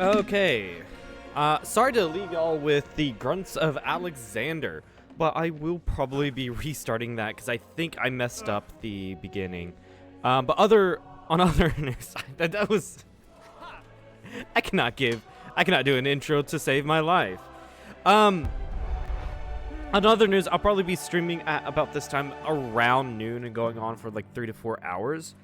Okay. Sorry to leave y'all with the grunts of Alexander, but I will probably be restarting that because I think I messed up the beginning. But on other news, that was I cannot do an intro to save my life. On other news, I'll probably be streaming at about this time around noon and going on for like 3 to 4 hours.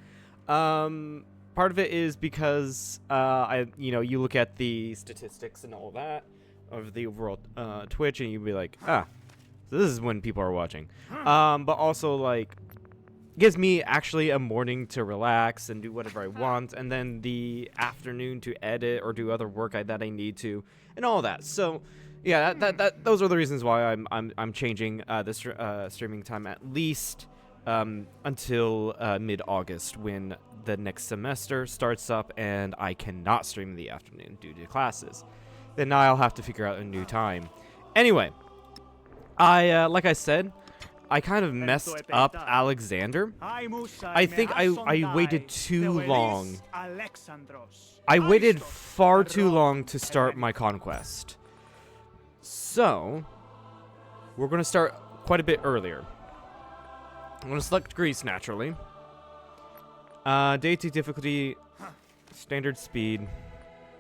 Part of it is because you look at the statistics and all that of the overall Twitch, and you'd be like, so this is when people are watching. But also like gives me actually a morning to relax and do whatever I want, and then the afternoon to edit or do other work that I need to, and all that. So yeah, those are the reasons why I'm changing this streaming time at least until mid-August, when the next semester starts up and I cannot stream in the afternoon due to classes. Then I'll have to figure out a new time. Anyway, like I said, I kind of messed up Alexander. I think I waited too long. I waited far too long to start my conquest. So, we're going to start quite a bit earlier. I'm going to select Greece, naturally. Deity difficulty, standard speed.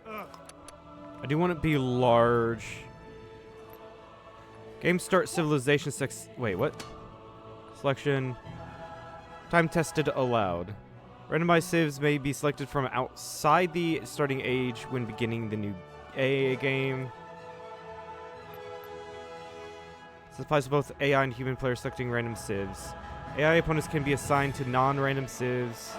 I do want it to be large. Game start civilization wait, what? Selection. Time tested allowed. Randomized saves may be selected from outside the starting age when beginning the new AA game. This applies to both AI and human players selecting random civs. AI opponents can be assigned to non-random civs.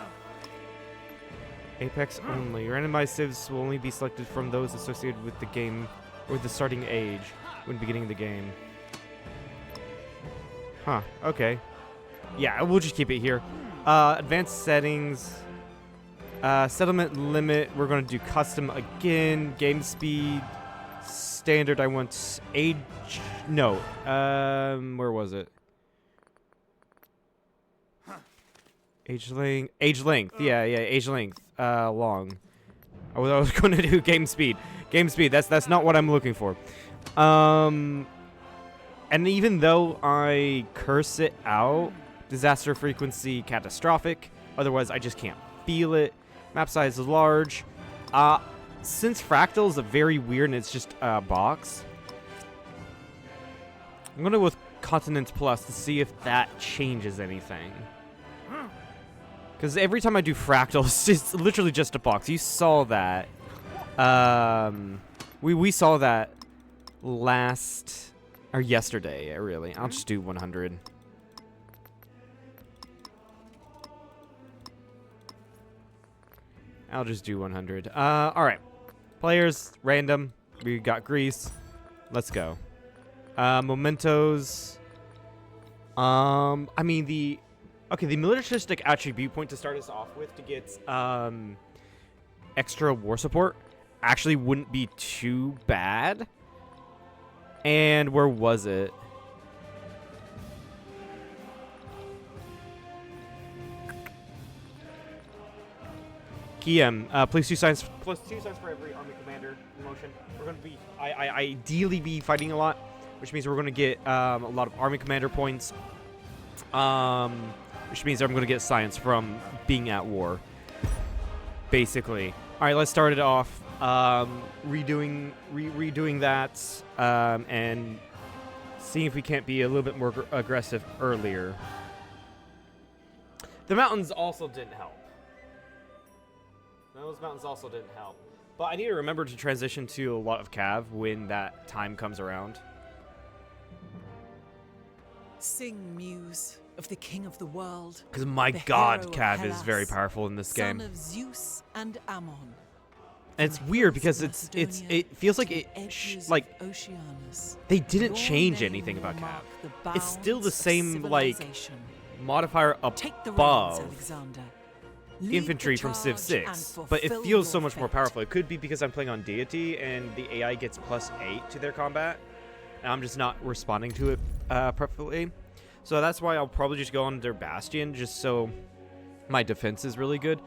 Apex only. Randomized civs will only be selected from those associated with the game or the starting age when beginning the game. Huh, okay. Yeah, we'll just keep it here. Advanced settings. Settlement limit, we're going to do custom again. Game speed. Standard, I want age. No. Where was it? Age length. Yeah, age length. Long. I was going to do game speed. Game speed. That's not what I'm looking for. And even though I curse it out, disaster frequency catastrophic. Otherwise, I just can't feel it. Map size is large. Since Fractal is a very weird and it's just a box, I'm going to go with Continent Plus to see if that changes anything. Because every time I do Fractal, it's literally just a box. You saw that. We saw that yesterday, really. I'll just do 100. I'll just do 100. Alright. Players, random. We got Greece. Let's go. Mementos. I mean, the militaristic attribute point to start us off with to get extra war support actually wouldn't be too bad. And where was it? PM. Place 2 science. Plus 2 science for every army commander in motion. We're going to be, I ideally be fighting a lot, which means we're going to get a lot of army commander points. Which means I'm going to get science from being at war. Basically. All right, let's start it off. Redoing that, and seeing if we can't be a little bit more aggressive earlier. The mountains also didn't help. Those mountains also didn't help. But I need to remember to transition to a lot of Cav when that time comes around. Sing, muse, of the king of the world. Because my god, Cav is very powerful in this game. Son of Zeus and Ammon. And it's weird because it feels like they didn't change anything about Cav. It's still the same modifier above infantry from Civ 6, but it feels so much more powerful. It could be because I'm playing on deity and the AI gets +8 to their combat, and I'm just not responding to it properly. So that's why I'll probably just go on their Bastion, just so my defense is really good.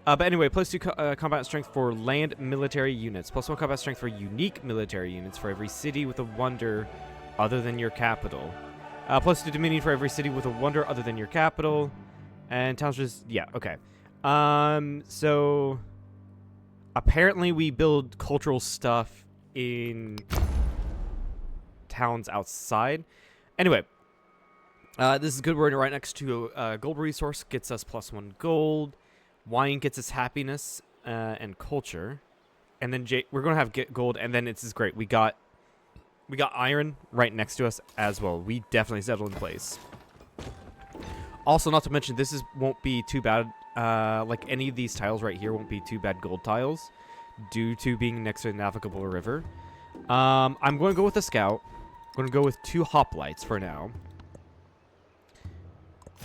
But anyway, +2 combat strength for land military units. +1 combat strength for unique military units for every city with a wonder other than your capital. +2 dominion for every city with a wonder other than your capital. And towns just, yeah, okay. So apparently we build cultural stuff in towns outside. Anyway, this is good. We're right next to a gold resource. Gets us +1 gold. Wine gets us happiness and culture, and then we're gonna have gold, and then it's great. We got iron right next to us as well. We definitely settled in place. Also, not to mention, this won't be too bad. Like any of these tiles right here won't be too bad gold tiles, due to being next to a navigable river. I'm going to go with a scout. I'm going to go with 2 hoplites for now.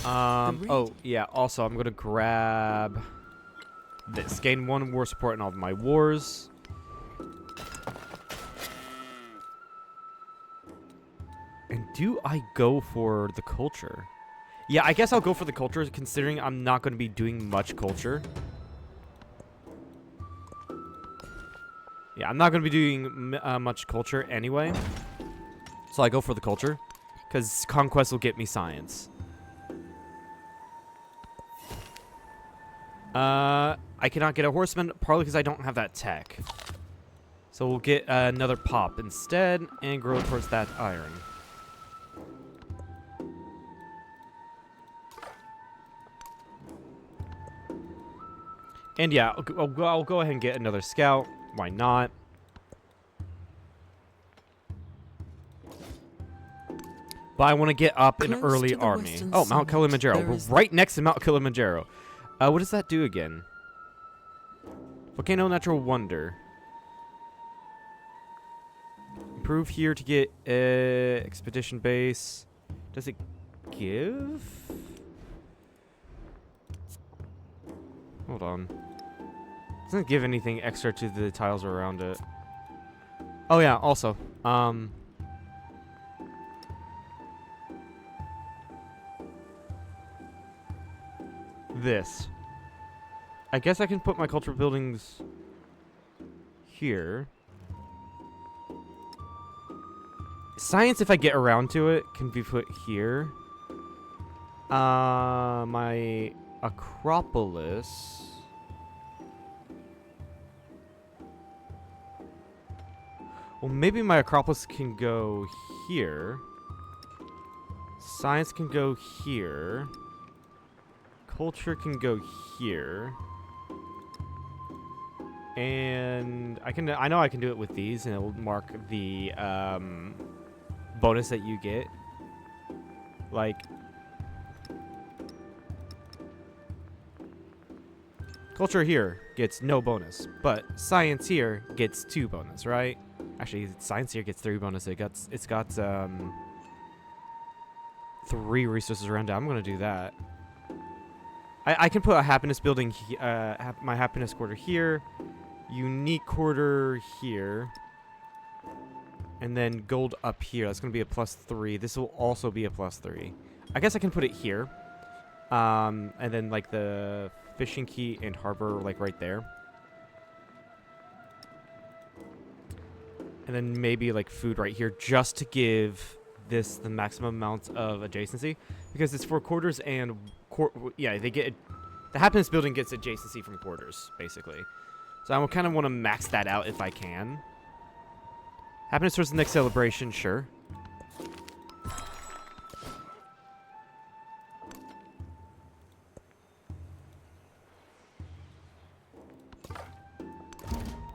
Oh, yeah, also, I'm going to grab this. Gain 1 war support in all of my wars. And do I go for the culture? Yeah, I guess I'll go for the culture, considering I'm not going to be doing much culture. Yeah, I'm not going to be doing much culture anyway. So I go for the culture, because conquest will get me science. I cannot get a horseman, probably because I don't have that tech. So we'll get another pop instead, and grow towards that iron. And yeah, I'll go ahead and get another scout. Why not? But I want to get up an early army. Oh, Mount Kilimanjaro. We're right next to Mount Kilimanjaro. What does that do again? Volcano Natural Wonder. Improve here to get expedition base. Does it give? Hold on. Doesn't give anything extra to the tiles around it. Oh yeah, also, this. I guess I can put my cultural buildings here. Science, if I get around to it, can be put here. My Acropolis. Well, maybe my Acropolis can go here. Science can go here. Culture can go here. And I know I can do it with these, and it will mark the bonus that you get. Like, culture here gets no bonus, but science here gets 2 bonus, right? Actually, science here gets 3 bonus. It's got 3 resources around it. I'm gonna do that. I can put a happiness building, my happiness quarter here, unique quarter here, and then gold up here. That's gonna be a +3. This will also be a +3. I guess I can put it here, and then like the fishing quay and harbor, like, right there. And then maybe, like, food right here, just to give this the maximum amount of adjacency. Because it's for quarters and... yeah, they get... The happiness building gets adjacency from quarters, basically. So I kind of want to max that out if I can. Happiness towards the next celebration, sure.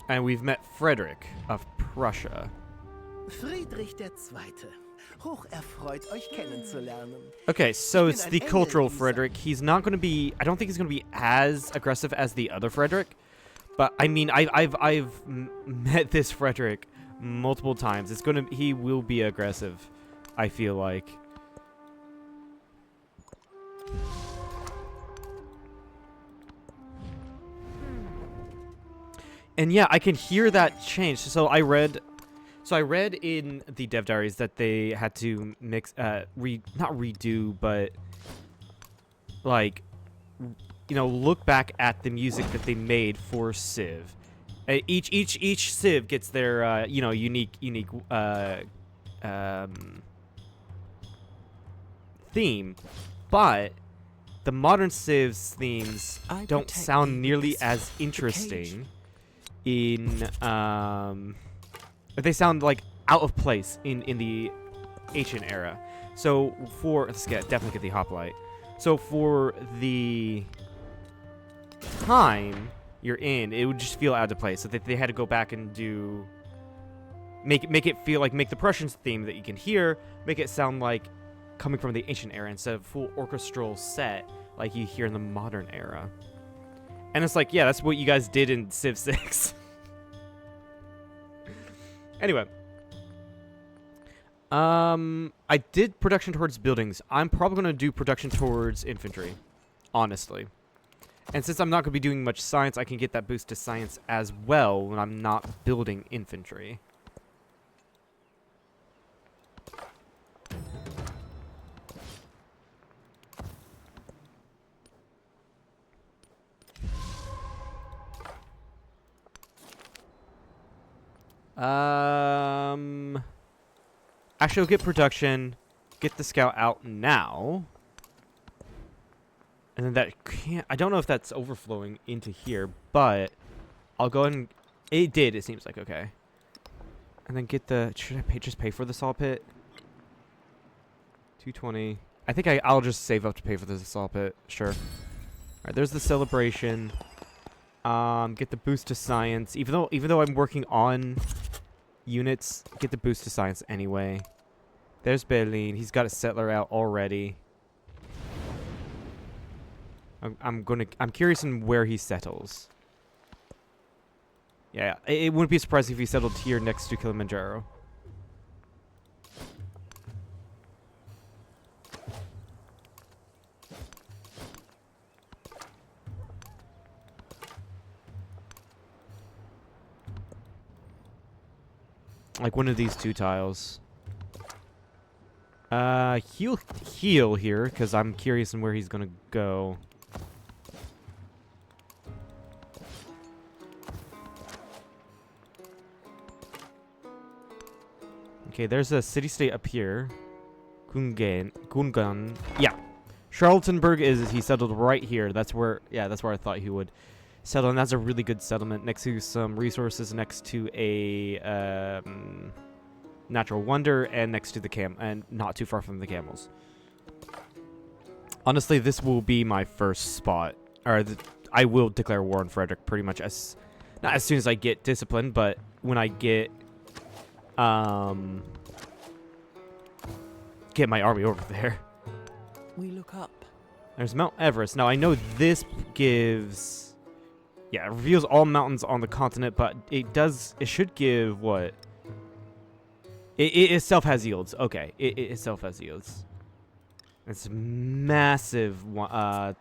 And we've met Frederick of Prussia. Friedrich II. Hoch erfreut, euch kennenzulernen. Okay, so Ich it's bin the ein cultural Engel, Lisa. Frederick. He's not going to be... I don't think he's going to be as aggressive as the other Frederick. But, I mean, I've met this Frederick multiple times. It's going to... He will be aggressive, I feel like. And yeah, I can hear that change. So I read in the dev diaries that they had to mix, not redo, but like, you know, look back at the music that they made for Civ. Each Civ gets their, you know, unique theme, but the modern Civ's themes I don't protect sound thee nearly with as the interesting. They sound like out of place in the ancient era. So for definitely get the hoplite. So for the time you're in, it would just feel out of place. So they had to go back and do make it feel like make the Prussians theme that you can hear, make it sound like coming from the ancient era instead of full orchestral set like you hear in the modern era. And it's like, yeah, that's what you guys did in Civ 6. Anyway. I did production towards buildings. I'm probably going to do production towards infantry. Honestly. And since I'm not going to be doing much science, I can get that boost to science as well when I'm not building infantry. Actually, we'll get production, get the scout out now. And then that can't... I don't know if that's overflowing into here, but I'll go ahead and... It did, it seems like, okay. And then get the... Should I just pay for the saw pit? 220. I think I'll just save up to pay for the saw pit. Sure. Alright, there's the celebration. Get the boost to science. Even though I'm working on units, get the boost to science anyway. There's Berlin. He's got a settler out already. I'm curious in where he settles. Yeah, it wouldn't be surprising if he settled here next to Kilimanjaro. Like one of these two tiles. He'll heal here, because I'm curious in where he's gonna go. Okay, there's a city-state up here. Gungan. Yeah. Charlottenburg he settled right here. That's where I thought he would settle, and that's a really good settlement next to some resources, next to a natural wonder, and next to the and not too far from the camels. Honestly, this will be my first spot, or I will declare war on Frederick pretty much not as soon as I get disciplined, but when I get my army over there. We look up. There's Mount Everest. Now I know this gives, yeah, it reveals all mountains on the continent, but it should give what? It itself has yields. Okay, it itself has yields. It's massive. I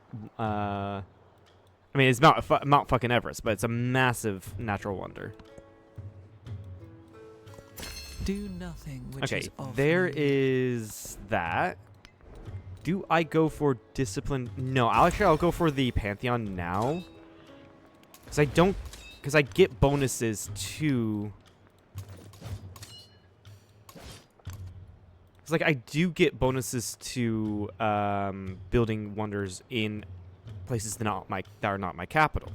mean, it's Mount fucking Everest, but it's a massive natural wonder. Do nothing which Okay, is of there me. is that. Do I go for discipline? No, I'll go for the Pantheon now. Because I get bonuses to... It's like I do get bonuses to building wonders in places that are not my capital.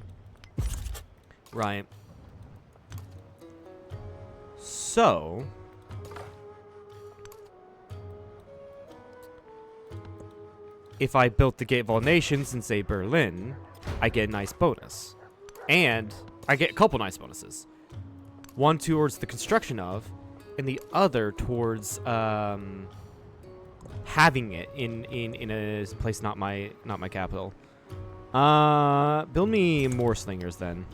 Right. So... if I built the Gate of All Nations in, say, Berlin, I get a nice bonus. And I get a couple nice bonuses. One towards the construction of, and the other towards having it in a place not my capital. Build me more slingers then.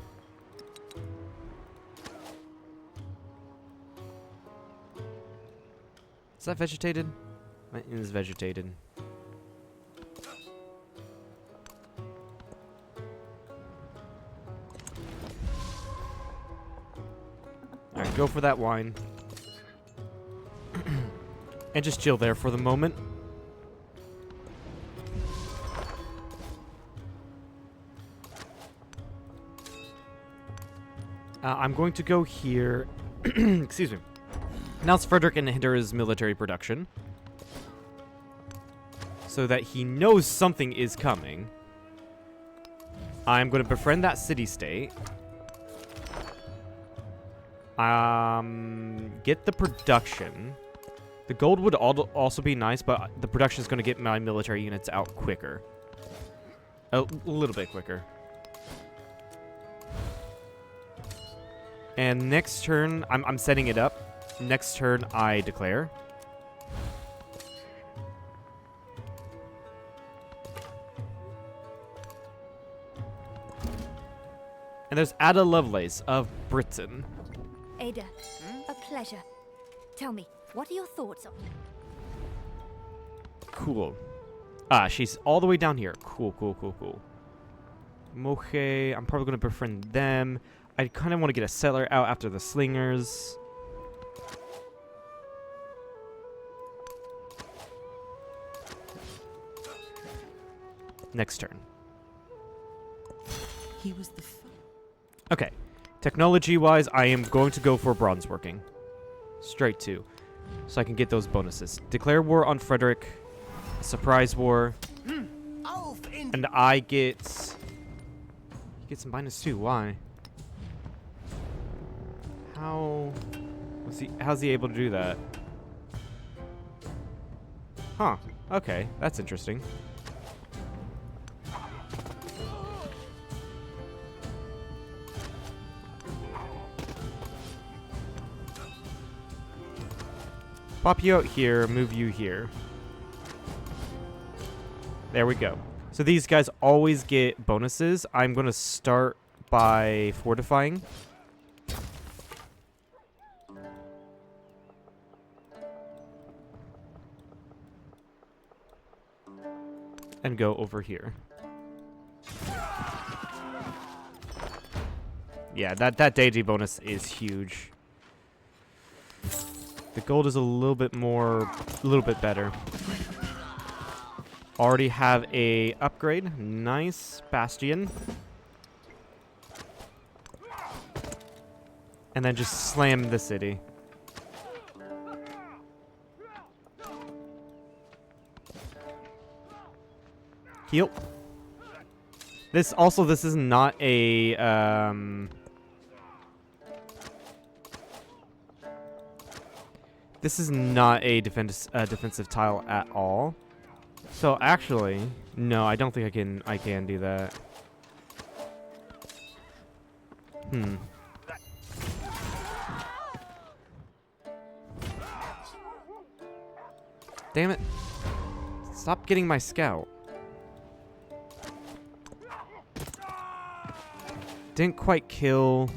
Is that vegetated? It is vegetated. Alright, go for that wine. And just chill there for the moment. I'm going to go here. Excuse me. Announce Frederick and hinder his military production. So that he knows something is coming. I'm going to befriend that city-state. Get the production. The gold would also be nice, but the production is going to get my military units out quicker. A little bit quicker. And next turn, I'm setting it up. Next turn, I declare. And there's Ada Lovelace of Britain. Ada, a pleasure. Tell me, what are your thoughts on... Cool. Ah, she's all the way down here. Cool, cool, cool, cool. Moche, I'm probably going to befriend them. I kind of want to get a settler out after the slingers. Next turn. He was the Okay. Technology-wise, I am going to go for bronze working. Straight to. So I can get those bonuses. Declare war on Frederick. Surprise war. And I get... You get some -2. Why? How's he able to do that? Huh. Okay. That's interesting. Pop you out here, move you here. There we go. So these guys always get bonuses. I'm going to start by fortifying. And go over here. Yeah, that deity bonus is huge. The gold is a little bit better. Already have a upgrade. Nice. Bastion. And then just slam the city. Heal. This is not a this is not a defensive tile at all. So actually, no, I don't think I can do that. Damn it. Stop getting my scout. Didn't quite kill.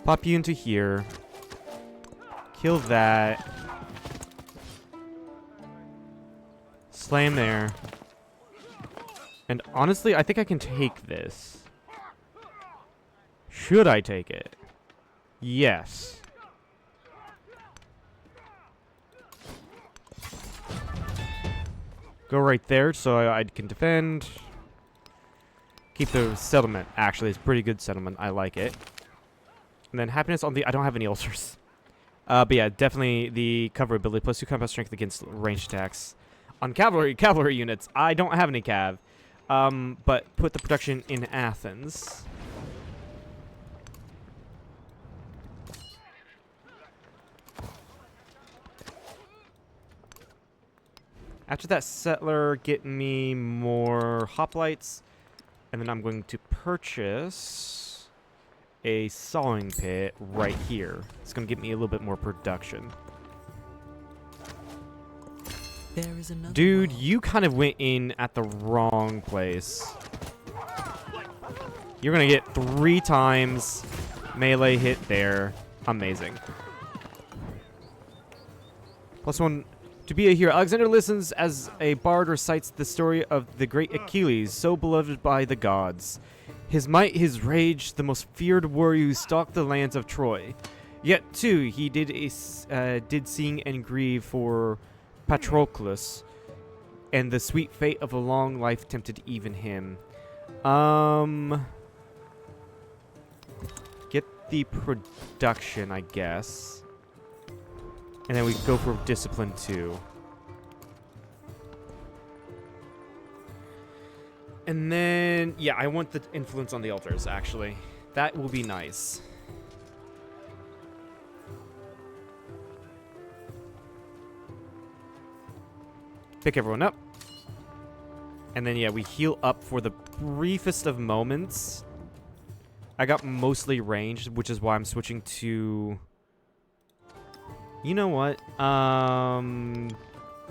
Pop you into here. Kill that. Slam there. And honestly, I think I can take this. Should I take it? Yes. Go right there so I can defend. Keep the settlement. Actually, it's pretty good settlement. I like it. And then happiness on the... I don't have any ulcers. But yeah, definitely the cover ability. Plus 2 combat strength against ranged attacks. On cavalry units, I don't have any cav. But put the production in Athens. After that settler, get me more hoplites. And then I'm going to purchase a sawing pit right here. It's going to give me a little bit more production. There is another Dude, world. you kind of went in at the wrong place. You're going to get 3 times melee hit there. Amazing. +1 to be a hero. Alexander listens as a bard recites the story of the great Achilles, so beloved by the gods. His might, his rage, the most feared warrior who stalked the lands of Troy. Yet, too, he did sing and grieve for Patroclus, and the sweet fate of a long life tempted even him. Get the production, I guess. And then we go for discipline 2. And then, yeah, I want the influence on the altars, actually. That will be nice. Pick everyone up. And then, yeah, we heal up for the briefest of moments. I got mostly ranged, which is why I'm switching to... You know what?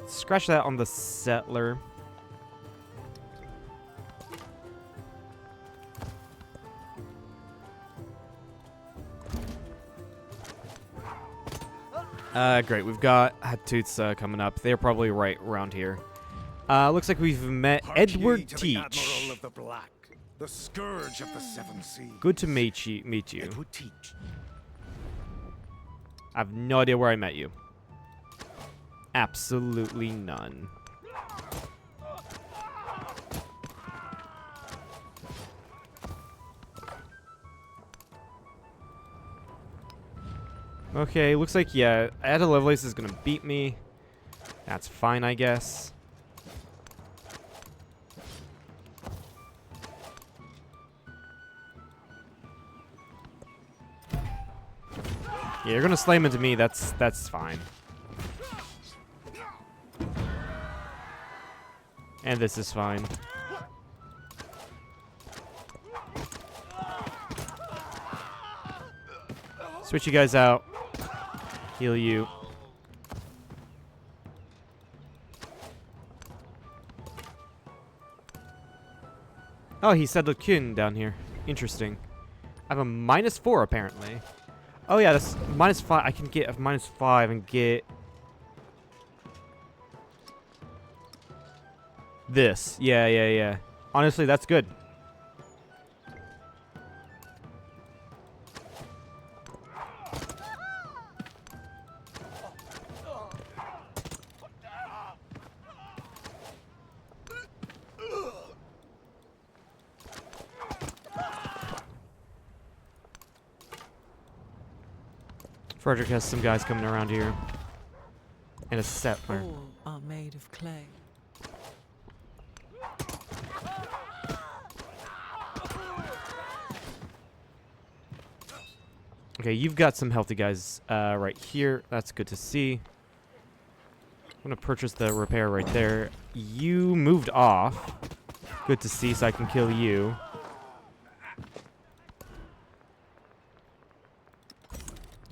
Scratch that on the settler. Great. We've got Hattusa coming up. They're probably right around here. Looks like we've met Edward To the Teach. Admiral of the Black, the scourge of the Seven Seas. Good to meet you. Edward Teach. I have no idea where I met you. Absolutely none. Okay, looks like, yeah, Ada Lovelace is gonna beat me. That's fine, I guess. Yeah, you're gonna slam into me. That's fine. And this is fine. Switch you guys out. Heal you. Oh, he said Kun down here. Interesting. I have a -4 apparently. Oh yeah, that's -5. I can get a -5 and get this. Yeah. Honestly, that's good. Frederick has some guys coming around here. And a settler. All are made of clay. Okay, you've got some healthy guys right here. That's good to see. I'm going to purchase the repair right there. You moved off. Good to see, so I can kill you.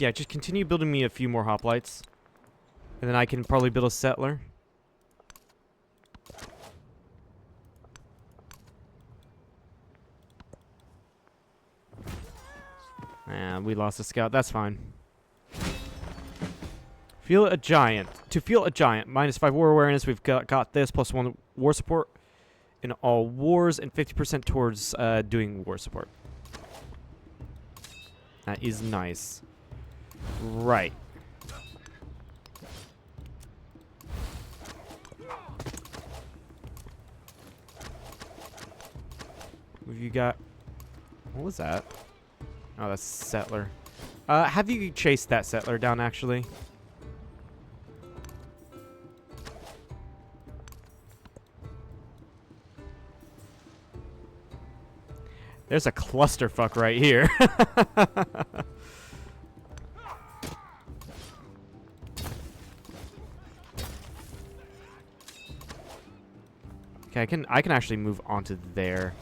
Yeah, just continue building me a few more hoplites. And then I can probably build a settler. And we lost a scout. That's fine. Feel a giant. To feel a giant. -5 war awareness. We've got this. +1 war support in all wars. And 50% towards doing war support. That is nice. Right. What have you got? What was that? Oh, that's a settler. Have you chased that settler down, actually? There's a clusterfuck right here. Okay, I can actually move onto there.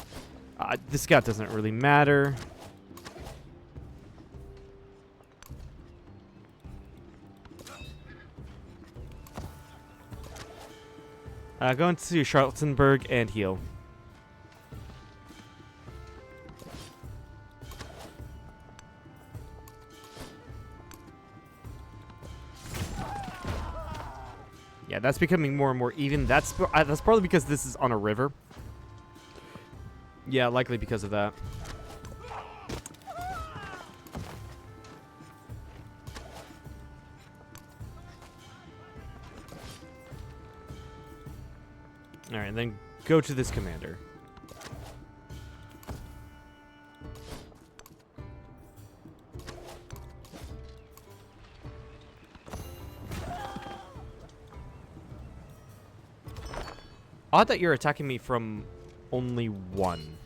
This scout doesn't really matter. Go into Charlottenburg and heal. Yeah, that's becoming more and more even. That's probably because this is on a river. Yeah, likely because of that. Alright, then go to this commander. Odd that you're attacking me from only one.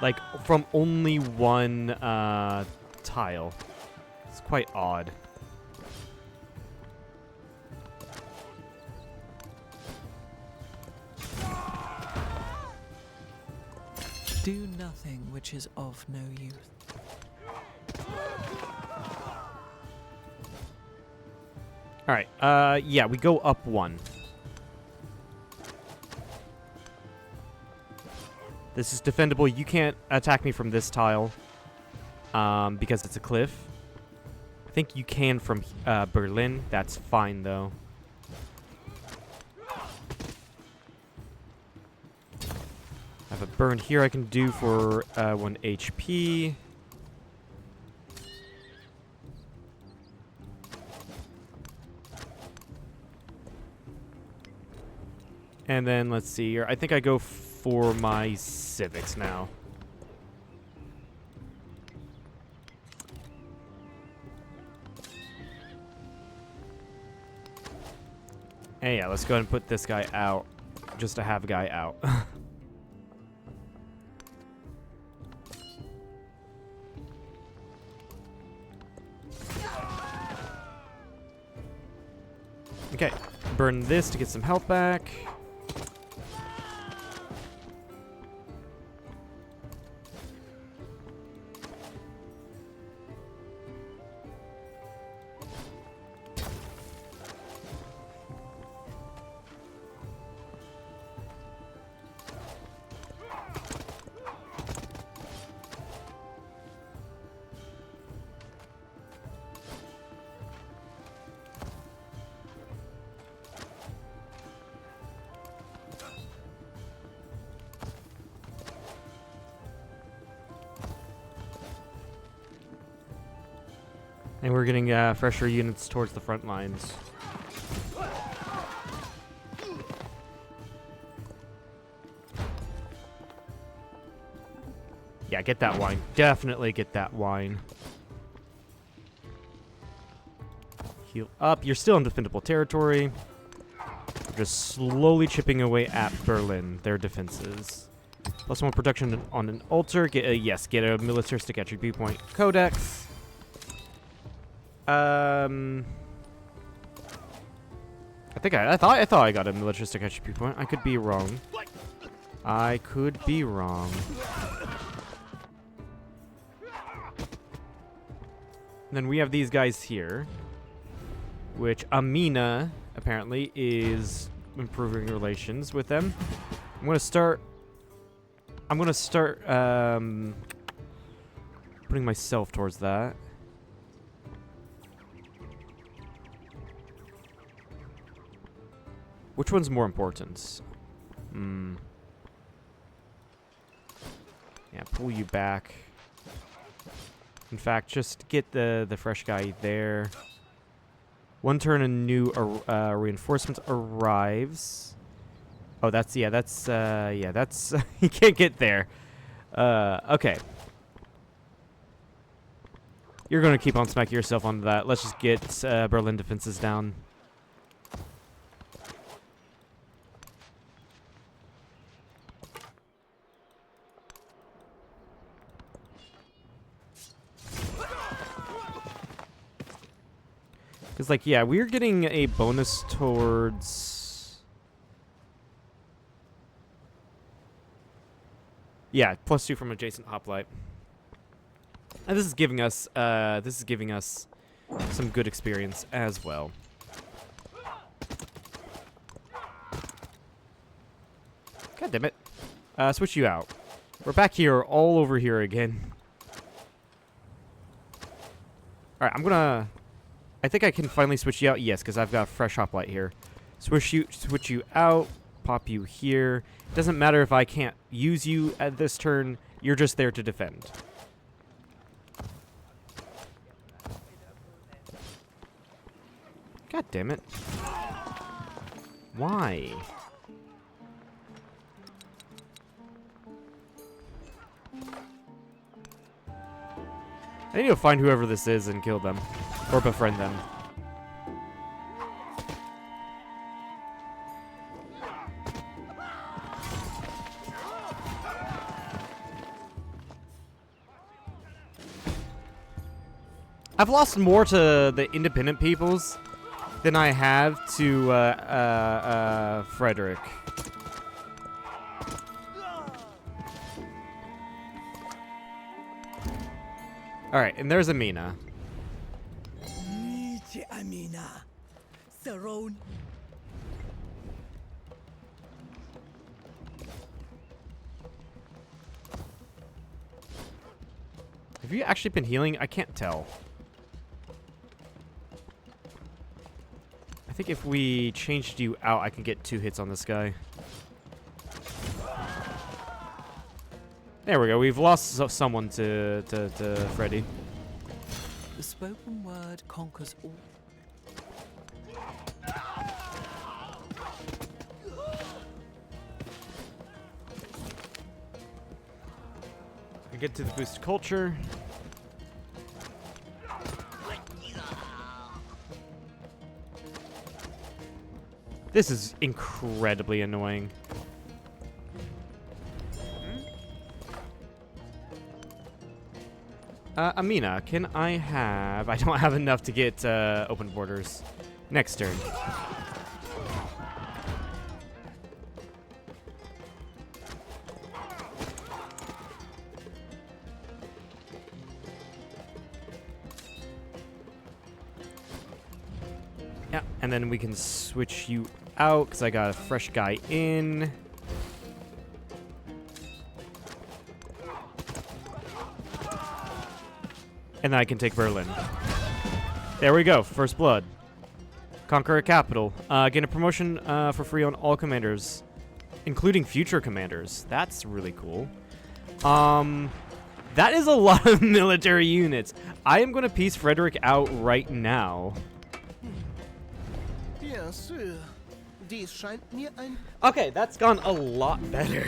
Like, from only one tile. It's quite odd. Do nothing which is of no use. Alright, yeah, we go up one. This is defendable. You can't attack me from this tile, because it's a cliff. I think you can from Berlin. That's fine, though. I have a burn here I can do for 1 HP. And then, let's see here. I think I go for my civics now. And yeah, let's go ahead and put this guy out. Just to have a guy out. Okay, burn this to get some health back. And we're getting fresher units towards the front lines. Yeah, get that wine. Definitely get that wine. Heal up. You're still in defendable territory. Just slowly chipping away at Berlin, their defenses. +1 production on an altar. Get a, yes, get a militaristic attribute point codex. I thought I got a militaristic attribute point. I could be wrong. I could be wrong. Then we have these guys here, which Amina apparently is improving relations with them. I'm gonna start putting myself towards that. Which one's more important? Yeah, pull you back. In fact, just get the fresh guy there. One turn, a new reinforcement arrives. Oh, that's yeah, that's you can't get there. Okay. You're gonna keep on smacking yourself onto that. Let's just get Berlin defenses down. Because, like, yeah, we're getting a bonus towards... Yeah, +2 from adjacent hoplite. And this is giving us some good experience as well. God damn it. Switch you out. We're back here, all over here again. Alright, I'm gonna... I think I can finally switch you out. Yes, because I've got fresh hoplite here. Switch you out. Pop you here. Doesn't matter if I can't use you at this turn. You're just there to defend. God damn it. Why? I need to find whoever this is and kill them. Or befriend them. I've lost more to the independent peoples than I have to Frederick. Alright, and there's Amina. Nietzsche Amina. Throne. Have you actually been healing? I can't tell. I think if we changed you out, I can get 2 hits on this guy. There we go. We've lost someone to Freddy. The spoken word conquers all. I get to the boost culture. This is incredibly annoying. Amina, can I have... I don't have enough to get open borders. Next turn. Yeah, and then we can switch you out because I got a fresh guy in. And then I can take Berlin. There we go. First blood. Conquer a capital. Gain a promotion for free on all commanders, including future commanders. That's really cool. That is a lot of military units. I am going to piece Frederick out right now. Bien sûr. Dies scheint mir ein... Okay, that's gone a lot better.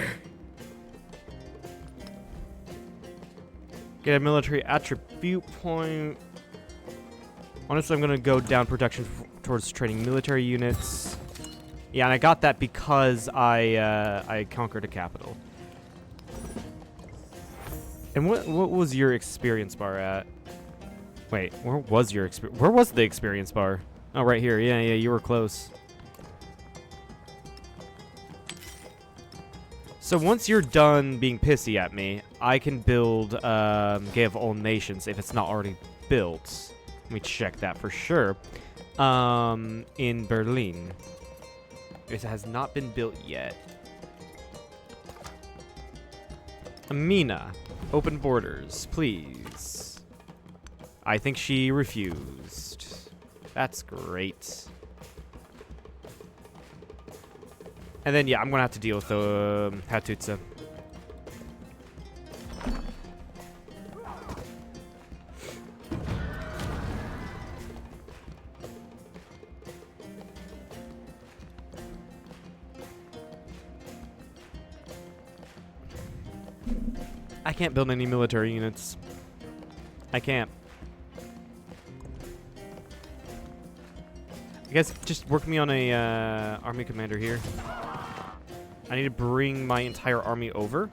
Get a military attribute point. Honestly, I'm going to go down protection towards training military units. Yeah, and I got that because I conquered a capital. And what was your experience bar at? Wait, where was your experience? Where was the experience bar? Oh, right here. Yeah, you were close. So once you're done being pissy at me, I can build Gay of All Nations if it's not already built. Let me check that for sure. In Berlin. It has not been built yet. Amina, open borders, please. I think she refused. That's great. And then, yeah, I'm going to have to deal with Hattusa. can't build any military units. I can't. I guess just work me on a army commander here. I need to bring my entire army over.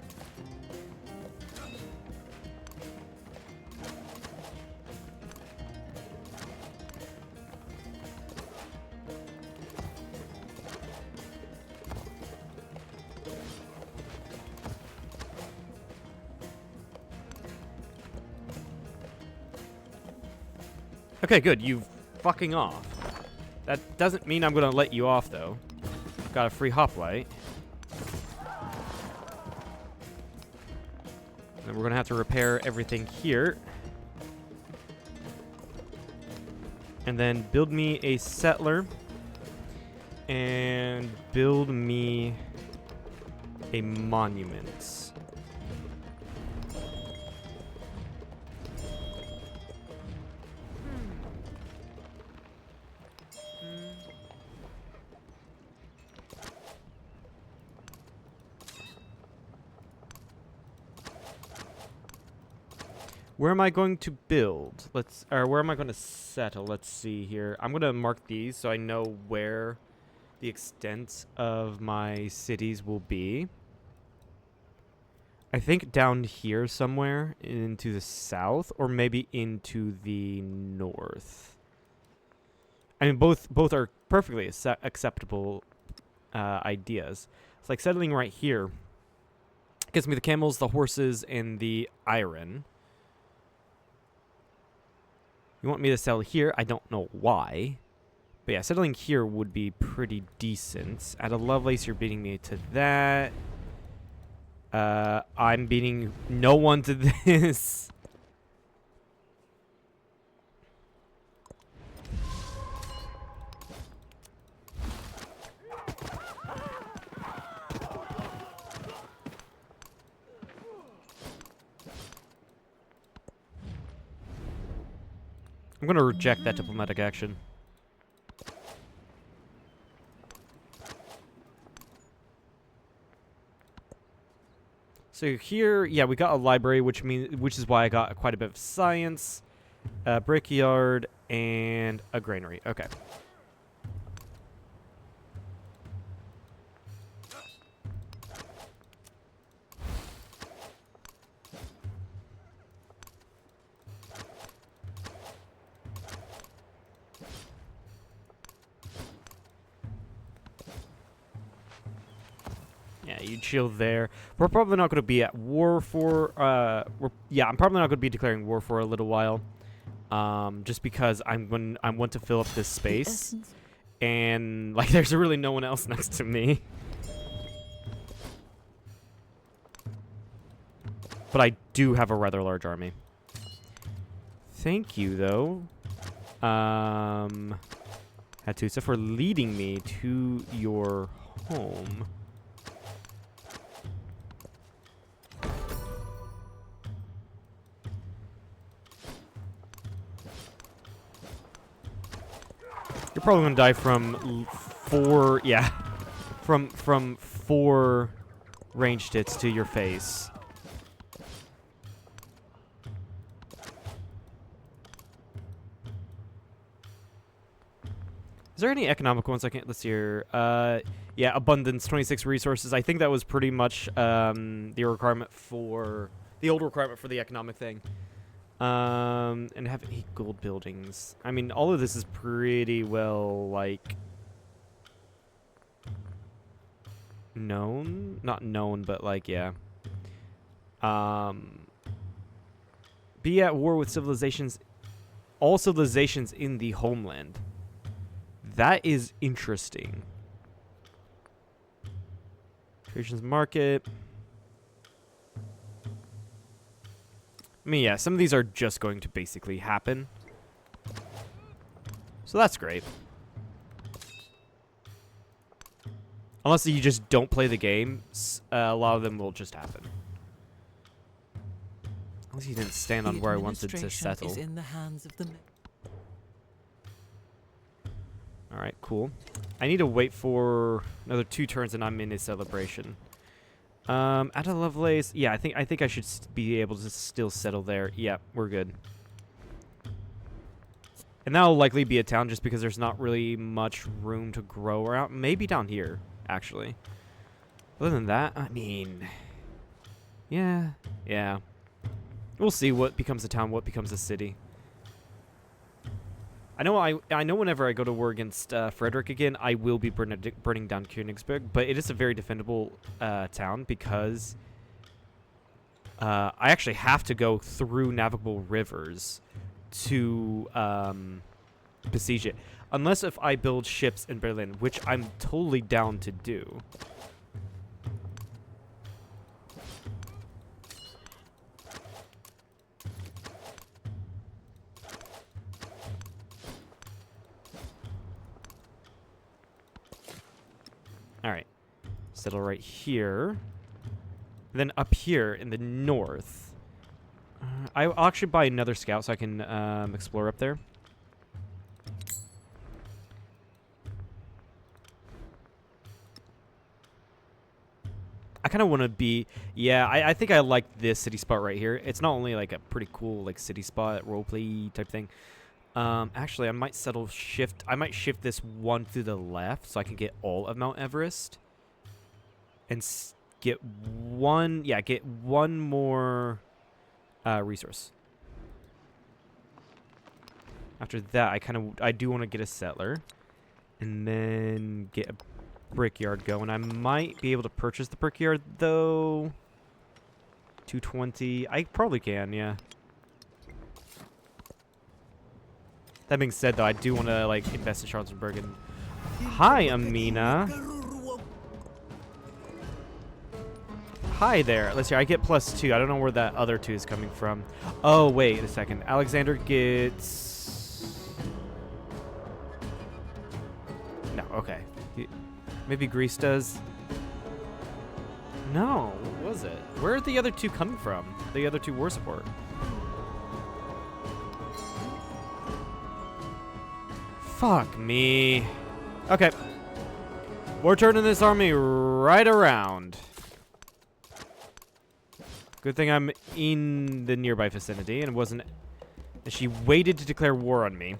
Okay, good. You fucking off. That doesn't mean I'm gonna let you off, though. Got a free hoplite. And we're gonna have to repair everything here. And then build me a settler. And build me a monument. Where am I going to build? Where am I going to settle? Let's see here. I'm going to mark these so I know where the extent of my cities will be. I think down here somewhere into the south, or maybe into the north. I mean, both are perfectly acceptable ideas. It's like settling right here. Gives me the camels, the horses, and the iron. You want me to settle here? I don't know why. But yeah, settling here would be pretty decent. At a Lovelace, you're beating me to that. I'm beating no one to this. I'm going to reject that diplomatic action. So here, yeah, we got a library, which is why I got quite a bit of science, a brickyard, and a granary. Okay. Yeah, you chill there. We're probably not going to be at war for, I'm probably not going to be declaring war for a little while. Just because I want to fill up this space. And, like, there's really no one else next to me. But I do have a rather large army. Thank you, though. Hattusa, for leading me to your home. You're probably gonna die from from 4 ranged hits to your face. Is there any economic ones I can't? Let's see here. Yeah, abundance, 26 resources. I think that was pretty much the requirement for the old requirement for the economic thing. And have 8 gold buildings. I mean, all of this is pretty well, like, known. Not known, but, like, yeah. Be at war with civilizations, all civilizations in the homeland. That is interesting. Creations market. I mean, yeah, some of these are just going to basically happen. So that's great. Unless you just don't play the game, a lot of them will just happen. Unless you didn't stand on where I wanted to settle. Is in the hands of the Alright, cool. I need to wait for another 2 turns and I'm in a celebration. Ada Lovelace. Yeah, I think I should be able to still settle there. Yeah, we're good. And that'll likely be a town just because there's not really much room to grow around. Maybe down here, actually. Other than that, I mean, yeah. We'll see what becomes a town, what becomes a city. I know whenever I go to war against Frederick again, I will be burning down Königsberg, but it is a very defendable town because I actually have to go through navigable rivers to besiege it. Unless if I build ships in Berlin, which I'm totally down to do. Alright. Settle right here. And then up here in the north. I'll actually buy another scout so I can explore up there. I kind of want to be... Yeah, I think I like this city spot right here. It's not only like a pretty cool like city spot, roleplay type thing. Actually, I might shift this one to the left so I can get all of Mount Everest. And get one more resource. After that, I do want to get a settler. And then get a brickyard going. I might be able to purchase the brickyard, though. 220. I probably can, yeah. That being said, though, I do want to like invest in Charlottenburg. And hi, Amina. Hi there. Let's see. I get +2. I don't know where that other 2 is coming from. Oh, wait a second. Alexander gets... No, okay. Maybe Greece does. No, what was it? Where are the other 2 coming from? The other 2 war support. Fuck me. Okay. We're turning this army right around. Good thing I'm in the nearby vicinity and wasn't... And she waited to declare war on me.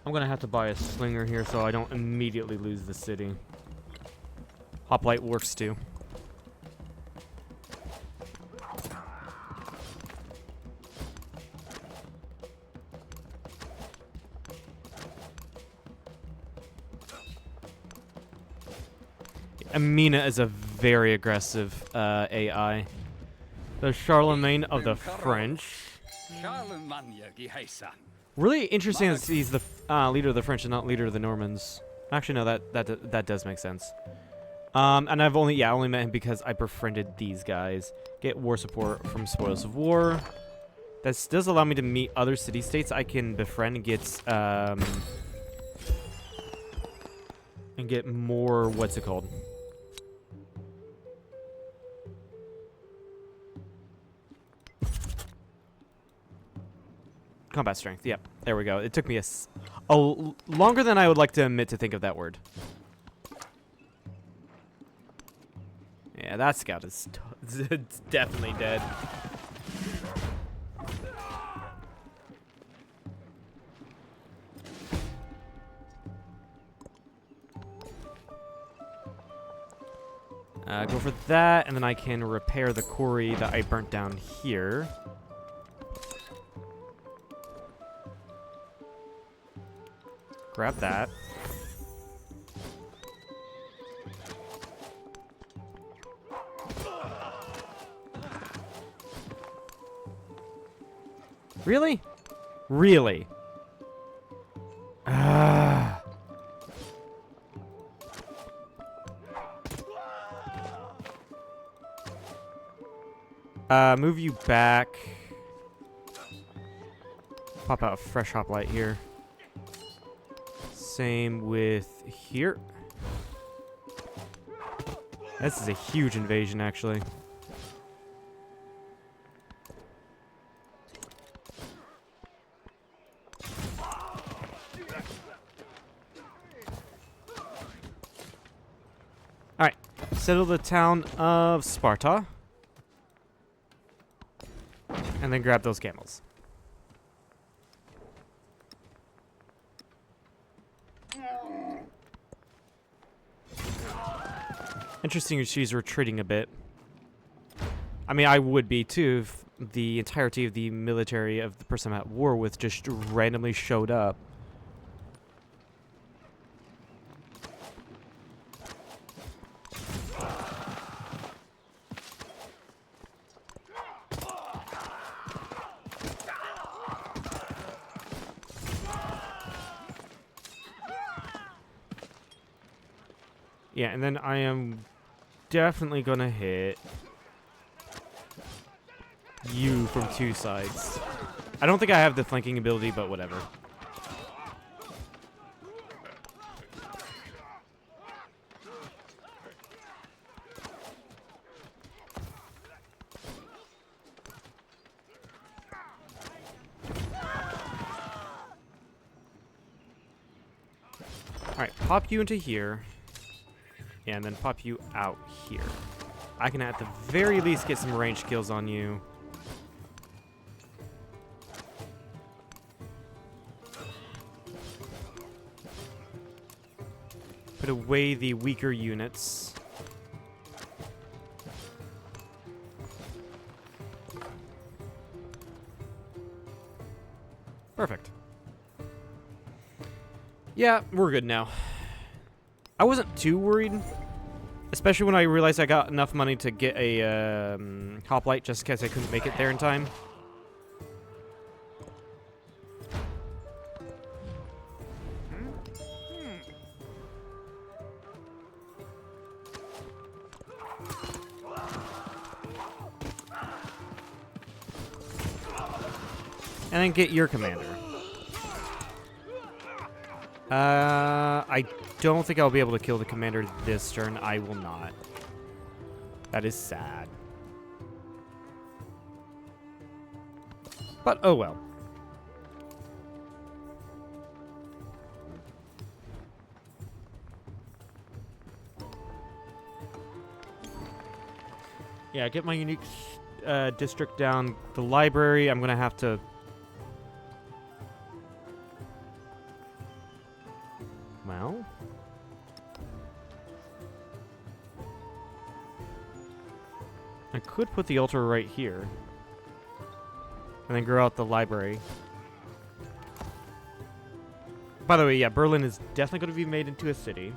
I'm gonna have to buy a slinger here so I don't immediately lose the city. Hoplite works too. Amina is a very aggressive AI. The Charlemagne of the French. Really interesting that he's the leader of the French and not leader of the Normans. Actually, no, that does make sense. And I've only met him because I befriended these guys. Get war support from Spoils of War. That does allow me to meet other city-states I can befriend and get more, what's it called? Combat strength, yep. There we go. It took me longer than I would like to admit to think of that word. Yeah, that scout is it's definitely dead. Go for that, and then I can repair the quarry that I burnt down here. Grab that. Really? Really? Move you back. Pop out a fresh hoplite here. Same with here. This is a huge invasion, actually. Alright, settle the town of Sparta. And then grab those camels. Interesting she's retreating a bit. I mean, I would be too if the entirety of the military of the person I'm at war with just randomly showed up. Yeah, and then I am definitely gonna hit you from two sides. I don't think I have the flanking ability, but whatever. Alright, pop you into here. Yeah, and then pop you out here. I can at the very least get some range kills on you. Put away the weaker units. Perfect. Yeah, we're good now. I wasn't too worried, especially when I realized I got enough money to get a hoplite just in case I couldn't make it there in time. And then get your commander. I don't think I'll be able to kill the commander this turn. I will not. That is sad. But oh well. Yeah, get my unique district down. The library, I'm gonna have to... Well... I could put the altar right here. And then grow out the library. By the way, yeah, Berlin is definitely going to be made into a city.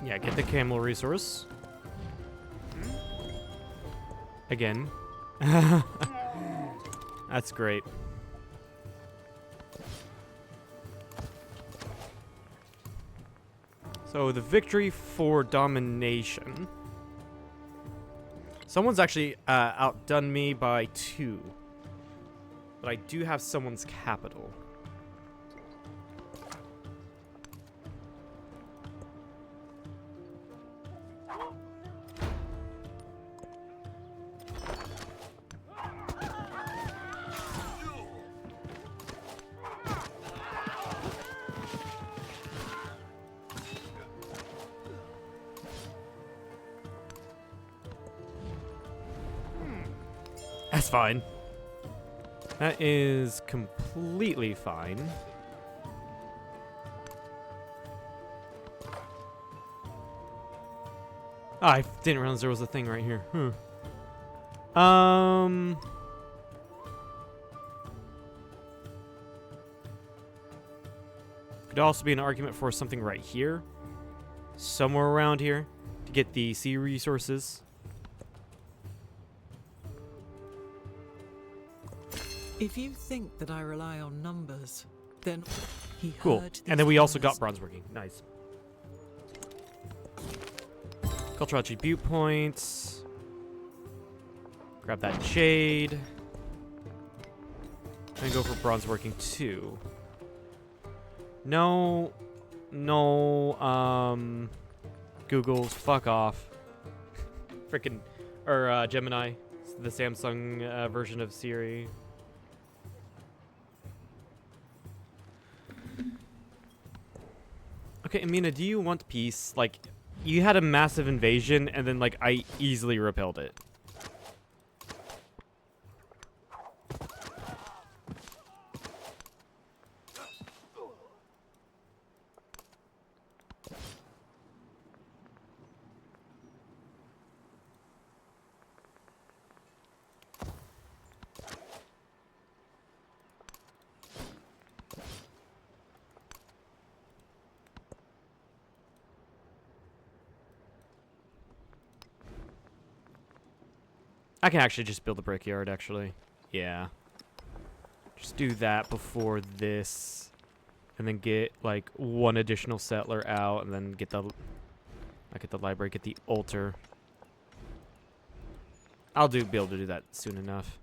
Yeah, get the camel resource. Again. That's great. So the victory for domination. Someone's actually outdone me by 2. But I do have someone's capital. That's fine. That is completely fine. Oh, I didn't realize there was a thing right here. Could also be an argument for something right here. Somewhere around here. To get the sea resources. If you think that I rely on numbers, then he Cool. heard And then we these also got rumours. bronze working. Nice. Cultural attribute points. Grab that jade. And go for bronze working too. No. Google, fuck off. Frickin' or Gemini, the Samsung version of Siri. Okay, Amina, do you want peace? Like, you had a massive invasion, and then, like, I easily repelled it. I can actually just build a brickyard, actually. Yeah. Just do that before this. And then get, like, one additional settler out. And then get the... I get the library, get the altar. I'll be able to do that soon enough.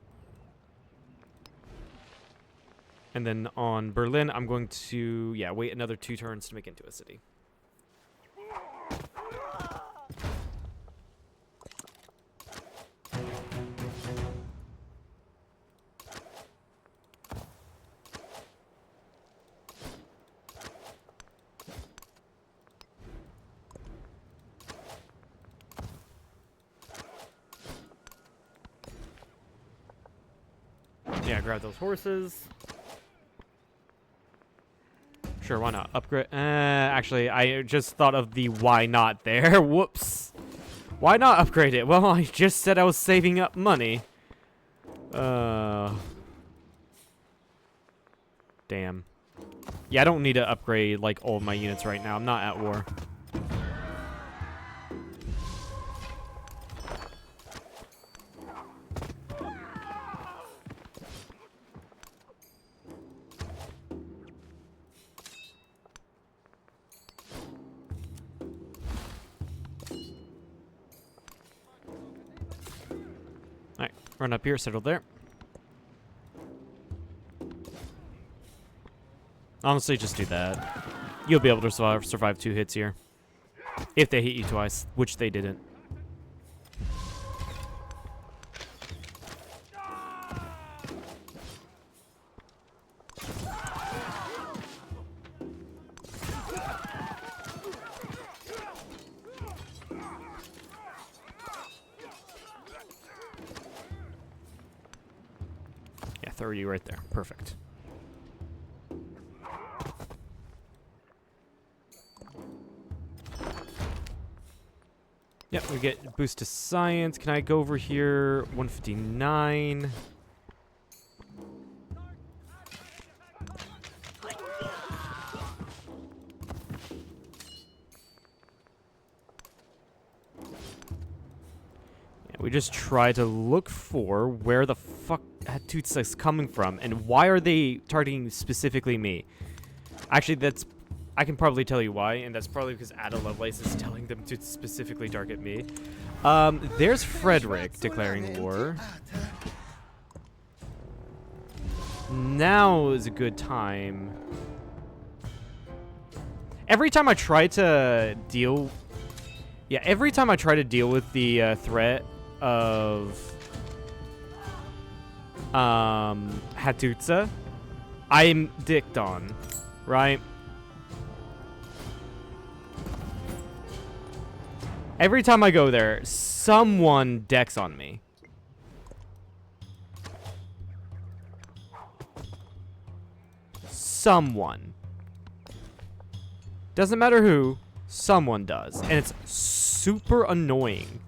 And then on Berlin, I'm going to... Yeah, wait another 2 turns to make it into a city. Yeah, grab those horses. Sure, why not? Upgrade. Actually, I just thought of the why not there. Whoops. Why not upgrade it? Well, I just said I was saving up money. Damn. Yeah, I don't need to upgrade, like, all of my units right now. I'm not at war. Alright, run up here, settle there. Honestly, just do that. You'll be able to survive 2 hits here. If they hit you twice, which they didn't. Yeah, 30 right there. Perfect. Yep, we get boost to science. Can I go over here? 159. Yeah, we just try to look for where the fuck Hattusa is coming from and why are they targeting specifically me? Actually, I can probably tell you why, and that's probably because Ada Lovelace is telling them to specifically target me. There's Frederick declaring war. Now is a good time. Every time I try to deal... Yeah, every time I try to deal with the threat of... Hattusa, I'm dicked on, right? Every time I go there, someone decks on me. Someone. Doesn't matter who, someone does. And it's super annoying.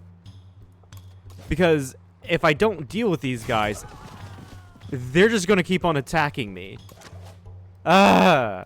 Because if I don't deal with these guys, they're just going to keep on attacking me. Ah!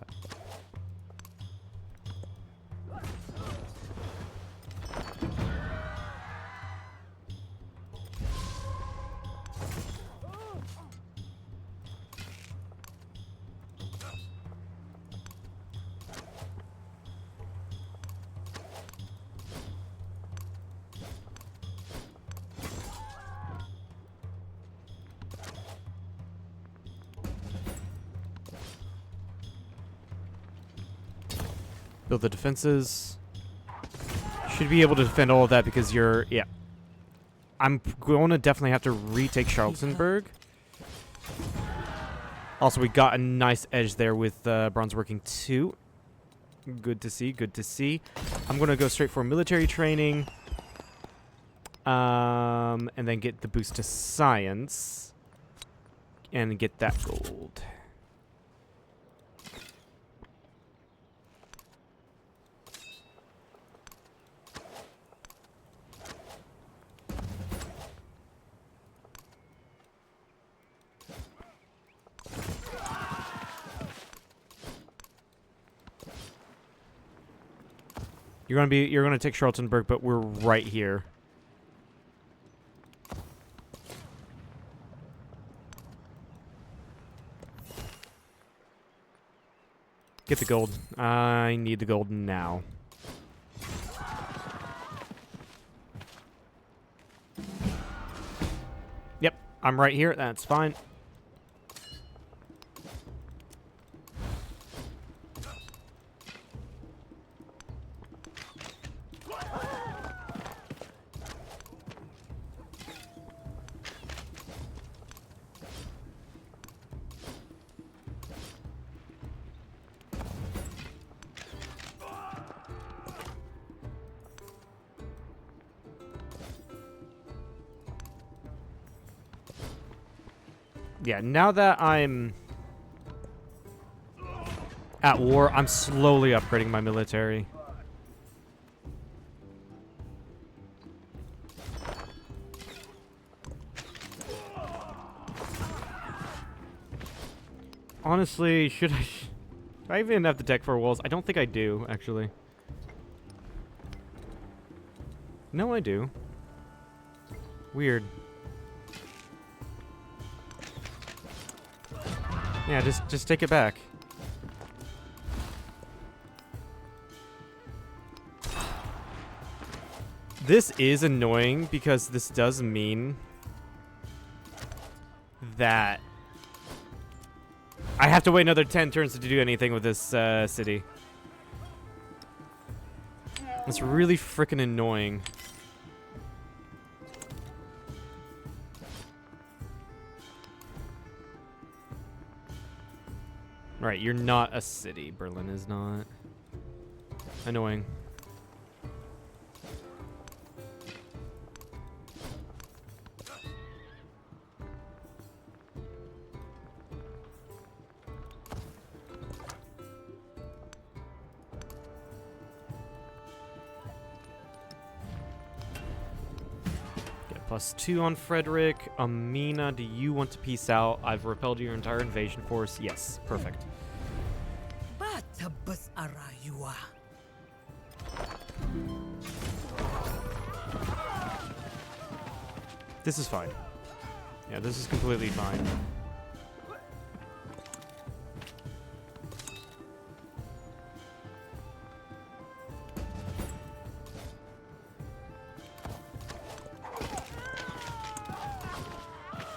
Build the defenses. Should be able to defend all of that because you're... Yeah. I'm going to definitely have to retake Charlottenburg. Also, we got a nice edge there with Bronze Working 2. Good to see, good to see. I'm going to go straight for military training. And then get the boost to science. And get that gold. You're gonna take Charlottenburg, but we're right here. Get the gold. I need the gold now. Yep, I'm right here. That's fine. Yeah, now that I'm at war, I'm slowly upgrading my military. Honestly, should I even have the deck for walls? I don't think I do, actually. No, I do. Weird. Yeah, just take it back. This is annoying because this does mean that I have to wait another 10 turns to do anything with this city. It's really freaking annoying. Right, you're not a city. Berlin is not. Annoying. Get +2 on Frederick. Amina, do you want to peace out? I've repelled your entire invasion force. Yes, perfect. Batabas arayua. This is fine. Yeah, this is completely fine.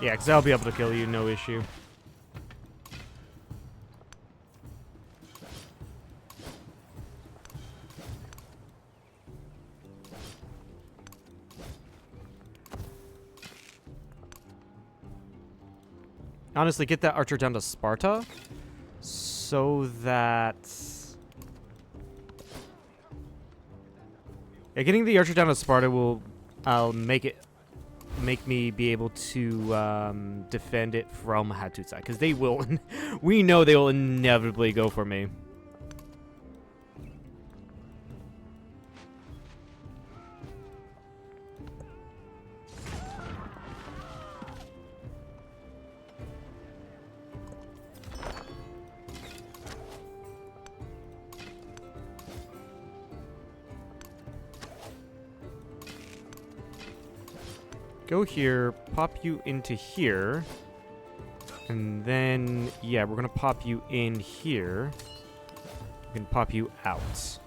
Yeah, because I'll be able to kill you, no issue. Honestly, get that archer down to Sparta so that... Yeah, getting the archer down to Sparta will make me be able to defend it from Hattusai, because they will... we know they will inevitably go for me. Go here, pop you into here, and then, yeah, we're gonna pop you in here. We can pop you out.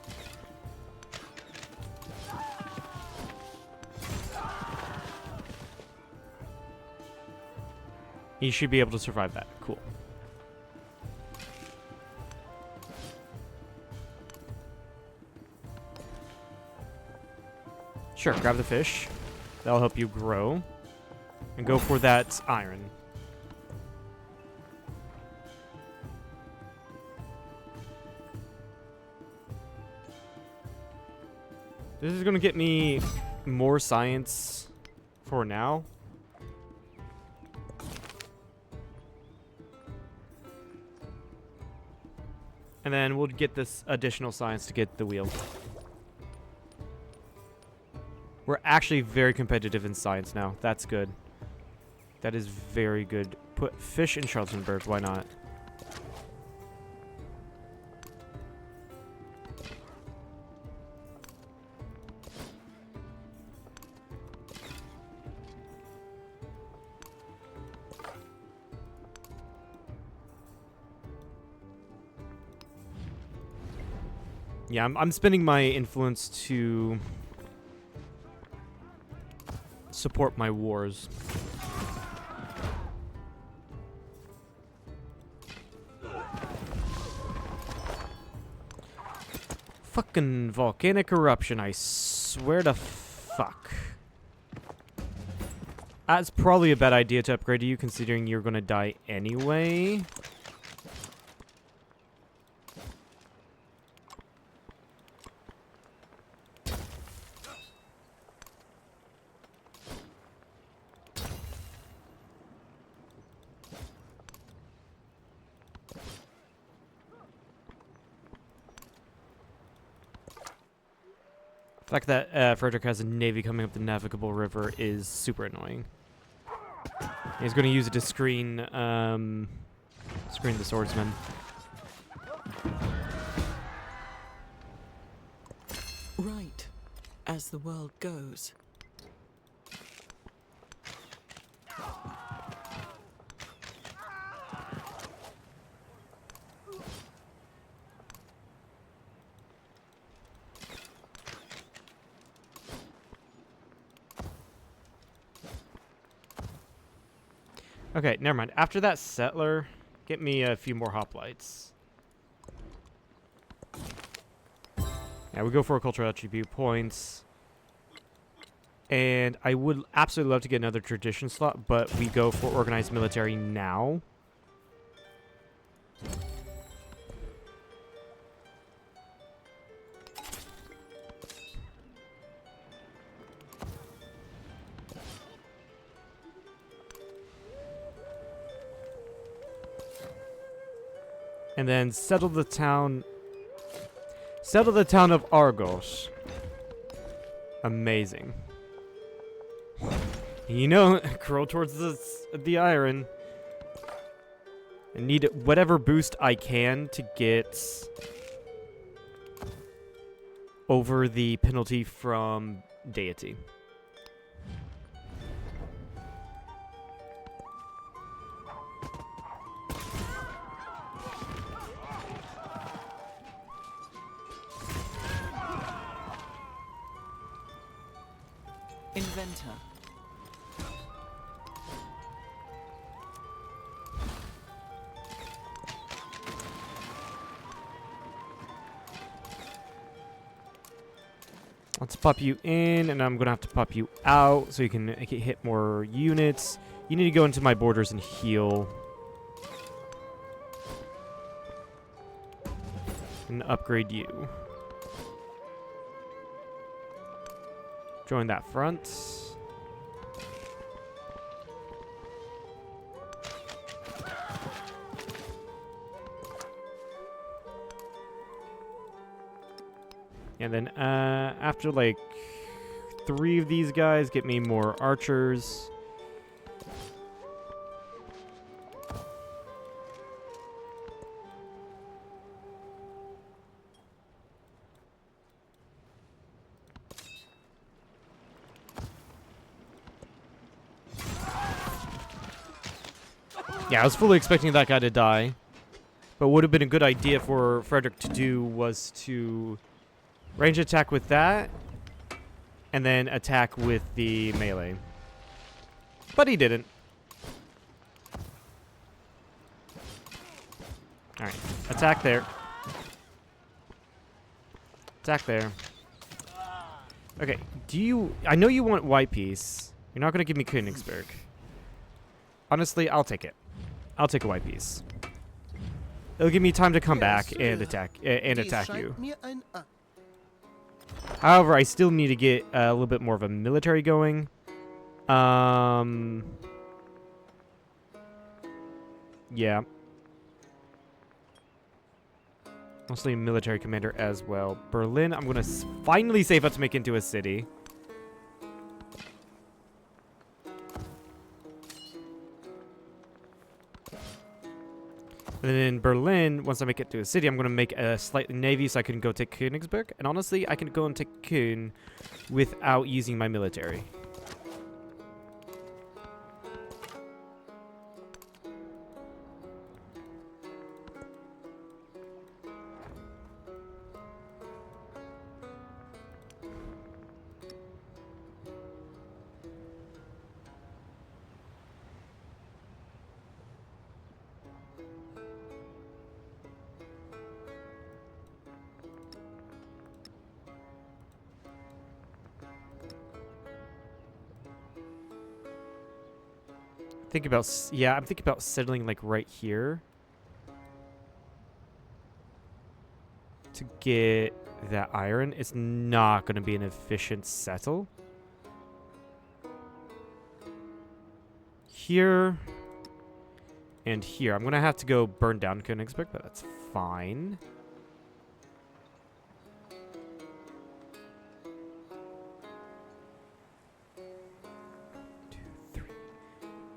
You should be able to survive that. Cool. Sure, grab the fish. That'll help you grow. And go for that iron. This is going to get me more science for now. And then we'll get this additional science to get the wheel. We're actually very competitive in science now. That's good. That is very good. Put fish in Charlottenburg. Why not? Yeah, I'm spending my influence to support my wars. Fucking volcanic eruption, I swear to fuck. That's probably a bad idea to upgrade you, considering you're gonna die anyway. The fact that Frederick has a navy coming up the navigable river is super annoying. He's going to use it to screen the swordsman. Right, as the world goes. Okay, never mind. After that settler, get me a few more hoplites. Yeah, we go for cultural attribute points. And I would absolutely love to get another tradition slot, but we go for organized military now. And then settle the town of Argos. Amazing. You know, curl towards the iron. I need whatever boost I can to get over the penalty from deity. Inventor. Let's pop you in, and I'm going to have to pop you out so you can hit more units. You need to go into my borders and heal. And upgrade you. Join that front. And then after like 3 of these guys, get me more archers. Yeah, I was fully expecting that guy to die. But what would have been a good idea for Frederick to do was to range attack with that, and then attack with the melee. But he didn't. Alright, attack there. Attack there. Okay, do you... I know you want White Peace. You're not going to give me Königsberg. Honestly, I'll take it. I'll take a White Peace. It'll give me time to come back and attack you. However, I still need to get a little bit more of a military going. Yeah. Mostly a military commander as well. Berlin, I'm going to finally save up to make into a city. And then in Berlin, once I make it to a city, I'm going to make a slight navy so I can go take Königsberg. And honestly, I can go and take Köln without using my military. Think about, yeah, I'm thinking about settling like right here to get that iron. It's not going to be an efficient settle. Here and here. I'm going to have to go burn down Königsberg, but that's fine.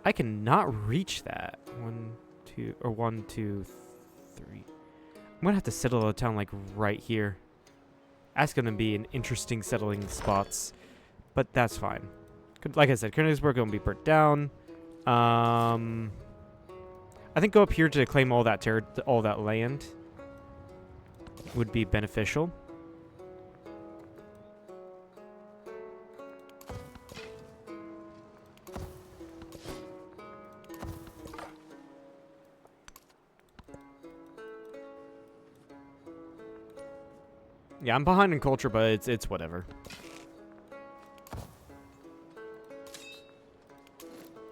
I cannot reach that. 1, 2, 3. I'm gonna have to settle a town like right here. That's gonna be an interesting settling spots, but that's fine. Like I said, Königsberg gonna be burnt down. I think go up here to claim all that land would be beneficial. Yeah, I'm behind in culture, but it's whatever.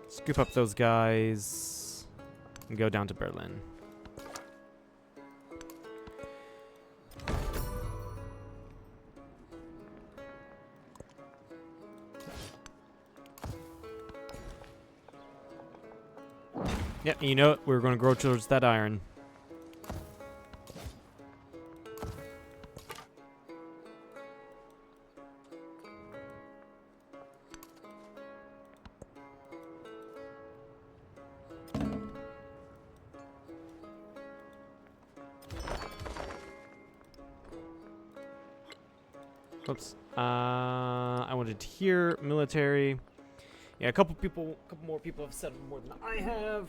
Scoop up those guys and go down to Berlin. Yeah, you know what? We're going to grow towards that iron. Oops. I wanted here, military. Yeah, a couple more people have settled more than I have.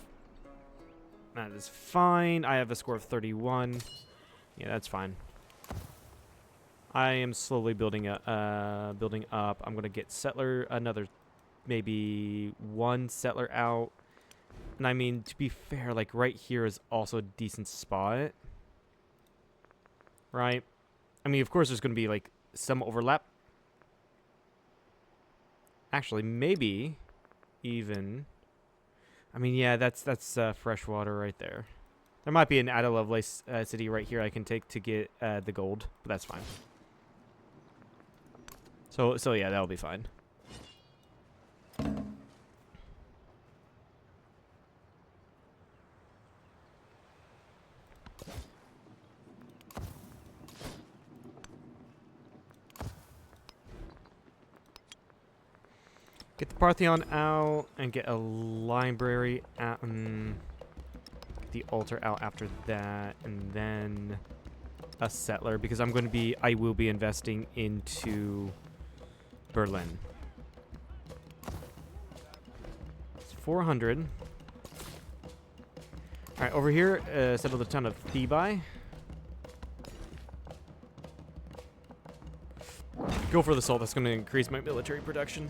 That is fine. I have a score of 31. Yeah, that's fine. I am slowly building up. I'm gonna get another, maybe one settler out. And I mean, to be fair, like right here is also a decent spot, right? I mean, of course, there's gonna be like some overlap. Actually, maybe even. I mean, yeah, that's fresh water right there. There might be an Ada Lovelace city right here I can take to get the gold, but that's fine. So yeah, that'll be fine. Get the Parthenon out and get a library out. Get the altar out after that, and then a settler, because I will be investing into Berlin. It's 400. All right, over here, settle the town of Thebai. Go for the salt. That's going to increase my military production.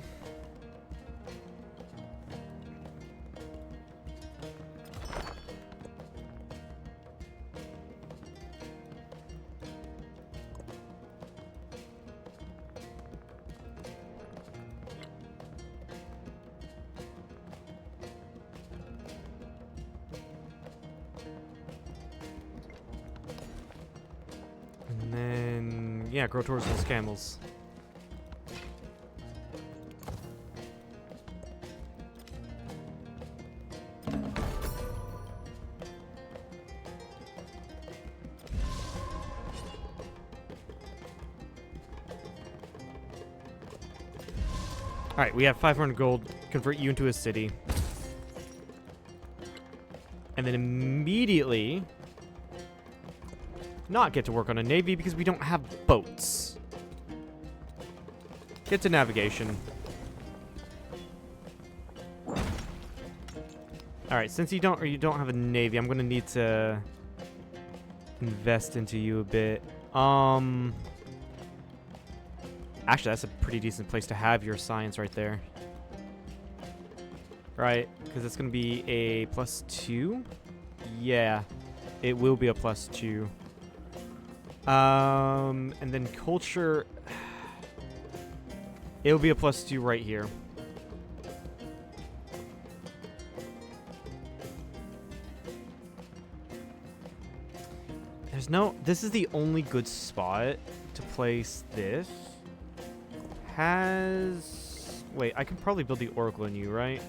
Yeah, grow towards those camels. Alright, we have 500 gold. Convert you into a city. And then immediately not get to work on a navy because we don't have boats. Get to navigation. Alright, since you don't have a navy, I'm gonna need to invest into you a bit. Actually, that's a pretty decent place to have your science right there. Right, because it's going to be a +2? Yeah, it will be a +2. And then culture, it'll be a +2 right here. There's no, this is the only good spot to place this. Wait, I can probably build the Oracle in you, right?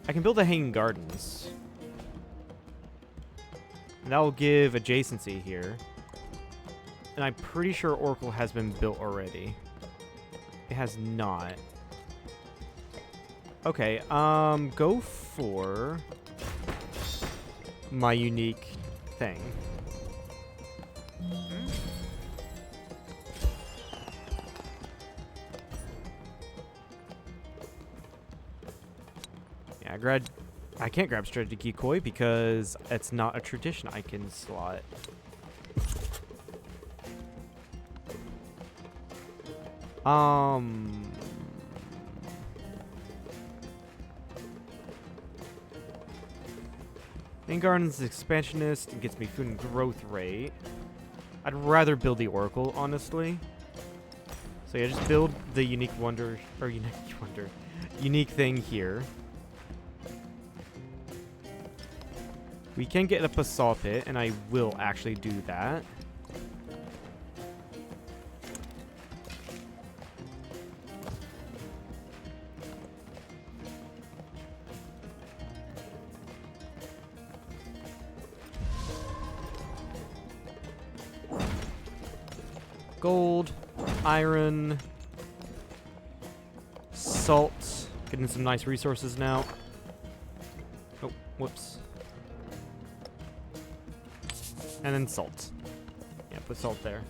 I can build the Hanging Gardens. And that will give adjacency here. And I'm pretty sure Oracle has been built already. It has not. Okay, go for my unique thing. Yeah, I can't grab Strategic Decoy because it's not a tradition I can slot. Main Garden's expansionist and gets me food and growth rate. I'd rather build the Oracle, honestly. So yeah, just build the unique unique thing here. We can get a basalt pit, and I will actually do that. Gold, iron, salt. Getting some nice resources now. Oh, whoops. And then salt. Yeah, put salt there.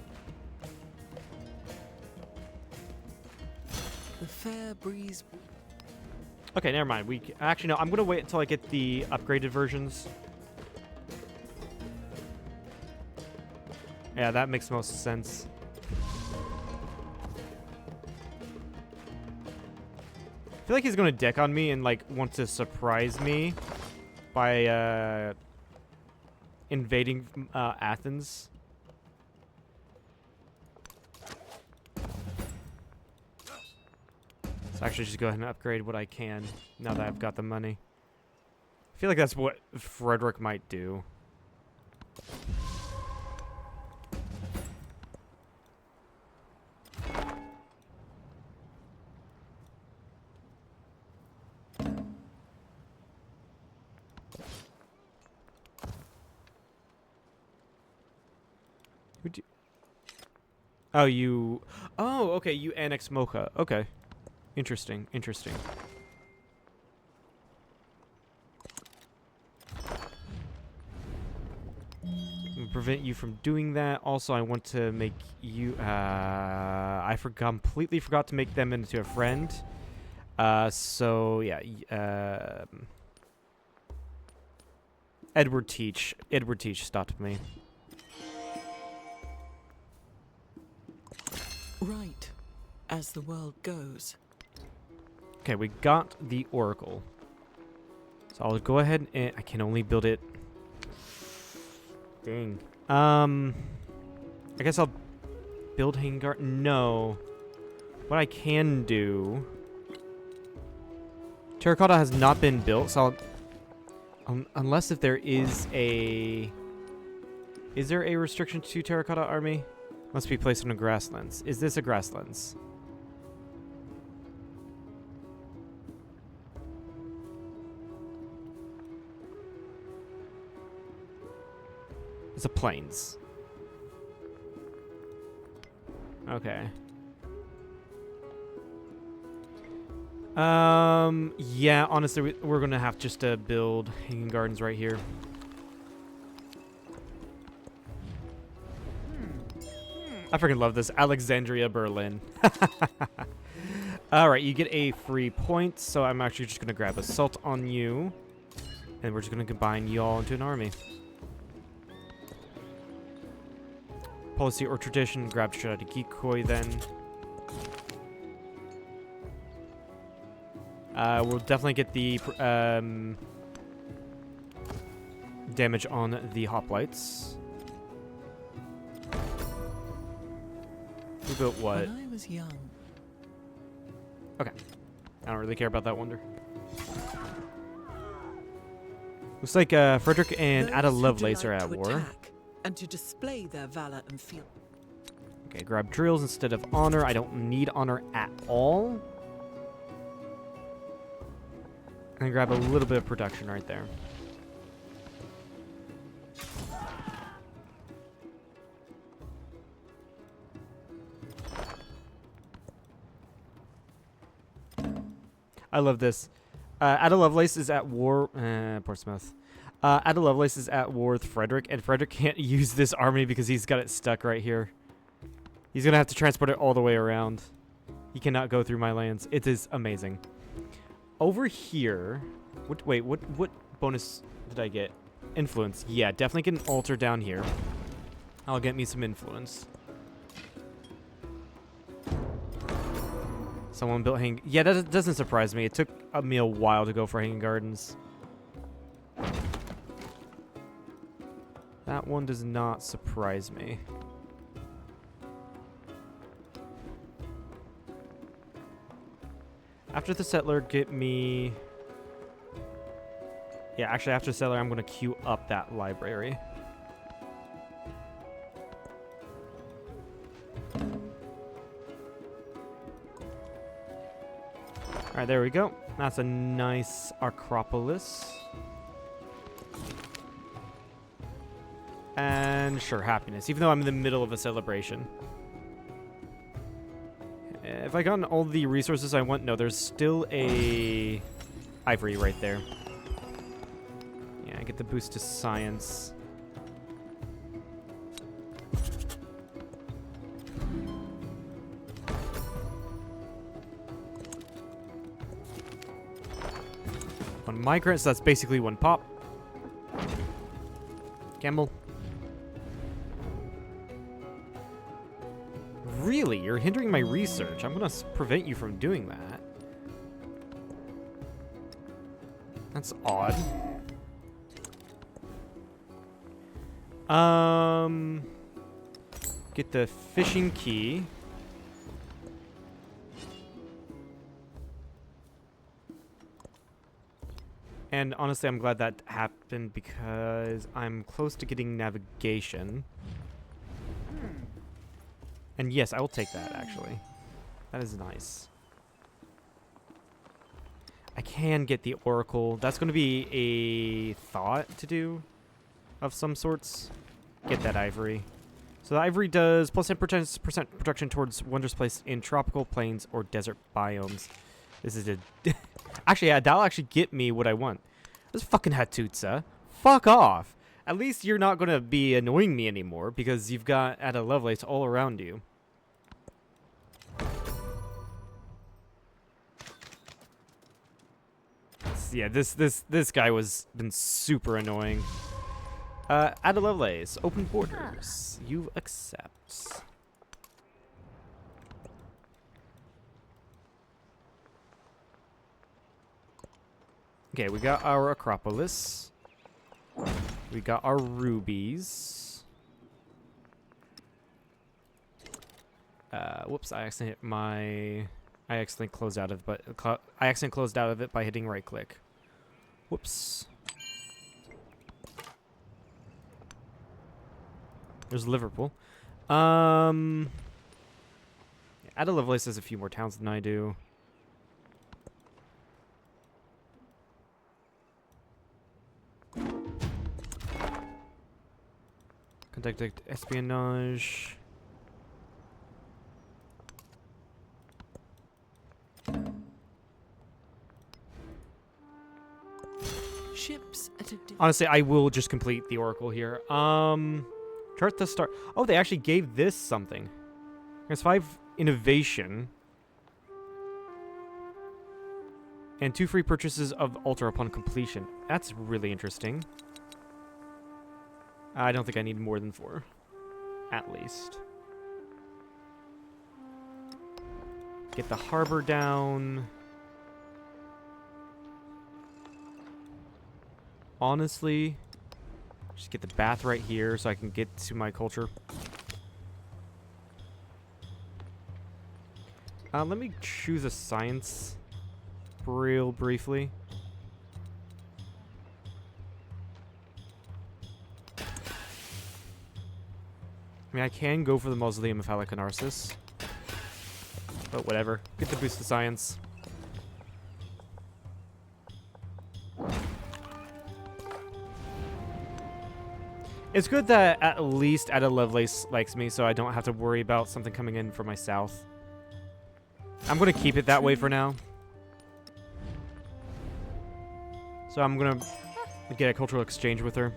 The fair breeze. Okay, never mind. Actually, no, I'm going to wait until I get the upgraded versions. Yeah, that makes most sense. I feel like he's going to deck on me and, like, want to surprise me by, invading Athens. So actually just go ahead and upgrade what I can now that I've got the money. I feel like that's what Frederick might do. Oh, you... Oh, okay, you annex Mocha. Okay. Interesting, interesting. Prevent you from doing that. Also, I want to make you... I completely forgot to make them into a friend. So, yeah. Edward Teach. Edward Teach stopped me. Right, as the world goes. Okay, we got the Oracle. So I'll go ahead and I can only build it. Dang. I guess I'll build Hanging Garden. No. What I can do. Terracotta has not been built, so I'll, unless if there is a. Is there a restriction to Terracotta Army? Must be placed on a grasslands. Is this a grasslands? It's a plains. Okay. Yeah, honestly, we're gonna have just to build hanging gardens right here. I freaking love this. Alexandria, Berlin. Alright, you get a free point, so I'm actually just gonna grab assault on you. And we're just gonna combine you all into an army. Policy or tradition, grab Strategikoi then. We'll definitely get the damage on the hoplites. We built what? When I was young, Okay. I don't really care about that wonder. Looks like Frederick and Ada those who Lovelace are delight at to war. attack and to display their valor and feel. Okay, grab drills instead of honor. I don't need honor at all. And grab a little bit of production right there. I love this. Ada Lovelace is at war. Portsmouth. Ada Lovelace is at war with Frederick, and Frederick can't use this army because he's got it stuck right here. He's gonna have to transport it all the way around. He cannot go through my lands. It is amazing. Over here, what bonus did I get? Influence. Yeah, definitely get an altar down here. I'll get me some influence. Someone built hanging. Yeah, that doesn't surprise me. It took me a while to go for hanging gardens. That one does not surprise me. After the settler, get me... Yeah, actually, after the settler, I'm going to queue up that library. Alright, there we go. That's a nice Acropolis. And sure, happiness, even though I'm in the middle of a celebration. If I got all the resources I want, no, there's still a ivory right there. Yeah, I get the boost to science. One migrant, so that's basically one pop. Campbell. Really? You're hindering my research. I'm gonna prevent you from doing that. That's odd. Get the fishing key. And honestly, I'm glad that happened because I'm close to getting navigation. And yes, I will take that, actually. That is nice. I can get the Oracle. That's going to be a thought to do of some sorts. Get that ivory. So the ivory does plus 10% protection towards wonders placed in tropical, plains, or desert biomes. This is a... Actually, yeah, that'll actually get me what I want. This fucking Hattusa. Fuck off. At least you're not going to be annoying me anymore because you've got Ada Lovelace all around you. Yeah, this guy been super annoying. Ada Lovelace, open borders. You accept. Okay, we got our Acropolis. We got our rubies. Whoops! I accidentally closed out of it, but I accidentally closed out of it by hitting right click. Whoops. There's Liverpool. Ada Lovelace has a few more towns than I do. Contact espionage. Ships at a Honestly, I will just complete the oracle here. Chart the star. Oh, they actually gave this something. There's 5 innovation. And 2 free purchases of altar upon completion. That's really interesting. I don't think I need more than 4. At least. Get the harbor down. Honestly, just get the bath right here so I can get to my culture. Let me choose a science real briefly. I mean, I can go for the Mausoleum of Halicarnassus, but whatever. Get the boost to science. It's good that at least Ada Lovelace likes me, so I don't have to worry about something coming in from my south. I'm going to keep it that way for now. So I'm going to get a cultural exchange with her.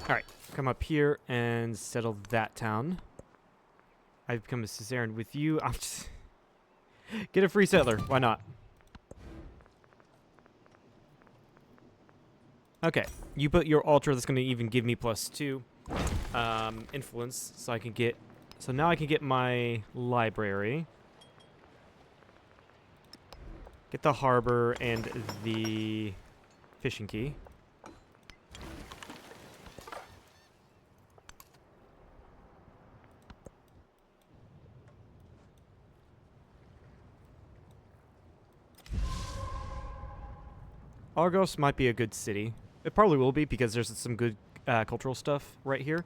Alright, come up here and settle that town. I've become a suzerain with you. I'm just... Get a free settler. Why not? Okay, you put your altar that's going to even give me +2 influence, so I can get... So now I can get my library. Get the harbor and the fishing key. Argos might be a good city. It probably will be because there's some good cultural stuff right here.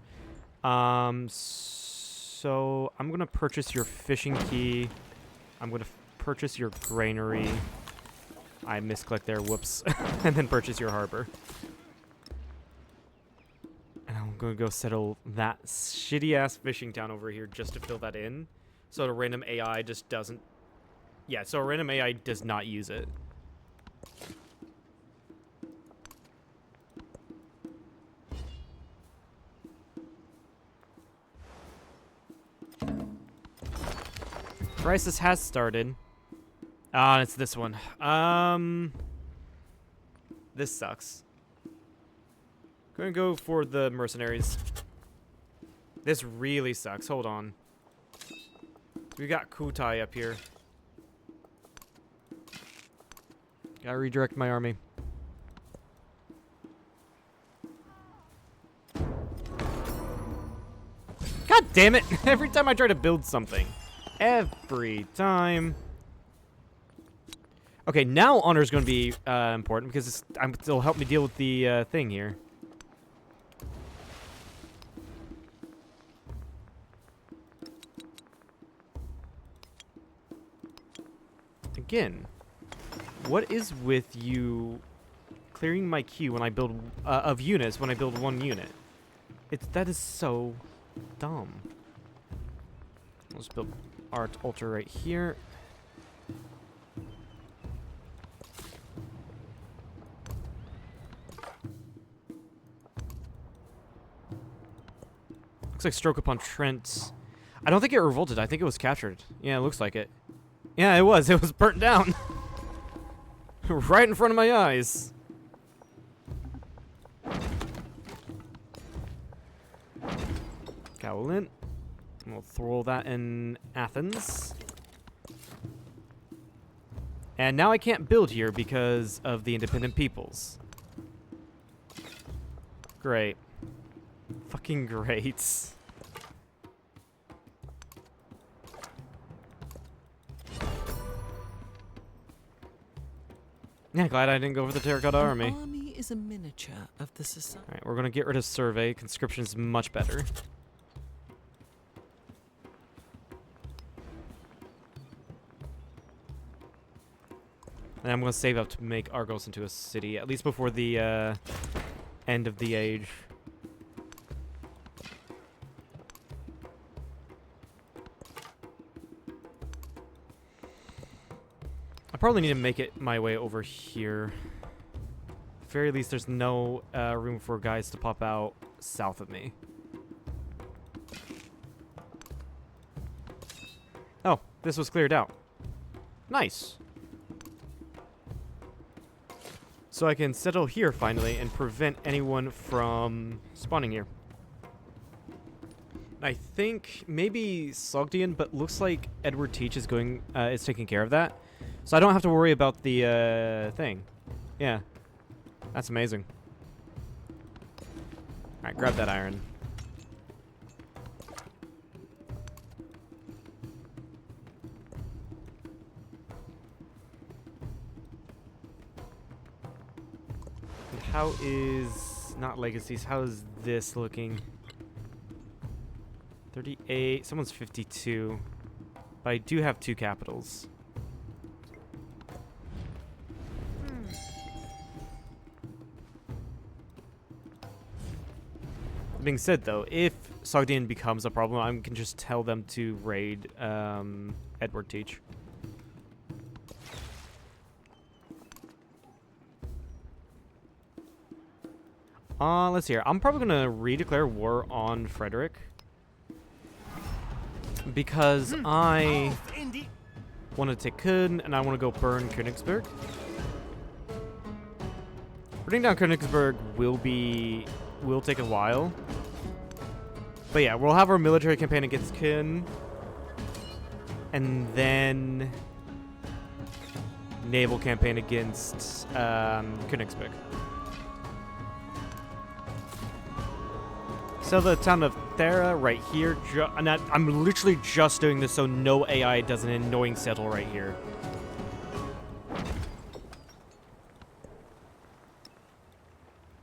So I'm going to purchase your fishing key. I'm going to purchase your granary. I misclicked there, whoops. And then purchase your harbor. And I'm going to go settle that shitty-ass fishing town over here just to fill that in. So the random AI just doesn't... Yeah, so a random AI does not use it. Crisis has started. Ah, it's this one. This sucks. Gonna go for the mercenaries. This really sucks. Hold on. We got Kutai up here. Gotta redirect my army. God damn it! Every time I try to build something. Every time. Okay, now honor is going to be important because it'll help me deal with the thing here. Again, what is with you clearing my queue when I build of units when I build 1 unit? That is so dumb. Let's build our altar right here. Looks like Stroke upon Trent. I don't think it revolted. I think it was captured. Yeah, it looks like it. Yeah, it was. It was burnt down. Right in front of my eyes. Cowlin. We'll throw that in Athens. And now I can't build here because of the independent peoples. Great. Fucking great. Yeah, glad I didn't go for the terracotta army. An army is a miniature of the society. Alright, we're gonna get rid of survey. Conscription's much better. And I'm gonna save up to make Argos into a city, at least before the end of the age. I probably need to make it my way over here. At the very least, there's no room for guys to pop out south of me. Oh, this was cleared out. Nice. So I can settle here finally and prevent anyone from spawning here. I think maybe Sogdian, but looks like Edward Teach is is taking care of that. So I don't have to worry about the thing. Yeah. That's amazing. Alright, grab that iron. And how is... not legacies, how is this looking? 38, someone's 52. But I do have 2 capitals. That being said, though, if Sogdian becomes a problem, I can just tell them to raid Edward Teach. Let's see here. I'm probably going to redeclare war on Frederick. Because I want to take Köln, and I want to go burn Königsberg. Putting down Königsberg will take a while. But yeah, we'll have our military campaign against Köln. And then naval campaign against Königsberg. So the town of Thera right here, and I'm literally just doing this so no AI does an annoying settle right here.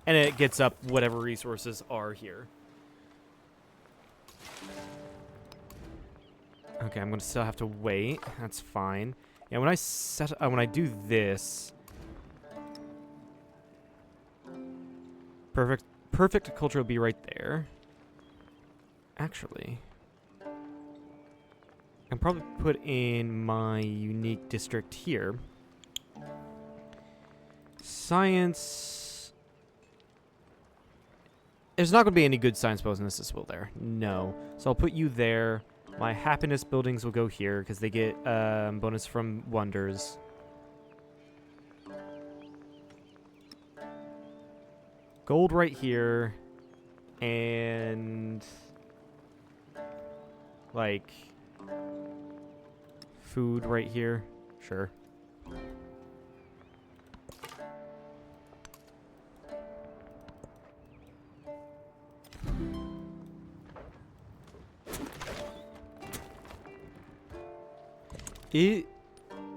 And it gets up whatever resources are here. Okay, I'm gonna still have to wait. That's fine. Yeah, when I do this, perfect culture will be right there. Actually, I can probably put in my unique district here. Science. There's not going to be any good science bonuses, will there? No. So I'll put you there. My happiness buildings will go here because they get bonus from wonders. Gold right here. And like food right here. Sure.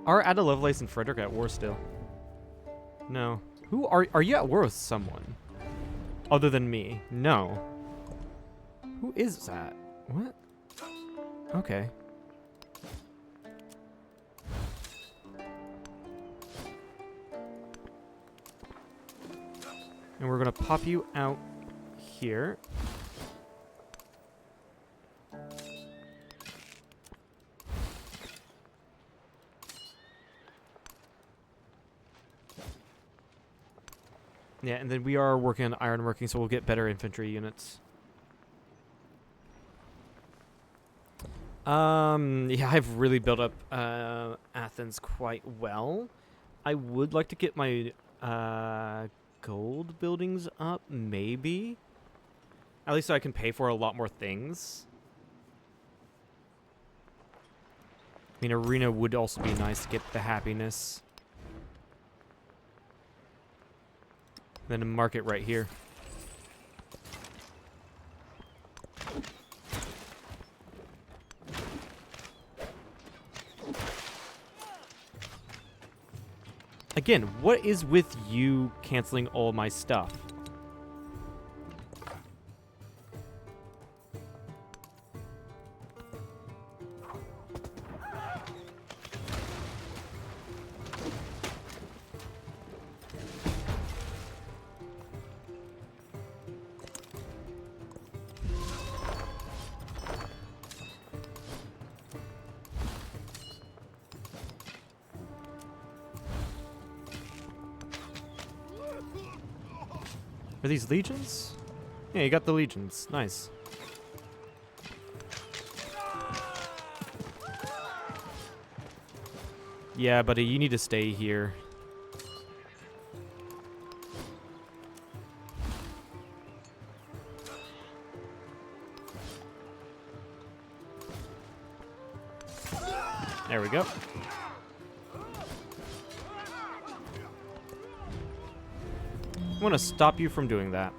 Are Ada Lovelace and Frederick at war still? No. Who are you at war with someone? Other than me? No. Who is that? What? Okay. And we're gonna pop you out here. Yeah, and then we are working on ironworking, so we'll get better infantry units. Yeah, I've really built up Athens quite well. I would like to get my gold buildings up, maybe. At least so I can pay for a lot more things. I mean, arena would also be nice to get the happiness. Then a market right here. Again, what is with you canceling all my stuff? Are these legions? Yeah, you got the legions. Nice. Yeah, buddy, you need to stay here. There we go. I want to stop you from doing that.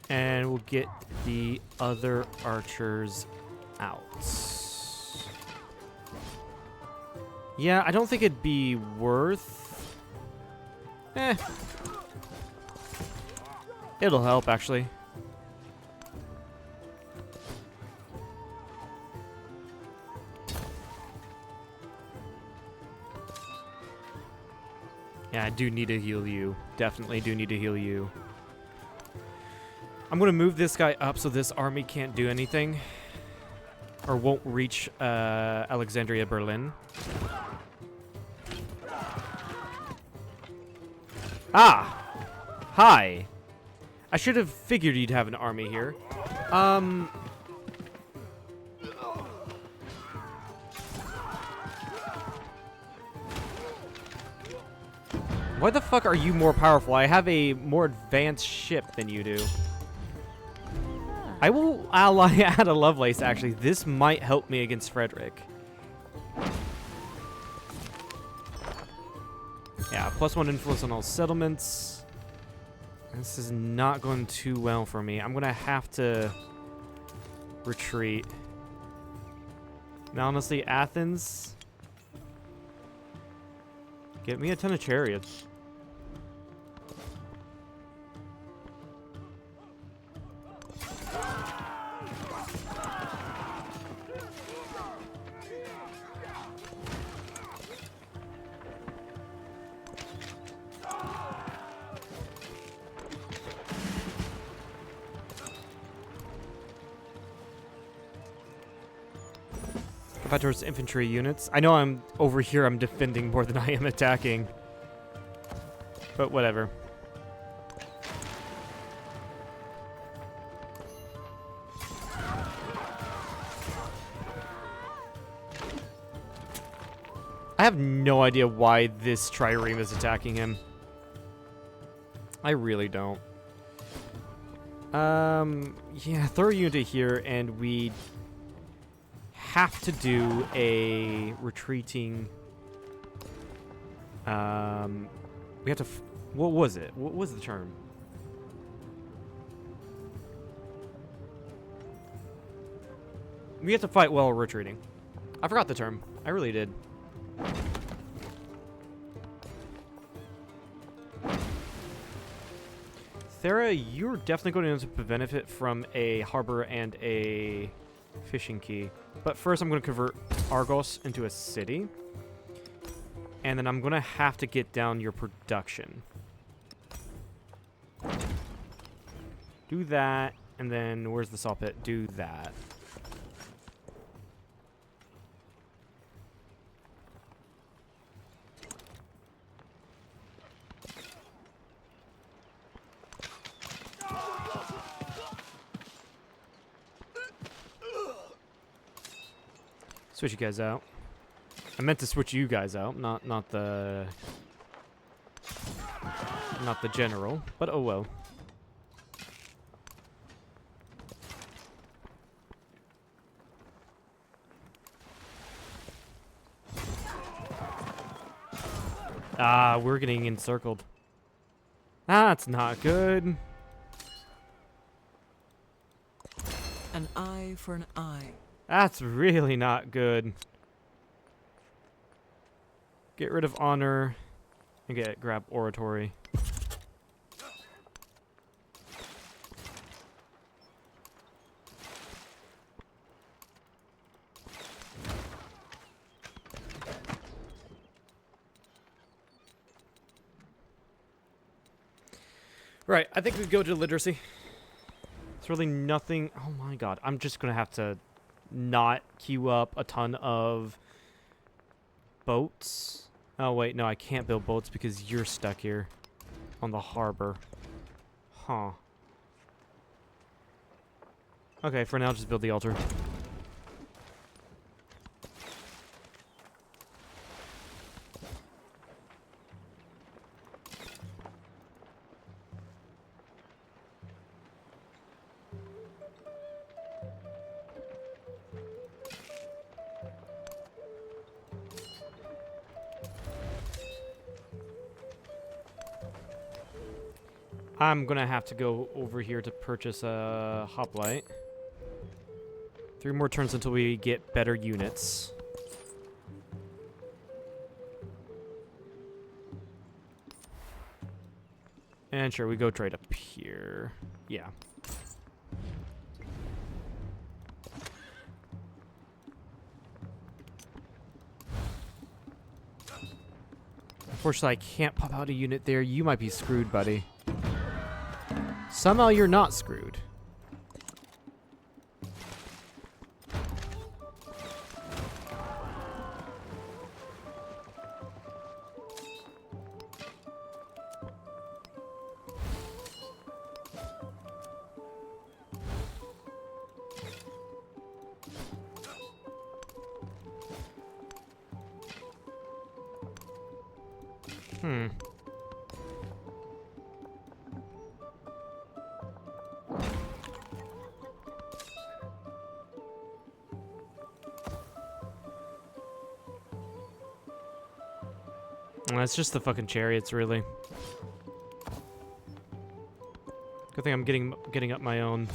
And we'll get the other archers out. Yeah, I don't think it'd be worth... It'll help, actually. Yeah, I do need to heal you. Definitely do need to heal you. I'm going to move this guy up so this army can't do anything. Or won't reach Alexandria, Berlin. Ah! Hi! I should have figured you'd have an army here. Why the fuck are you more powerful? I have a more advanced ship than you do. I will ally Ada Lovelace, actually. This might help me against Frederick. Yeah, +1 influence on all settlements. This is not going too well for me. I'm going to have to retreat. Now, honestly, Athens... Get me a ton of chariots. Towards infantry units. I know I'm over here, I'm defending more than I am attacking. But whatever. I have no idea why this trireme is attacking him. I really don't. Yeah, throw a unit here and we have to do a retreating we have to what was it? What was the term? We have to fight while retreating. I forgot the term. I really did. Thera, you're definitely going to benefit from a harbor and a fishing key. But first I'm going to convert Argos into a city. And then I'm going to have to get down your production. Do that. And then where's the saw pit? Do that. Switch you guys out. I meant to switch you guys out, not the general, but oh well. Ah, we're getting encircled. That's not good. An eye for an eye. That's really not good. Get rid of honor and grab oratory. Right, I think we go to literacy. It's really nothing. Oh my god, I'm just gonna have to not queue up a ton of boats. Oh wait, no, I can't build boats because you're stuck here on the harbor. Huh. Okay, for now, just build the altar. I'm gonna have to go over here to purchase a hoplite. 3 more turns until we get better units. And sure, we go trade up here. Yeah. Unfortunately, I can't pop out a unit there. You might be screwed, buddy. Somehow you're not screwed. It's just the fucking chariots, really. Good thing I'm getting up my own.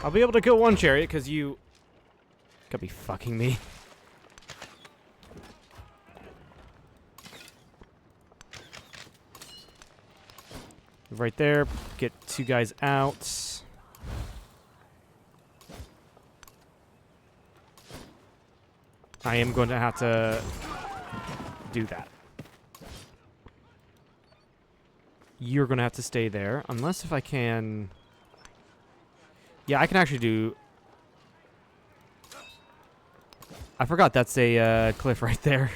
I'll be able to kill one chariot because you could be fucking me. Right there, get 2 guys out. I am going to have to do that. You're going to have to stay there, unless if I can... Yeah, I can actually do... I forgot that's a cliff right there.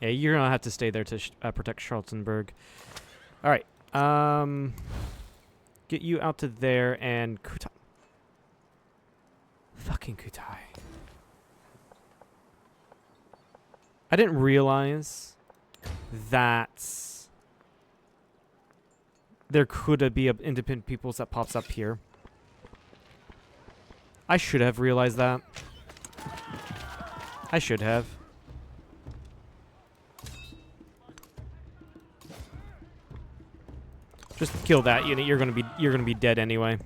Yeah, you're gonna have to stay there to protect Charlottenburg. All right, get you out to there and Kutai. Fucking Kutai. I didn't realize that there could be an independent peoples that pops up here. I should have realized that. I should have. Just kill that unit. You're gonna be dead anyway.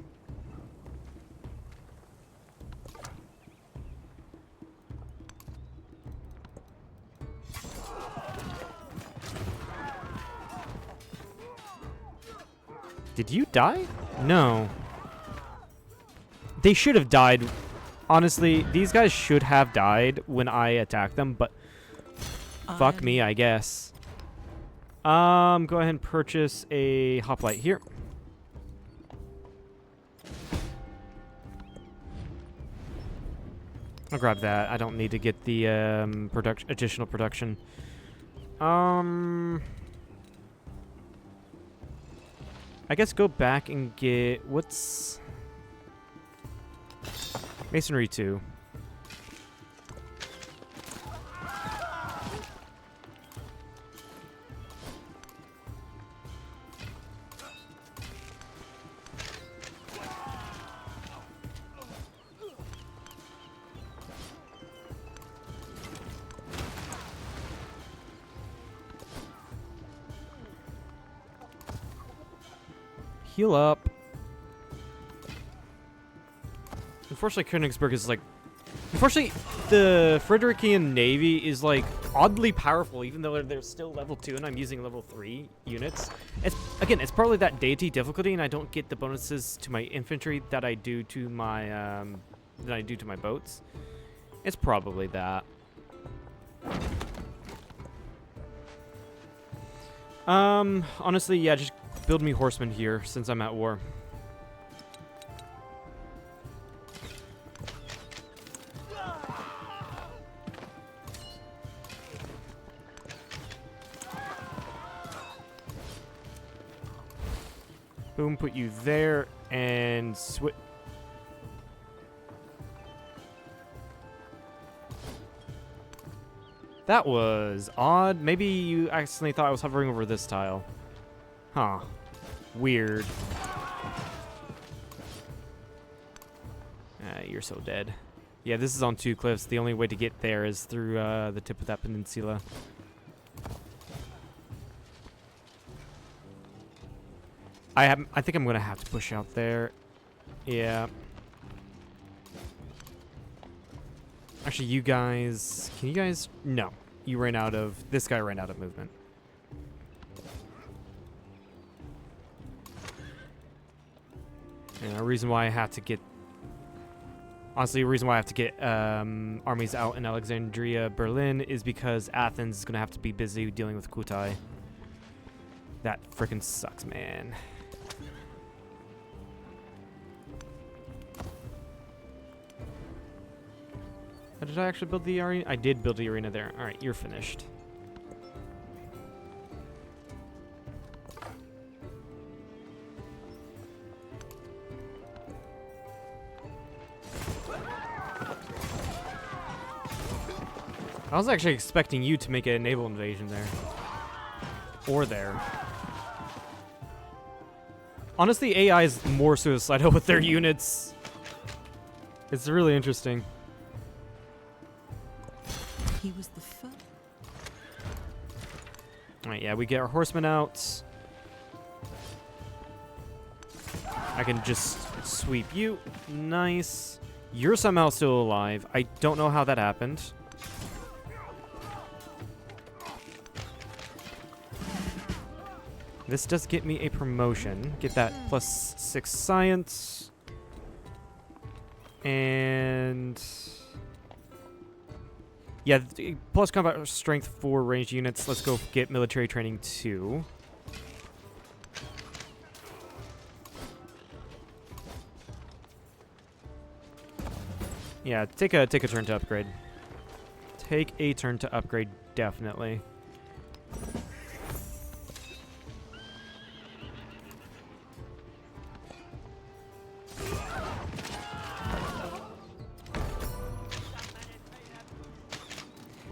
Did you die? No. They should have died. Honestly, these guys should have died when I attacked them, but fuck me, I guess. Go ahead and purchase a hoplite here. I'll grab that. I don't need to get the additional production. I guess go back and get what's Masonry 2. heal up. Unfortunately, Königsberg is like... Unfortunately, the Friderikian Navy is like oddly powerful, even though they're still level 2 and I'm using level 3 units. It's probably that deity difficulty, and I don't get the bonuses to my infantry that I do to my boats. It's probably that. Honestly, yeah, just build me horsemen here since I'm at war. Boom, put you there, and switch. That was odd. Maybe you accidentally thought I was hovering over this tile. Huh. Weird. You're so dead. Yeah, this is on 2 cliffs. The only way to get there is through the tip of that peninsula. I think I'm gonna have to push out there. Yeah. Actually, you guys... Can you guys... No. You ran out of... This guy ran out of movement. And a reason why I have to get... Honestly, a reason why I have to get armies out in Alexandria, Berlin, is because Athens is going to have to be busy dealing with Kutai. That freaking sucks, man. Did I actually build the arena? I did build the arena there. Alright, you're finished. I was actually expecting you to make a naval invasion there. Or there. Honestly, AI is more suicidal with their units. It's really interesting. He was the first. Alright, yeah, we get our horsemen out. I can just sweep you. Nice. You're somehow still alive. I don't know how that happened. This does get me a promotion. Get that +6 science. And... yeah, plus combat strength for ranged units. Let's go get military training 2. Yeah, take a turn to upgrade. Take a turn to upgrade, definitely.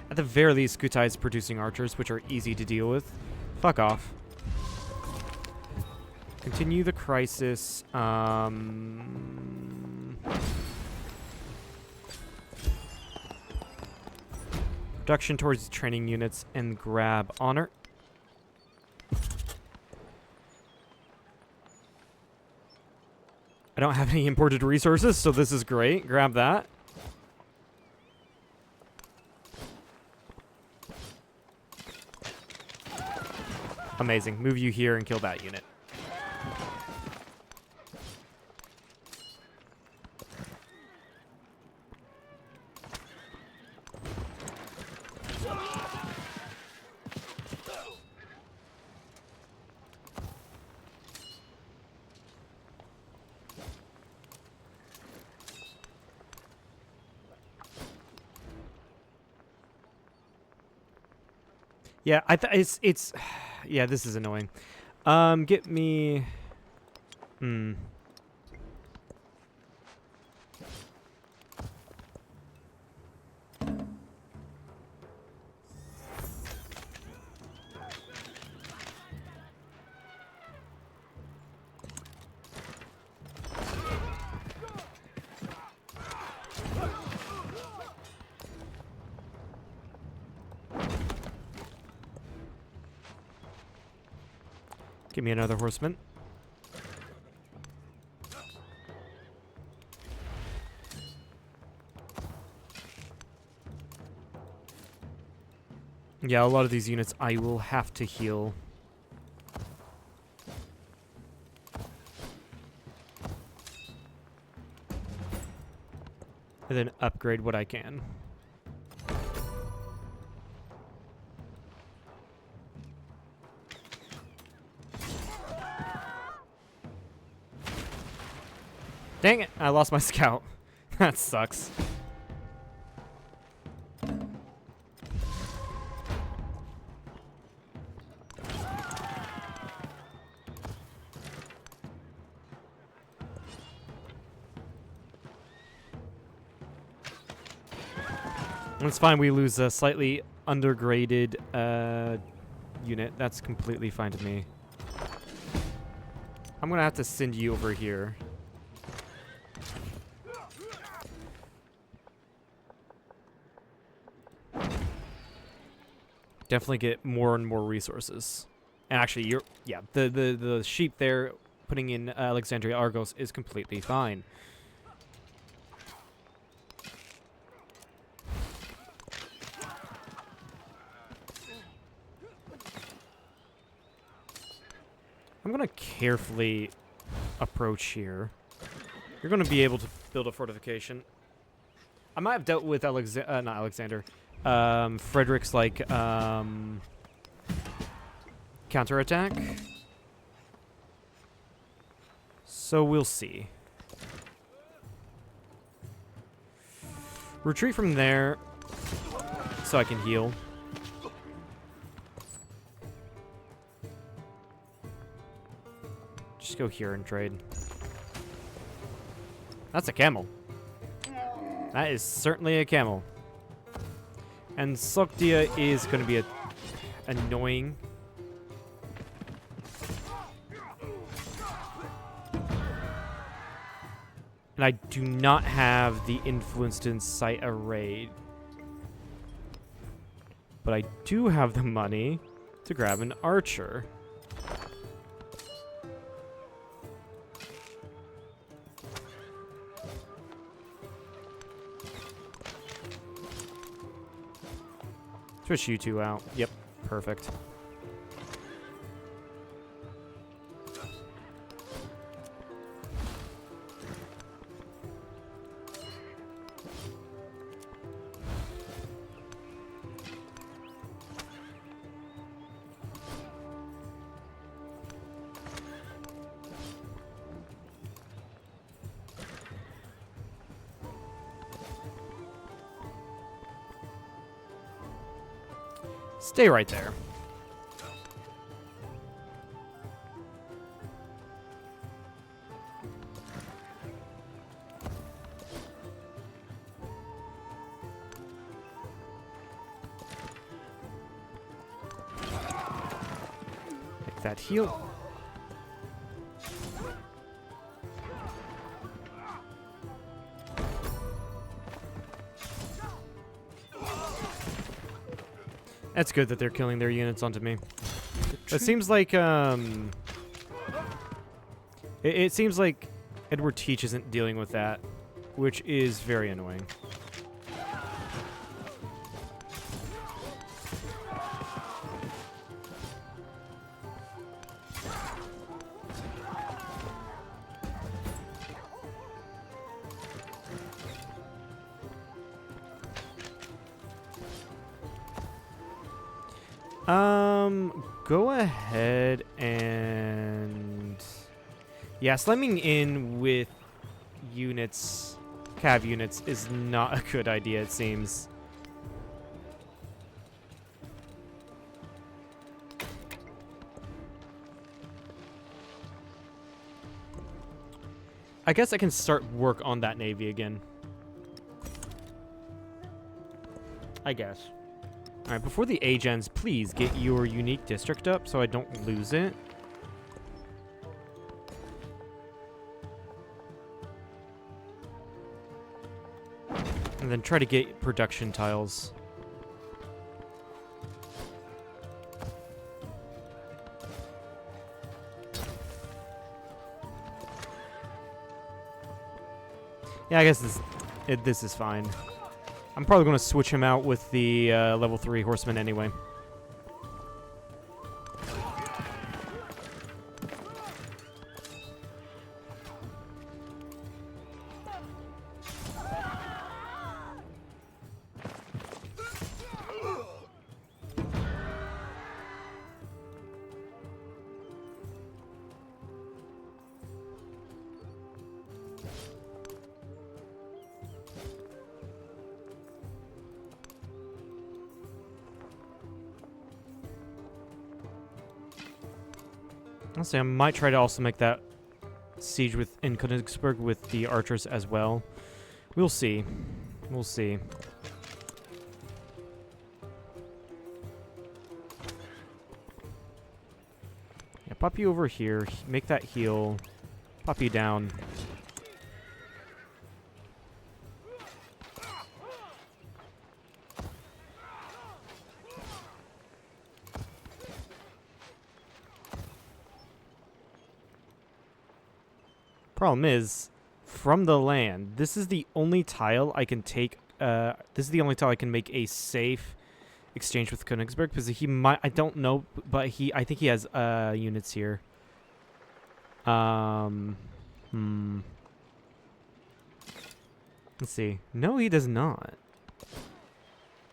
At the very least, Kutai is producing archers, which are easy to deal with. Fuck off. Continue the crisis. Reduction towards training units and grab honor. I don't have any imported resources, so this is great. Grab that. Amazing. Move you here and kill that unit. Yeah, it's yeah, this is annoying. Get me Give me another horseman. Yeah, a lot of these units I will have to heal. And then upgrade what I can. Dang it, I lost my scout. That sucks. It's fine, we lose a slightly undergraded unit. That's completely fine to me. I'm gonna have to send you over here. Definitely get more and more resources. And actually, the sheep there putting in Alexandria Argos is completely fine. I'm gonna carefully approach here. You're gonna be able to build a fortification. I might have dealt with not Alexander. Frederick's like counterattack. So we'll see. Retreat from there so I can heal. Just go here and trade. That's a camel. That is certainly a camel. And Sogdia is going to be annoying. And I do not have the influence to incite a raid. But I do have the money to grab an archer. Switch you two out. Yep, perfect. Stay right there. Take that heal. That's good that they're killing their units onto me. It seems like it seems like Edward Teach isn't dealing with that, which is very annoying. Go ahead and... Yeah, slamming in with units, cav units, is not a good idea, it seems. I guess I can start work on that navy again. I guess. Alright, before the age ends, please get your unique district up so I don't lose it. And then try to get production tiles. Yeah, I guess this is fine. I'm probably going to switch him out with the level 3 horseman anyway. Honestly, I might try to also make that siege in Königsberg with the archers as well. We'll see. We'll see. Yeah, pop you over here. Make that heal. Pop you down. Problem is, from the land, this is the only tile I can take. This is the only tile I can make a safe exchange with Königsberg, because he might. I don't know, but I think he has units here. Let's see. No, he does not.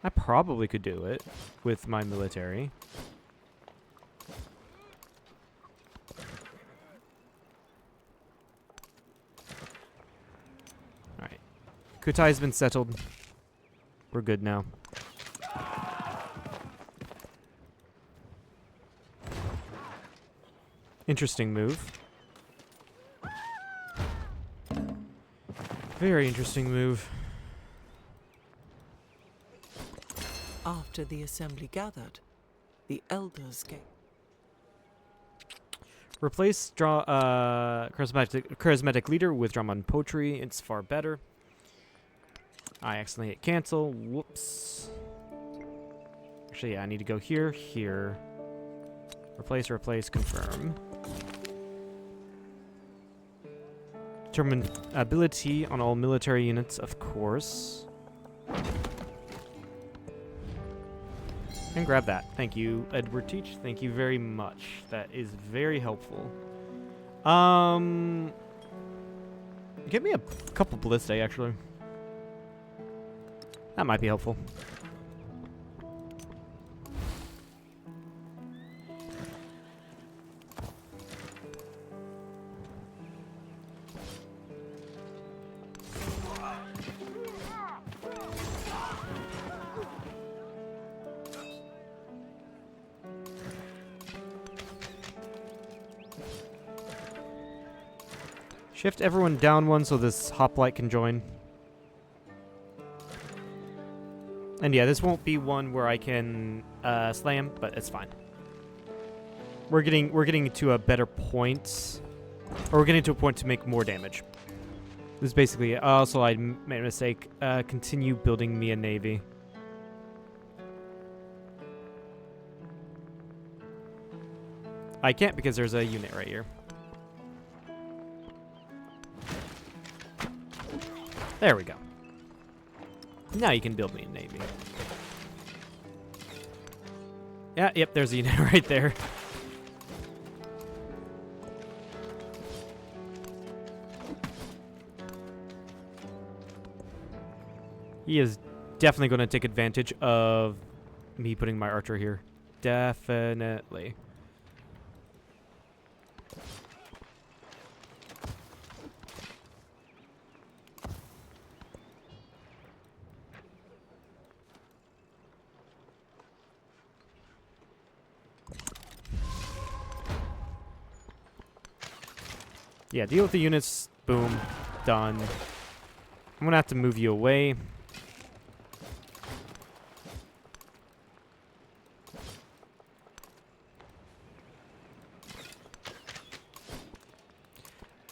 I probably could do it with my military. Kutai has been settled. We're good now. Interesting move. Very interesting move. After the assembly gathered, the elders gave. Replace charismatic leader with Draman Potri. It's far better. I accidentally hit cancel. Whoops. Actually, yeah, I need to go here, here. Replace, confirm. Determine ability on all military units, of course. And grab that. Thank you, Edward Teach. Thank you very much. That is very helpful. Give me a couple ballistae, actually. That might be helpful. Shift everyone down one so this hoplite can join. And yeah, this won't be one where I can slay him, but it's fine. We're getting to a better point, or we're getting to a point to make more damage. This is basically it. Also, I made a mistake. Continue building me a navy. I can't because there's a unit right here. There we go. Now you can build me a navy. Yeah, yep, there's a unit right there. He is definitely going to take advantage of me putting my archer here. Definitely. Yeah, deal with the units. Boom. Done. I'm going to have to move you away.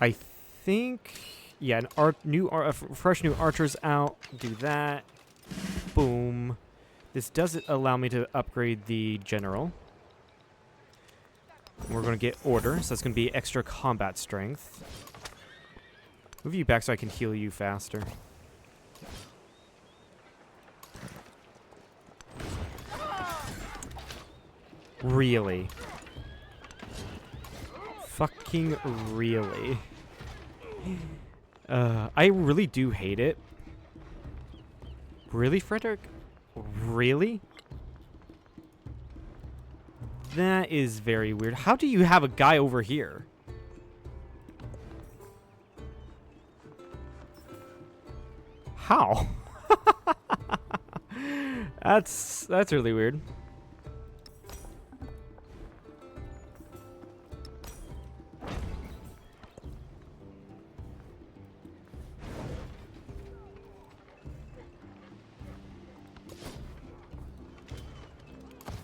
I think... Yeah, fresh new archers out. Do that. Boom. This doesn't allow me to upgrade the general. We're going to get order, so that's going to be extra combat strength. Move you back so I can heal you faster. Really? Fucking really? I really do hate it. Really, Frederick? Really? That is very weird. How do you have a guy over here? How? That's really weird.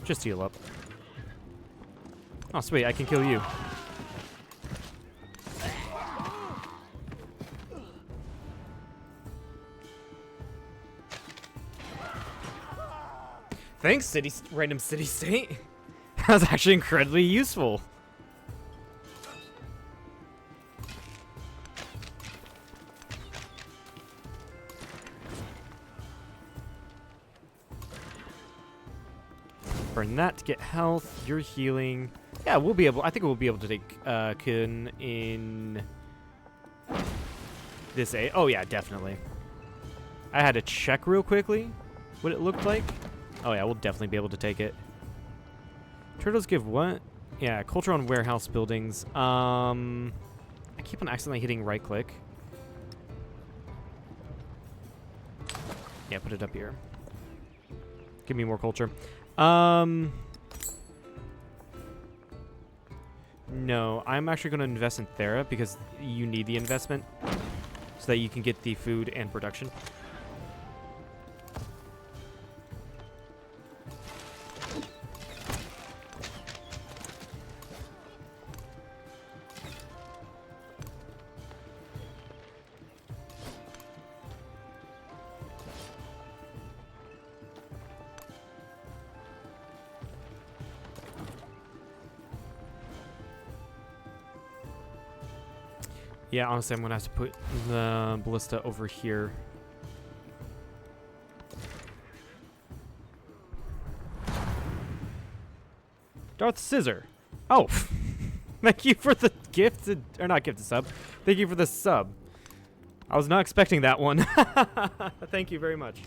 Just heal up. Oh, sweet, I can kill you. Thanks, random city state. That was actually incredibly useful. Burn that to get health. You're healing. Yeah, we'll be able. I think we'll be able to take Kun in this A. Oh yeah, definitely. I had to check real quickly what it looked like. Oh yeah, we'll definitely be able to take it. Turtles give what? Yeah, culture on warehouse buildings. I keep on accidentally hitting right click. Yeah, put it up here. Give me more culture. No, I'm actually going to invest in Thera because you need the investment so that you can get the food and production. Yeah, honestly, I'm going to have to put the ballista over here. Darth Scissor. Oh, thank you for the gifted, or not gifted sub. Thank you for the sub. I was not expecting that one. Thank you very much.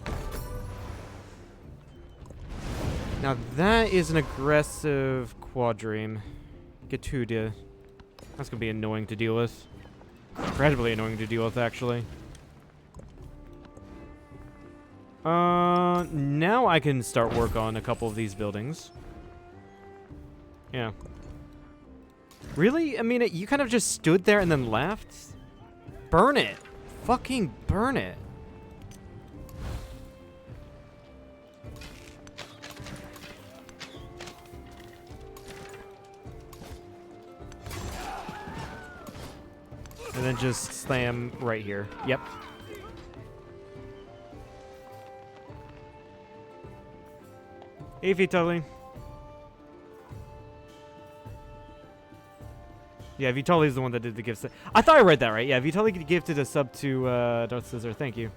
Now that is an aggressive quadrime. Getuda. That's going to be annoying to deal with. Incredibly annoying to deal with, actually. Now I can start work on a couple of these buildings. Yeah. Really? I mean, you kind of just stood there and then left? Burn it. Fucking burn it. And then just slam right here. Yep. Hey, Vitali. Yeah, Vitali's the one that did the gift. I thought I read that right. Yeah, Vitali gifted a sub to Darth Scissor. Thank you.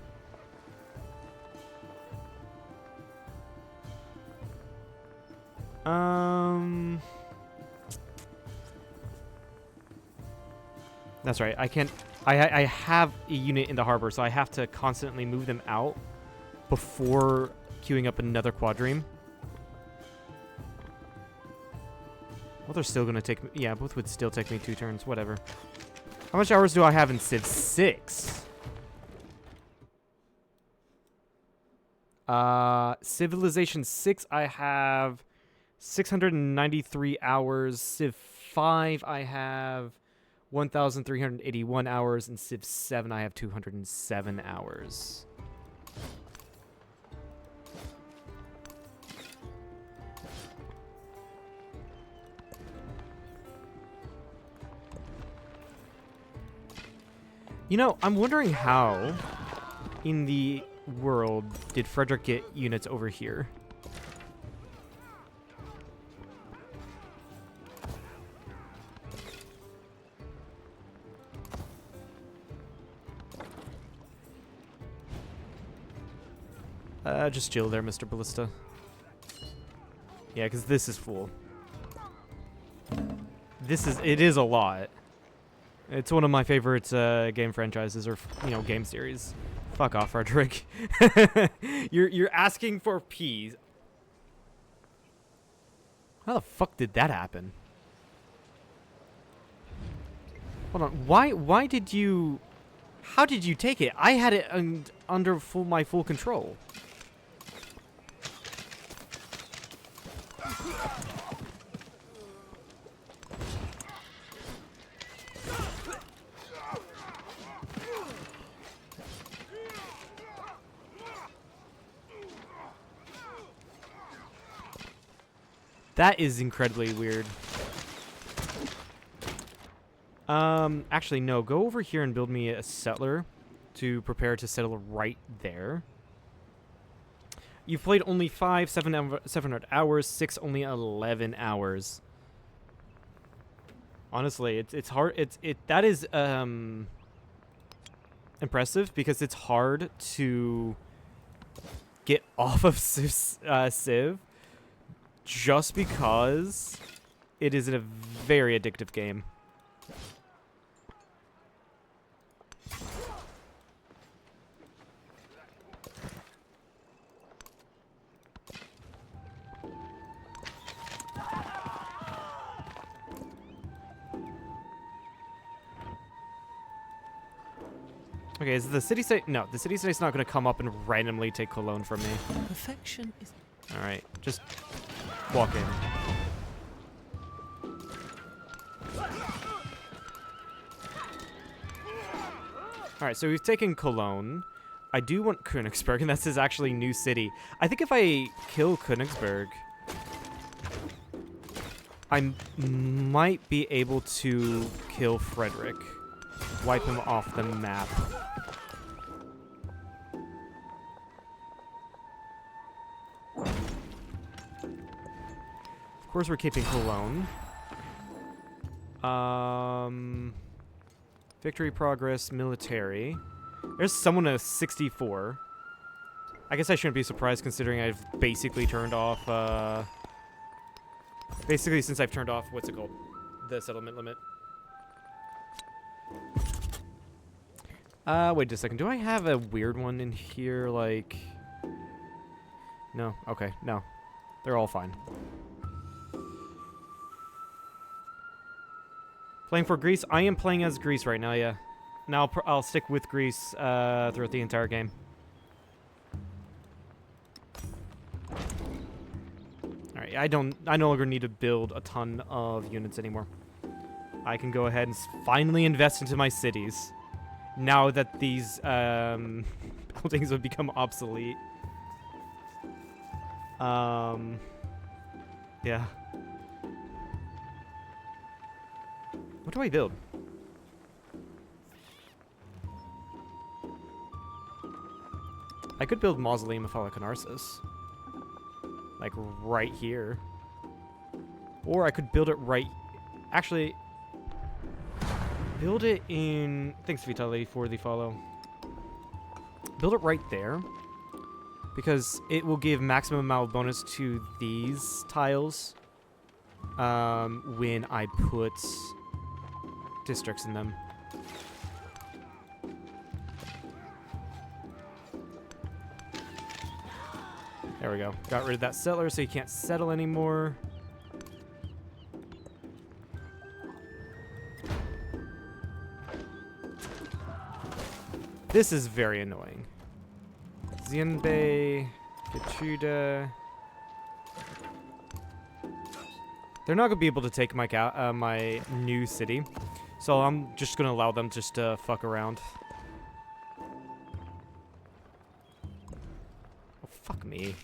That's right. I can't. I have a unit in the harbor, so I have to constantly move them out before queuing up another quadrime. Well, they're still gonna take me. Yeah, both would still take me 2 turns. Whatever. How much hours do I have in Civ 6? Civilization 6, I have 693 hours. Civ 5, I have 1,381 hours. And Civ 7, I have 207 hours. You know, I'm wondering how in the world did Frederick get units over here? Just chill there, Mr. Ballista. Yeah, because this is full. It is a lot. It's one of my favorite game franchises or, you know, game series. Fuck off, Frederick. You're asking for peas. How the fuck did that happen? Hold on. Why did you... How did you take it? I had it under my full control. That is incredibly weird. Actually, no. Go over here and build me a settler to prepare to settle right there. You've played only 700 hours, 6 only 11 hours. Honestly, it's hard. That is impressive because it's hard to get off of Civ just because it is a very addictive game. Okay, is the city state? No, the city state's not going to come up and randomly take Cologne from me. Perfection is... All right, just walk in. All right, so we've taken Cologne. I do want Königsberg, and that's his actually new city. I think if I kill Königsberg, I might be able to kill Frederick. Wipe him off the map. Of course, we're keeping Cologne. Victory progress, military. There's someone at 64. I guess I shouldn't be surprised considering I've basically turned off, basically since I've turned off, what's it called? The settlement limit. Wait a second. Do I have a weird one in here, like... No. Okay, no. They're all fine. Playing for Greece? I am playing as Greece right now, yeah. Now I'll stick with Greece throughout the entire game. Alright, I no longer need to build a ton of units anymore. I can go ahead and finally invest into my cities. Now that these buildings have become obsolete. Yeah. What do I build? I could build Mausoleum of Halicarnassus. Like right here. Or I could build it right... Actually... Build it in... Thanks, Vitality, for the follow. Build it right there. Because it will give maximum amount of bonus to these tiles. When I put districts in them. There we go. Got rid of that settler so you can't settle anymore. This is very annoying. Xianbei, Gachuda. They're not gonna be able to take my my new city, so I'm just gonna allow them just to fuck around. Oh, fuck me.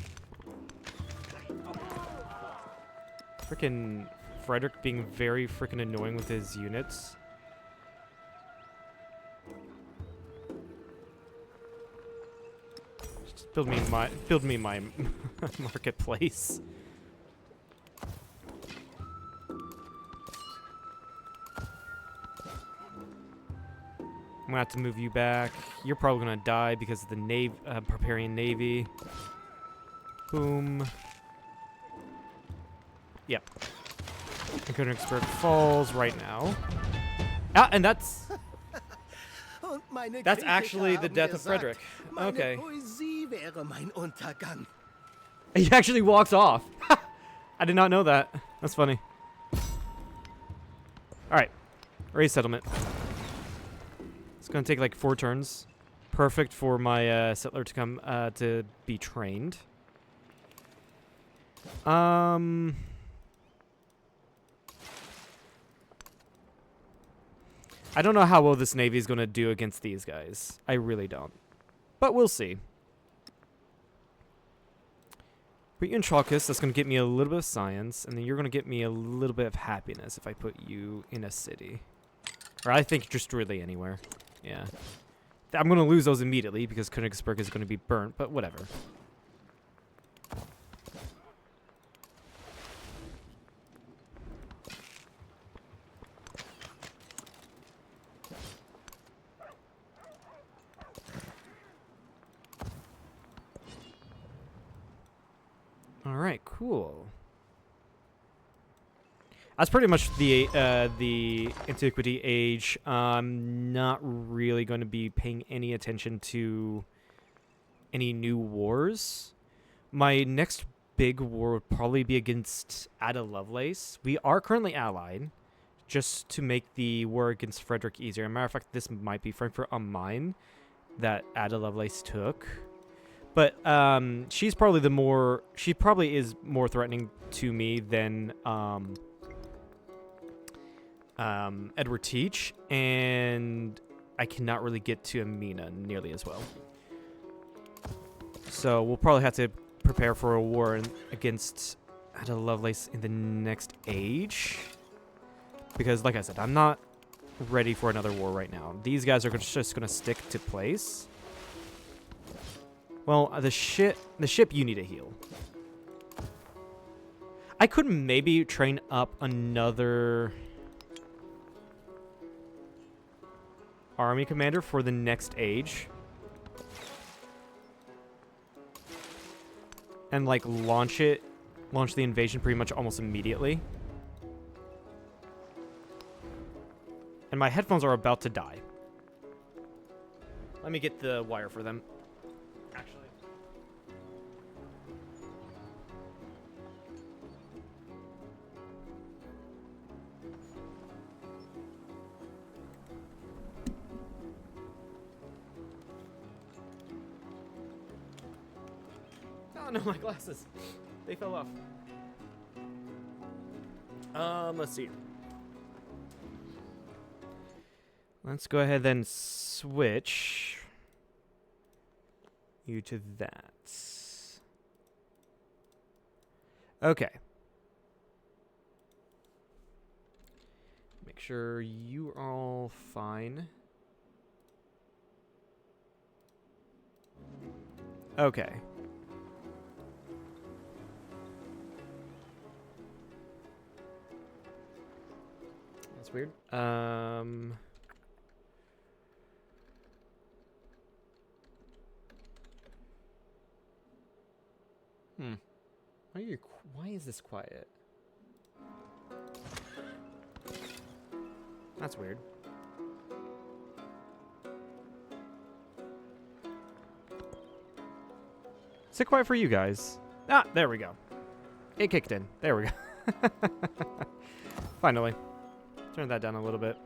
Frickin' Frederick being very frickin' annoying with his units. Just build me my marketplace. I'm gonna have to move you back. You're probably gonna die because of the Barbarian Navy. Boom. Yep. And Königsberg falls right now. Ah, and that's actually the death of Frederick. Okay. He actually walks off. I did not know that. That's funny. Alright. Raise settlement. It's gonna take like 4 turns. Perfect for my settler to come to be trained. I don't know how well this navy is gonna do against these guys. I really don't. But we'll see. Put you in Chalkus, that's going to get me a little bit of science, and then you're going to get me a little bit of happiness if I put you in a city. Or I think just really anywhere. Yeah. I'm going to lose those immediately because Königsberg is going to be burnt, but whatever. Alright, cool. That's pretty much the Antiquity Age. I'm not really going to be paying any attention to any new wars. My next big war would probably be against Ada Lovelace. We are currently allied, just to make the war against Frederick easier. As a matter of fact, this might be Frankfurt am Main that Ada Lovelace took. But she probably is more threatening to me than Edward Teach, and I cannot really get to Amina nearly as well. So we'll probably have to prepare for a war against Ada Lovelace in the next age. Because, like I said, I'm not ready for another war right now. These guys are just going to stick to place. Well, the ship you need to heal. I could maybe train up another army commander for the next age. And like launch the invasion pretty much almost immediately. And my headphones are about to die. Let me get the wire for them. Actually. Oh no, my glasses. They fell off. Let's see. Let's go ahead and switch you to that. Okay. Make sure you are all fine. Okay. That's weird. Why is this quiet? That's weird. Is it quiet for you guys? Ah, there we go. It kicked in. There we go. Finally. Turn that down a little bit.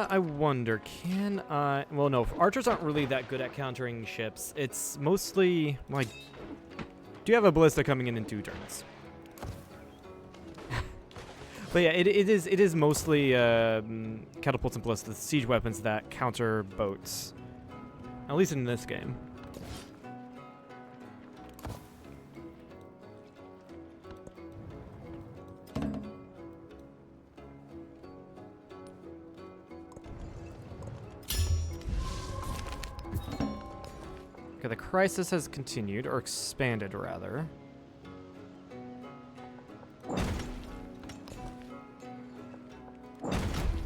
I wonder, can I... Well, no, archers aren't really that good at countering ships. It's mostly, like... Do you have a ballista coming in 2 turns? But yeah, it is mostly catapults and ballistas, siege weapons that counter boats. At least in this game. Okay, the crisis has continued, or expanded rather.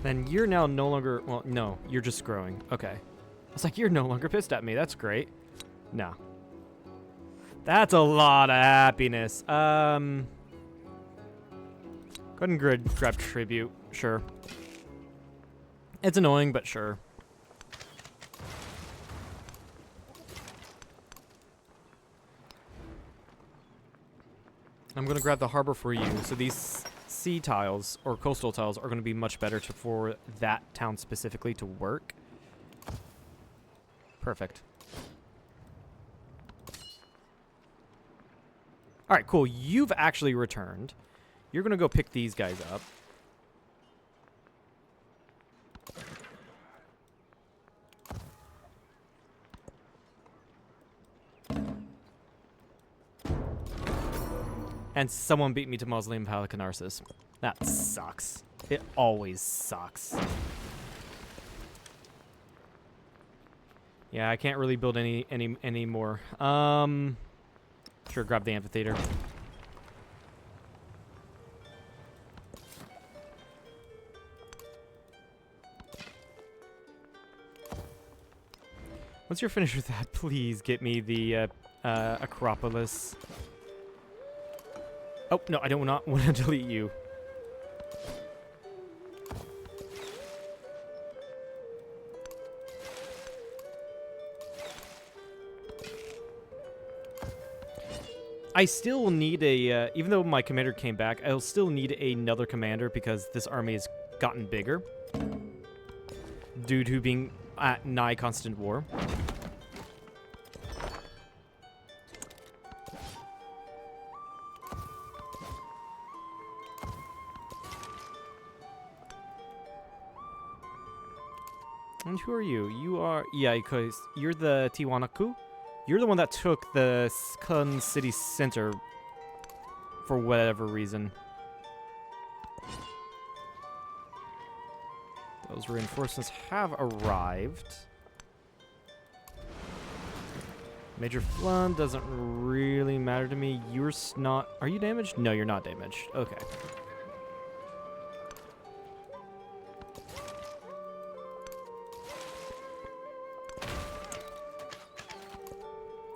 Then you're now no longer, well, no, you're just growing. Okay. I was like, you're no longer pissed at me. That's great. No. That's a lot of happiness. Go ahead and grab tribute. Sure. It's annoying, but sure. I'm going to grab the harbor for you. So these sea tiles or coastal tiles are going to be much better for that town specifically to work. Perfect. All right, cool. You've actually returned. You're going to go pick these guys up. And someone beat me to Mausoleum Palicanarsis. That sucks. It always sucks. Yeah, I can't really build any more. Sure, grab the amphitheater. Once you're finished with that, please get me the Acropolis. Oh, no, I do not want to delete you. I still need a, even though my commander came back, I'll still need another commander because this army has gotten bigger due to being at nigh constant war. And who are you? You are, yeah, because you're the Tiwanaku. You're the one that took the Kun City Center for whatever reason. Those reinforcements have arrived. Major Flood doesn't really matter to me. You're not... Are you damaged? No, you're not damaged. Okay.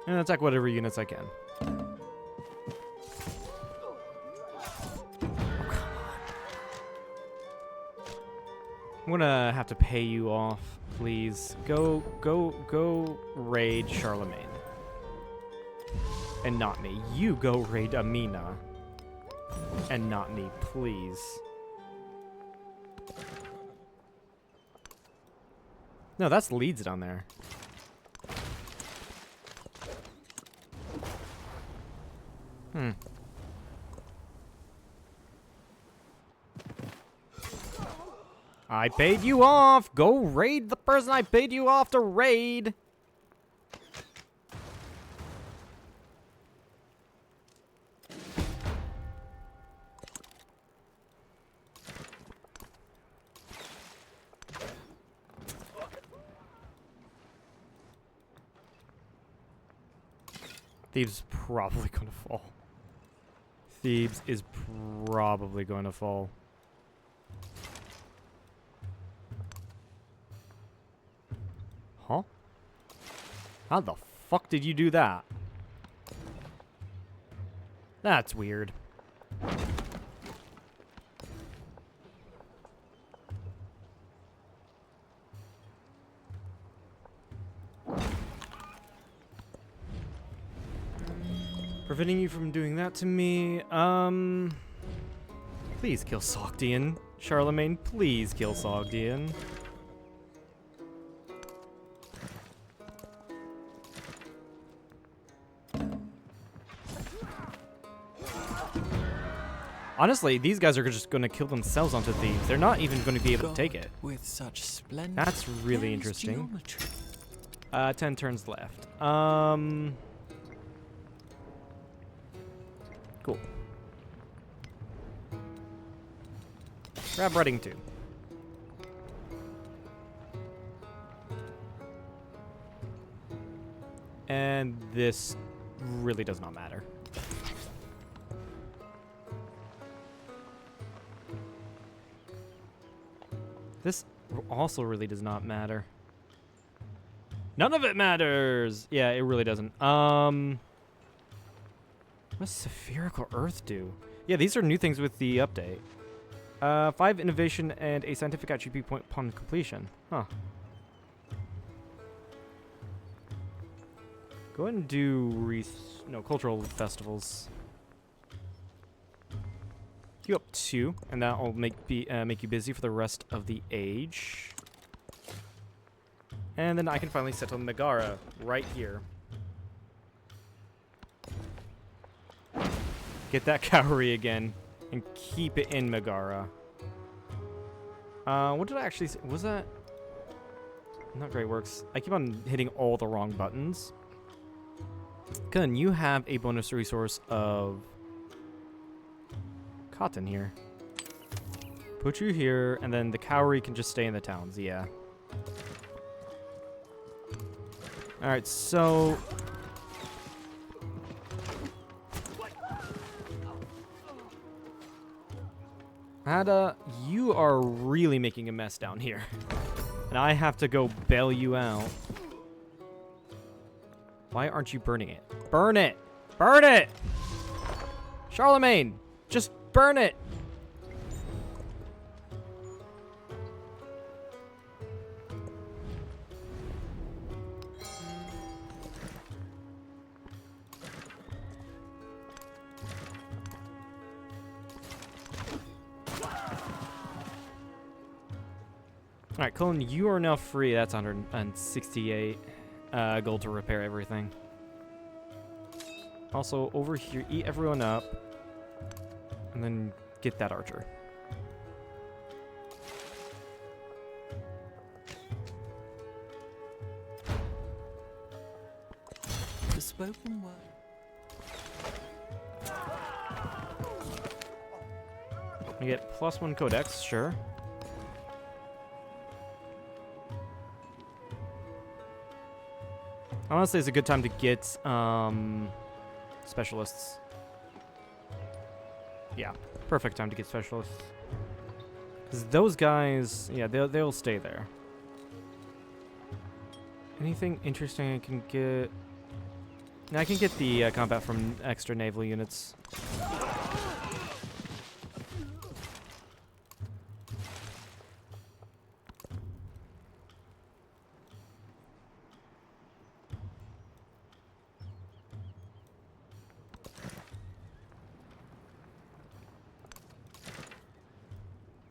And attack whatever units I can. Oh, come on. I'm gonna have to pay you off, please. Go raid Charlemagne. And not me. You go raid Amina. And not me, please. No, that's Leeds down there. I paid you off. Go raid the person I paid you off to raid. Thebes is probably going to fall. Thebes is probably going to fall. Huh? How the fuck did you do that? That's weird. Preventing you from doing that to me, please kill Sogdian. Charlemagne, please kill Sogdian. Honestly, these guys are just going to kill themselves onto Thebes. They're not even going to be able to take it. With such splendor. That's really interesting. Geometry. 10 turns left. Cool. Grab Reading 2. And this really does not matter. This also really does not matter. None of it matters! Yeah, it really doesn't. What does Spherical Earth do? Yeah, these are new things with the update. 5 innovation and a scientific attribute point upon completion. Huh. Go ahead and do cultural festivals. Queue up 2, and that'll make you busy for the rest of the age. And then I can finally settle Megara right here. Get that Kaori again. And keep it in Megara. What did I actually say? Was that? Not Great Works. I keep on hitting all the wrong buttons. Kun, you have a bonus resource of cotton here. Put you here, and then the Kaori can just stay in the towns. Yeah. Alright, so... Ada, you are really making a mess down here. And I have to go bail you out. Why aren't you burning it? Burn it! Burn it! Charlemagne! Just burn it! Alright, Cullen, you are now free. That's 168 gold to repair everything. Also, over here, eat everyone up. And then get that archer. The spoken word. You get +1 codex, sure. Honestly, it's a good time to get specialists. Yeah, perfect time to get specialists. Because those guys, yeah, they'll stay there. Anything interesting I can get? No, I can get the combat from extra naval units.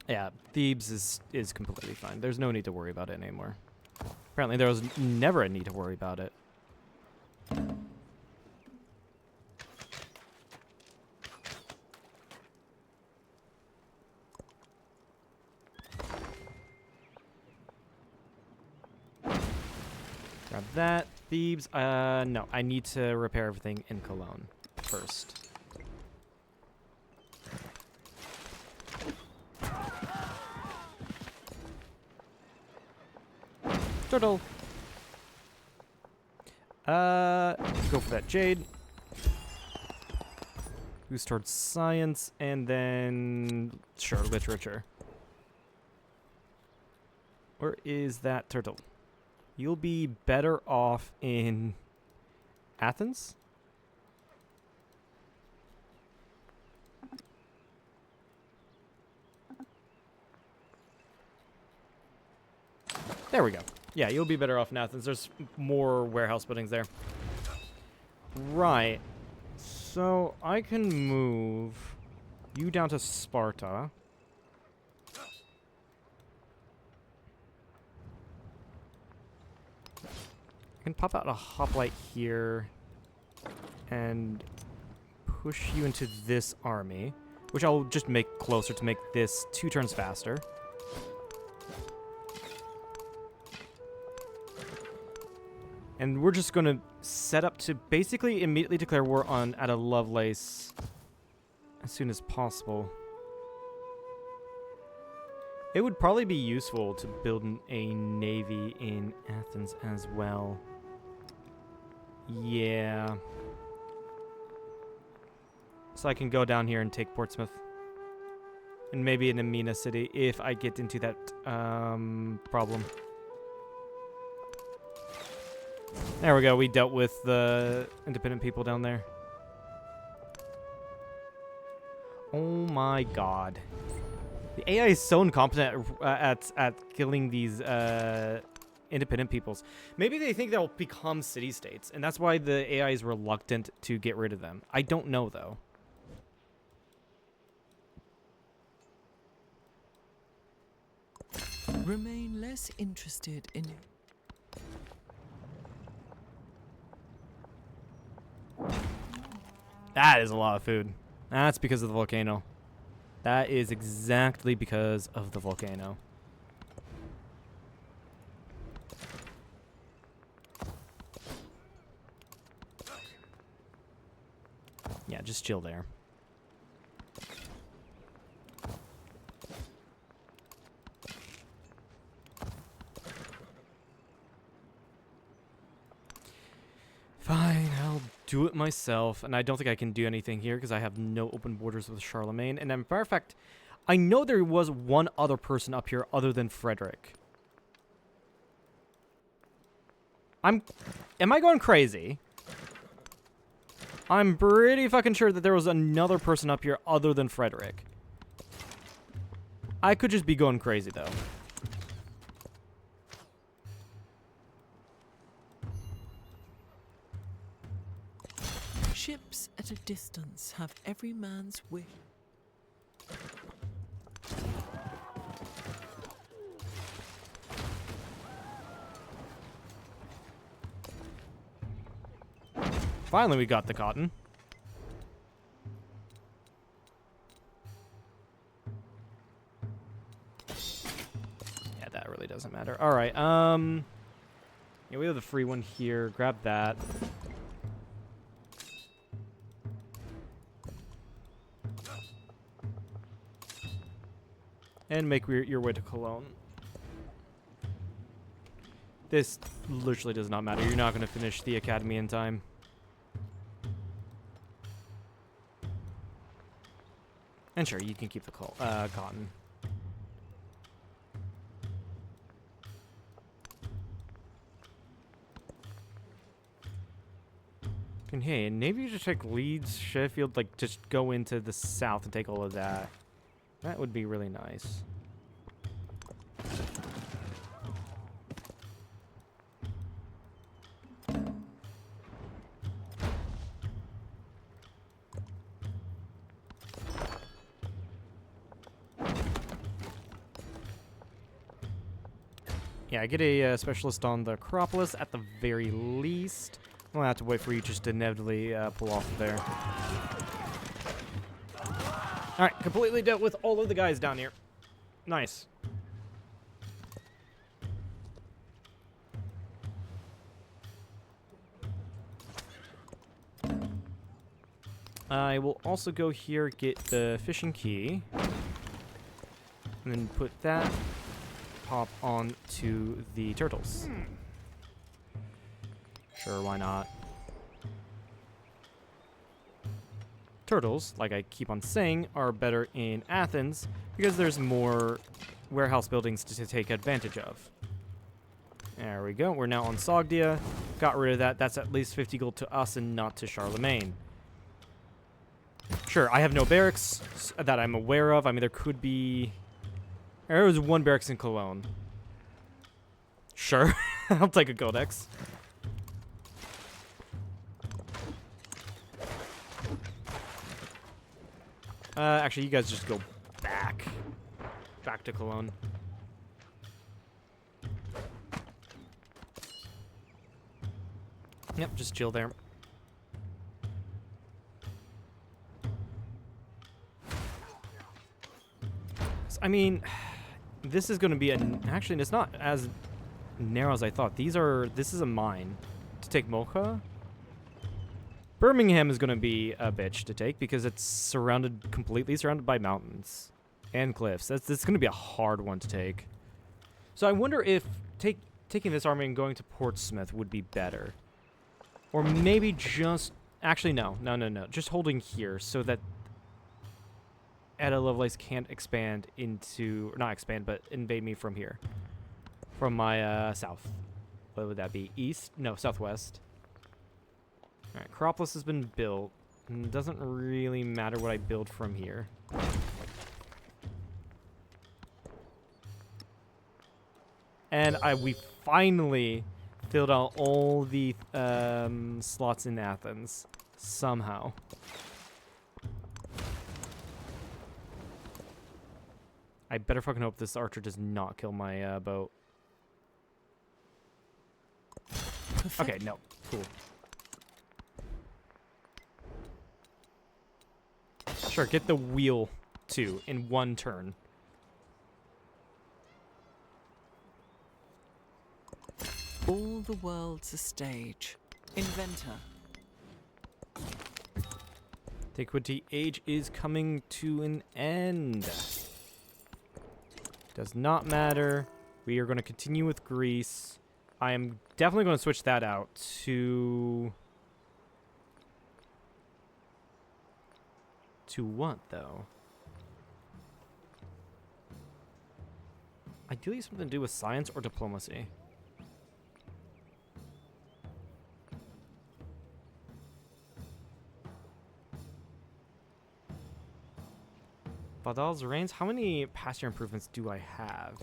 Yeah, Thebes is completely fine. There's no need to worry about it anymore. Apparently there was never a need to worry about it. Grab that. Thebes, no, I need to repair everything in Cologne first. Turtle. Go for that jade. Boost towards science, and then sure, literature. Where is that turtle? You'll be better off in Athens? There we go. Yeah, you'll be better off in Athens. There's more warehouse buildings there. Right. So I can move you down to Sparta. I can pop out a hoplite here and push you into this army, which I'll just make closer to make this 2 turns faster. And we're just going to set up to basically immediately declare war on Ada Lovelace as soon as possible. It would probably be useful to build a navy in Athens as well. Yeah. So I can go down here and take Portsmouth. And maybe an Amina city if I get into that problem. There we go, we dealt with the independent people down there. Oh my god. The AI is so incompetent at killing these independent peoples. Maybe they think they'll become city-states, and that's why the AI is reluctant to get rid of them. I don't know, though. Remain less interested in it. That is a lot of food. That's because of the volcano. That is exactly because of the volcano. Yeah, just chill there. Fine, I'll do it myself. And I don't think I can do anything here because I have no open borders with Charlemagne. And in matter of fact, I know there was one other person up here other than Frederick. Am I going crazy? I'm pretty fucking sure that there was another person up here other than Frederick. I could just be going crazy, though. Ships at a distance have every man's wish. Finally, we got the cotton. Yeah, that really doesn't matter. All right. Yeah, we have the free one here. Grab that. And make your way to Cologne. This literally does not matter. You're not going to finish the academy in time. And sure, you can keep the cotton. And hey, maybe you just take Leeds, Sheffield, like just go into the south and take all of that. That would be really nice. Yeah, get a specialist on the Acropolis at the very least. We'll have to wait for you just to inevitably pull off of there. Alright, completely dealt with all of the guys down here. Nice. I will also go here, get the fishing key. And then put that pop on to the turtles. Sure, why not? Turtles, like I keep on saying, are better in Athens because there's more warehouse buildings to take advantage of. There we go. We're now on Sogdia. Got rid of that. That's at least 50 gold to us and not to Charlemagne. Sure, I have no barracks that I'm aware of. I mean, there could be... There was one barracks in Cologne. Sure. I'll take a codex. Actually, you guys just go back. Back to Cologne. Yep, just chill there. I mean, this is going to be actually, it's not as narrow as I thought. This is a mine to take Mocha. Birmingham is going to be a bitch to take because it's completely surrounded by mountains and cliffs. It's going to be a hard one to take. So I wonder if taking this army and going to Portsmouth would be better. Or maybe just... Actually, no. Just holding here so that Ada Lovelace can't expand into... Or not expand, but invade me from here. From my south. What would that be? East? No, southwest. Alright, Acropolis has been built. And it doesn't really matter what I build from here. And we finally filled out all the slots in Athens. Somehow. I better fucking hope this archer does not kill my boat. Okay, no. Cool. Sure, get the wheel too in one turn. All the world's a stage. Inventor. Antiquity Age is coming to an end. Does not matter. We are going to continue with Greece. I am definitely going to switch that out to... To what, though? Ideally something to do with science or diplomacy. Vadal's Reigns, how many pasture improvements do I have?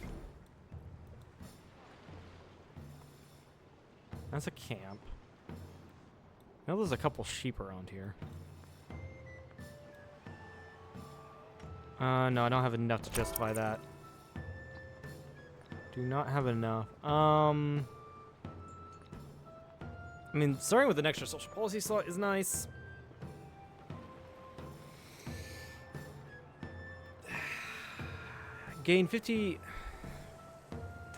That's a camp. I know there's a couple sheep around here. No, I don't have enough to justify that. Do not have enough. I mean, starting with an extra social policy slot is nice. Gain 50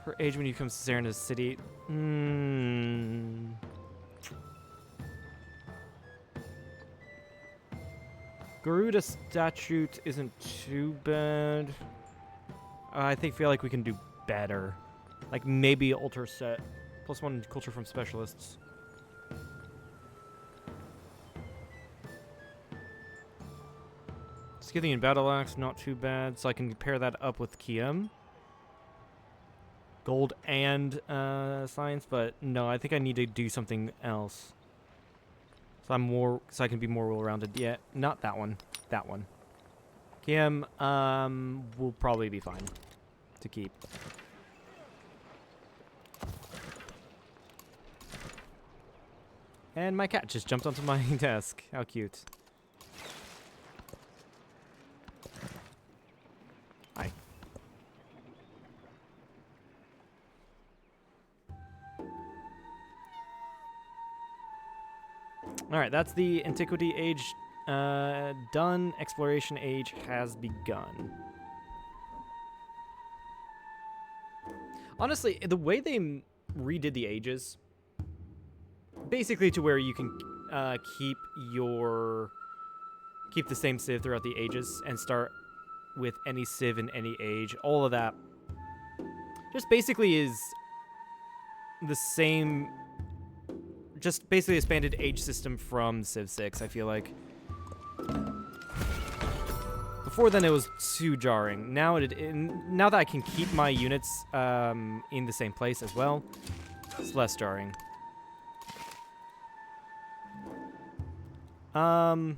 per age when you become Caesarian to the city. Garuda statute isn't too bad. I feel like we can do better. Like maybe alter set. +1 culture from specialists. Scythian battle axe, not too bad. So I can pair that up with Kiem. Gold and science, but no, I think I need to do something else. So I can be more well-rounded. Yeah, not that one. That one. Kiem will probably be fine to keep. And my cat just jumped onto my desk. How cute. Hi. Alright, that's the Antiquity Age done. Exploration Age has begun. Honestly, the way they redid the ages, basically to where you can keep the same civ throughout the ages and start with any civ in any age, all of that just basically is the same, just basically expanded age system from Civ 6, I feel like. Before then, it was too jarring. Now now that I can keep my units in the same place as well, it's less jarring. Can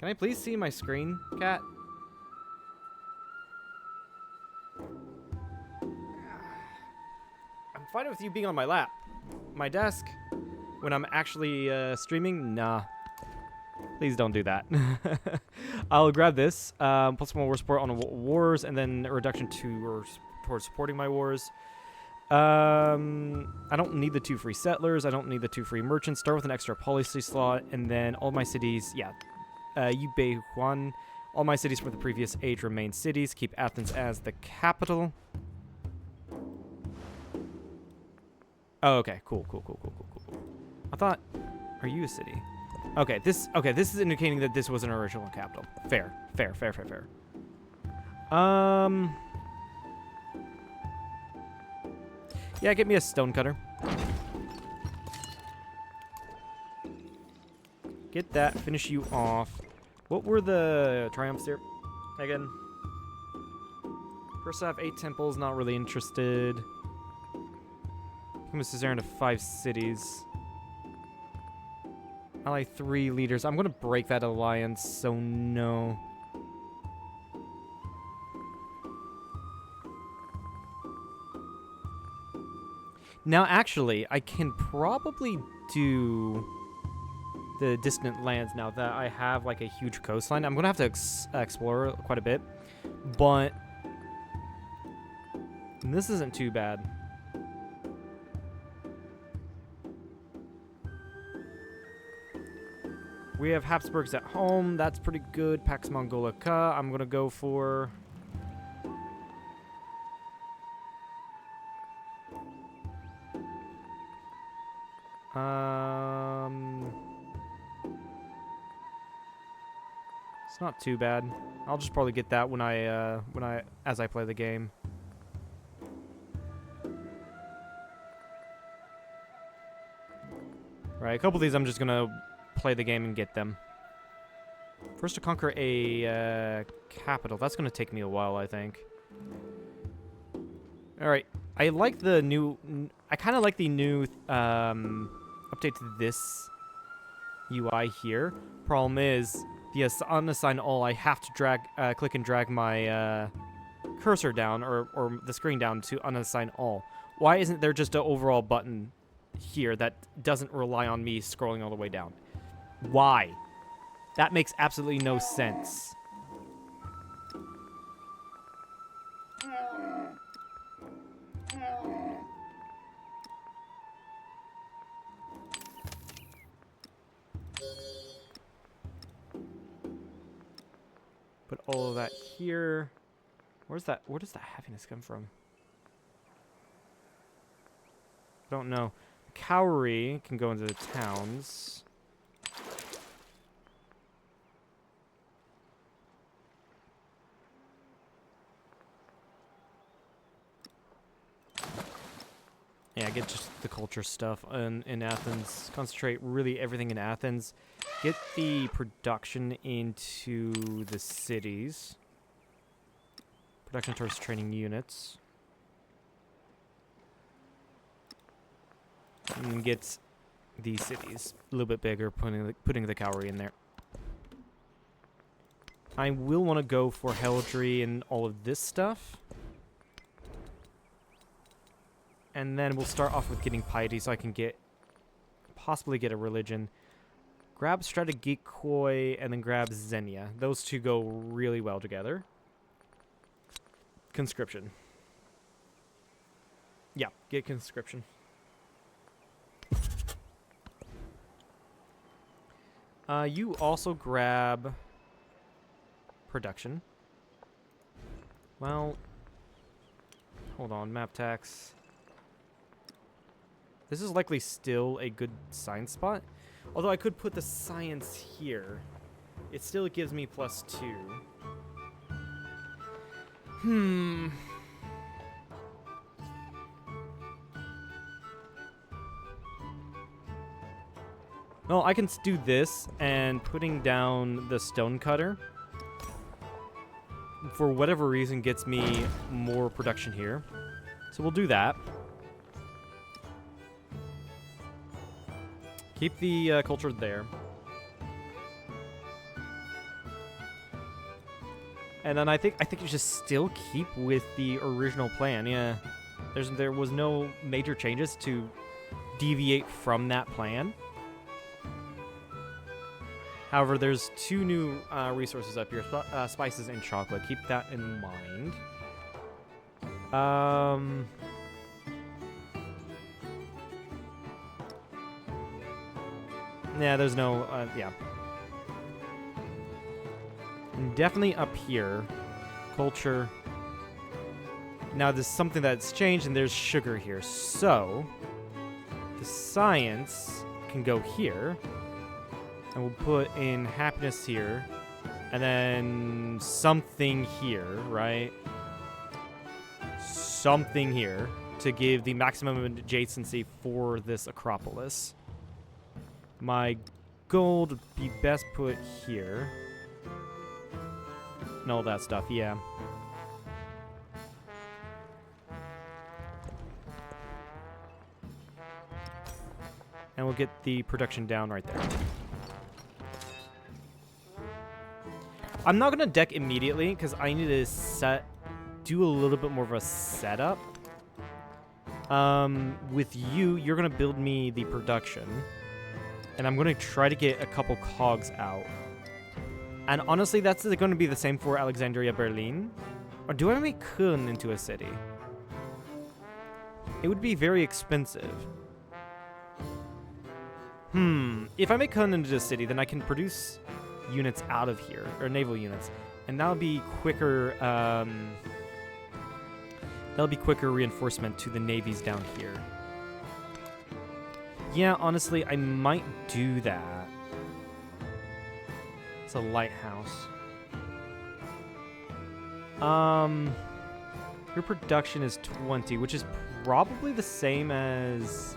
I please see my screen, cat? I'm fine with you being on my lap. My desk, when I'm actually streaming, nah. Please don't do that. I'll grab this. Plus more war support on wars, and then a reduction to towards supporting my wars. I don't need the 2 free settlers. I don't need the 2 free merchants. Start with an extra policy slot, and then all my cities, yeah. Yubei Huan. All my cities from the previous age remain cities. Keep Athens as the capital. Oh, okay. Cool. I thought, are you a city? Okay, this is indicating that this was an original capital. Fair. Yeah, get me a stonecutter. Get that, finish you off. What were the triumphs here again? First off, 8 temples, not really interested. Become a suzerain of 5 cities. Ally 3 leaders. I'm gonna break that alliance, so no. Now, actually, I can probably do the distant lands now that I have like a huge coastline. I'm gonna have to explore quite a bit, but this isn't too bad. We have Habsburgs at home. That's pretty good. Pax Mongolica. I'm gonna go for. It's not too bad. I'll just probably get that when as I play the game. Right, a couple of these I'm just gonna play the game and get them. First to conquer a capital. That's gonna take me a while, I think. All right, I like the new. I kind of like the new update to this UI here. Problem is, the unassign all. I have to drag, click and drag my cursor down or the screen down to unassign all. Why isn't there just an overall button here that doesn't rely on me scrolling all the way down? Why? That makes absolutely no sense. Put all of that here. Where does that happiness come from? Don't know. Cowrie can go into the towns. Yeah, get just the culture stuff in Athens. Concentrate really everything in Athens. Get the production into the cities. Production towards training units. And then get these cities a little bit bigger, putting the Cowrie in there. I will want to go for heraldry and all of this stuff. And then we'll start off with getting piety so I can possibly get a religion. Grab Strategikoi and then grab Xenia. Those two go really well together. Conscription. Yeah, get conscription. You also grab production. Well, hold on, map tax. This is likely still a good science spot. Although I could put the science here. It still gives me +2. Well, I can do this, and putting down the stonecutter, for whatever reason, gets me more production here. So we'll do that. Keep the culture there. And then I think you should still keep with the original plan. Yeah, there was no major changes to deviate from that plan. However, there's 2 new resources up here, spices and chocolate. Keep that in mind. Yeah, there's no, yeah. And definitely up here, culture. Now, there's something that's changed, and there's sugar here. So, the science can go here. And we'll put in happiness here. And then something here, right? Something here to give the maximum adjacency for this Acropolis. My gold would be best put here. And all that stuff, yeah. And we'll get the production down right there. I'm not going to deck immediately because I need to do a little bit more of a setup. With you're going to build me the production. And I'm going to try to get a couple cogs out. And honestly, that's going to be the same for Alexandria, Berlin. Or do I make Köln into a city? It would be very expensive. If I make Hun into a city, then I can produce units out of here, or naval units, and that'll be quicker. That'll be quicker reinforcement to the navies down here. Yeah, honestly, I might do that. It's a lighthouse. Your production is 20, which is probably the same as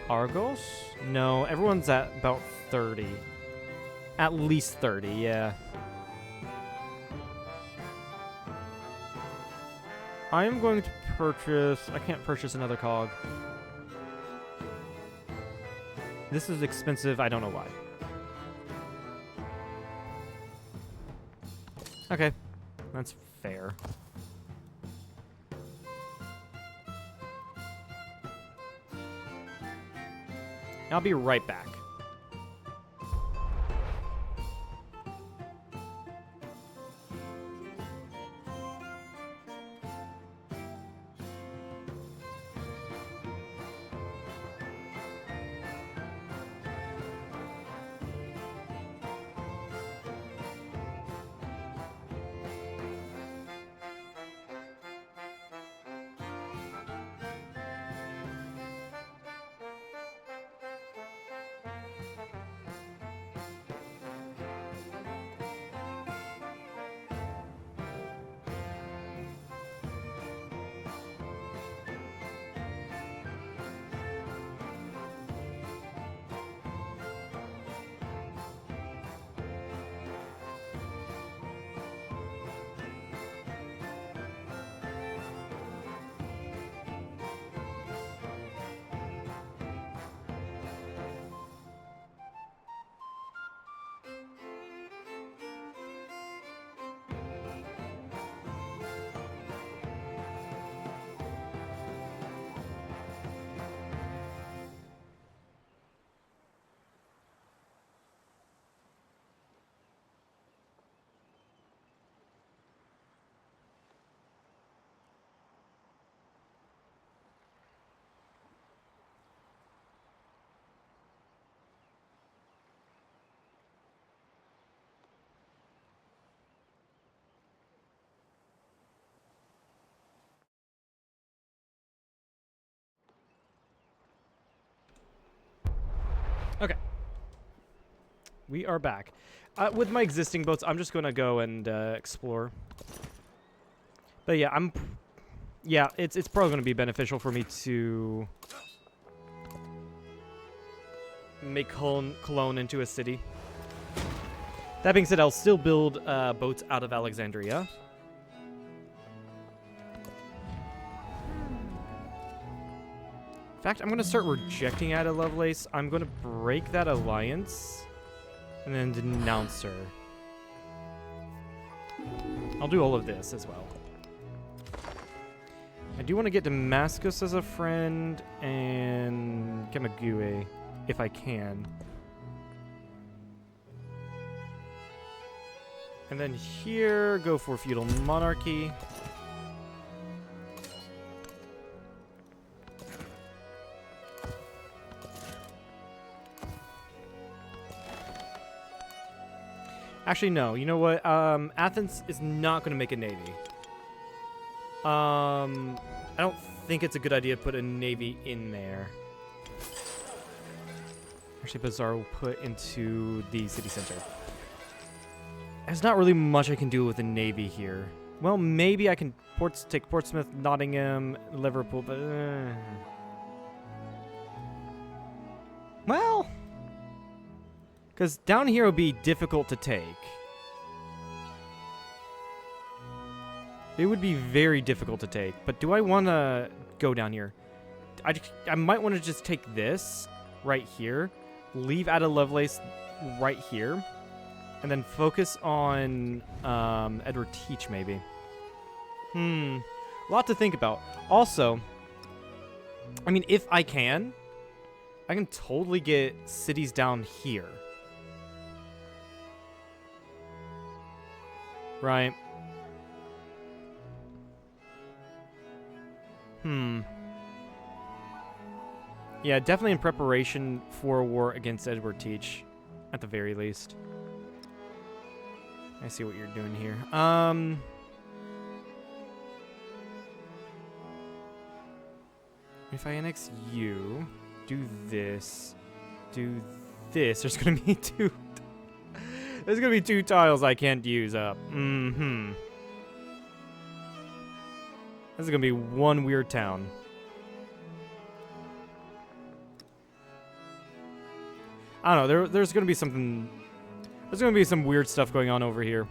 Argos? No, everyone's at about 30. At least 30, yeah. I am going to purchase... I can't purchase another cog. This is expensive. I don't know why. Okay. That's fair. I'll be right back. Okay. We are back. With my existing boats, I'm just going to go and explore. But yeah, yeah, it's probably going to be beneficial for me to make Cologne into a city. That being said, I'll still build boats out of Alexandria. In fact, I'm going to start rejecting Ada Lovelace. I'm going to break that alliance and then denounce her. I'll do all of this as well. I do want to get Damascus as a friend and Kamague if I can. And then here, go for feudal monarchy. Actually, no. You know what? Athens is not going to make a navy. I don't think it's a good idea to put a navy in there. Actually, Bazaar will put into the city center. There's not really much I can do with a navy here. Well, maybe I can take Portsmouth, Nottingham, Liverpool, but... Well... Because down here would be difficult to take. It would be very difficult to take. But do I want to go down here? I might want to just take this right here. Leave Ada Lovelace right here. And then focus on Edward Teach, maybe. A lot to think about. Also, I mean, if I can totally get cities down here. Right. Yeah, definitely in preparation for a war against Edward Teach, at the very least. I see what you're doing here. If I annex you, do this, there's gonna be two. There's gonna be 2 tiles I can't use up. This is gonna be one weird town. I don't know. There's gonna be something. There's gonna be some weird stuff going on over here.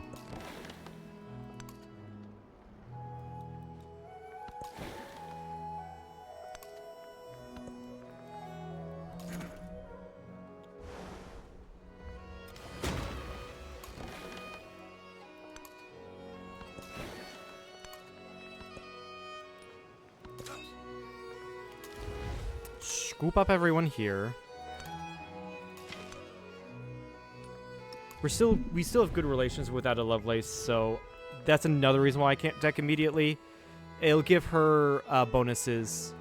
Scoop up everyone here. We still have good relations with Ada Lovelace, so that's another reason why I can't deck immediately. It'll give her bonuses.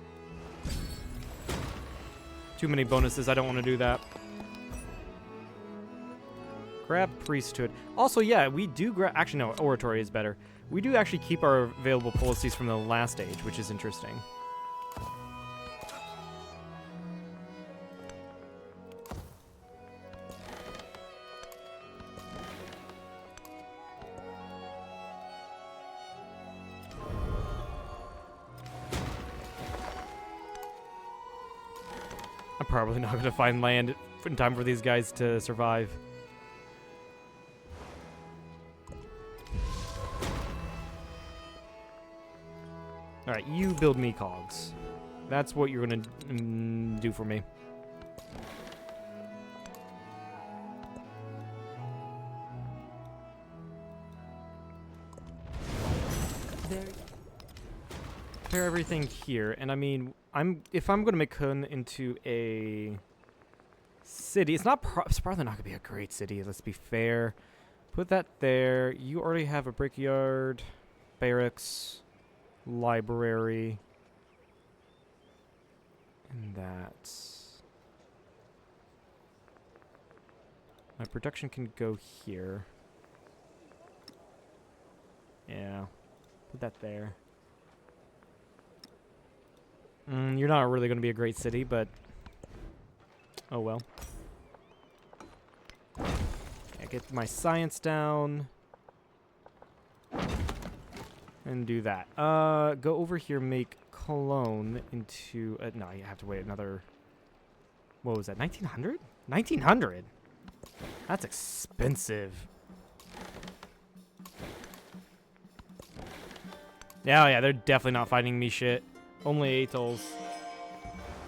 Too many bonuses. I don't want to do that. Grab Priesthood. Also, yeah, we do grab. Actually, no, Oratory is better. We do actually keep our available policies from the last age, which is interesting. I'm probably not going to find land in time for these guys to survive. Alright, you build me cogs. That's what you're going to do for me. Prepare everything here, and I mean, if I'm gonna make Hun into a city, it's probably not gonna be a great city. Let's be fair. Put that there. You already have a brickyard, barracks, library, and that. My production can go here. Yeah, put that there. You're not really going to be a great city, but oh well. Yeah, get my science down and do that. Go over here, make Cologne into no, you have to wait another. What was that? 1900? 1900. That's expensive. Yeah, they're definitely not fighting me shit. Only atolls.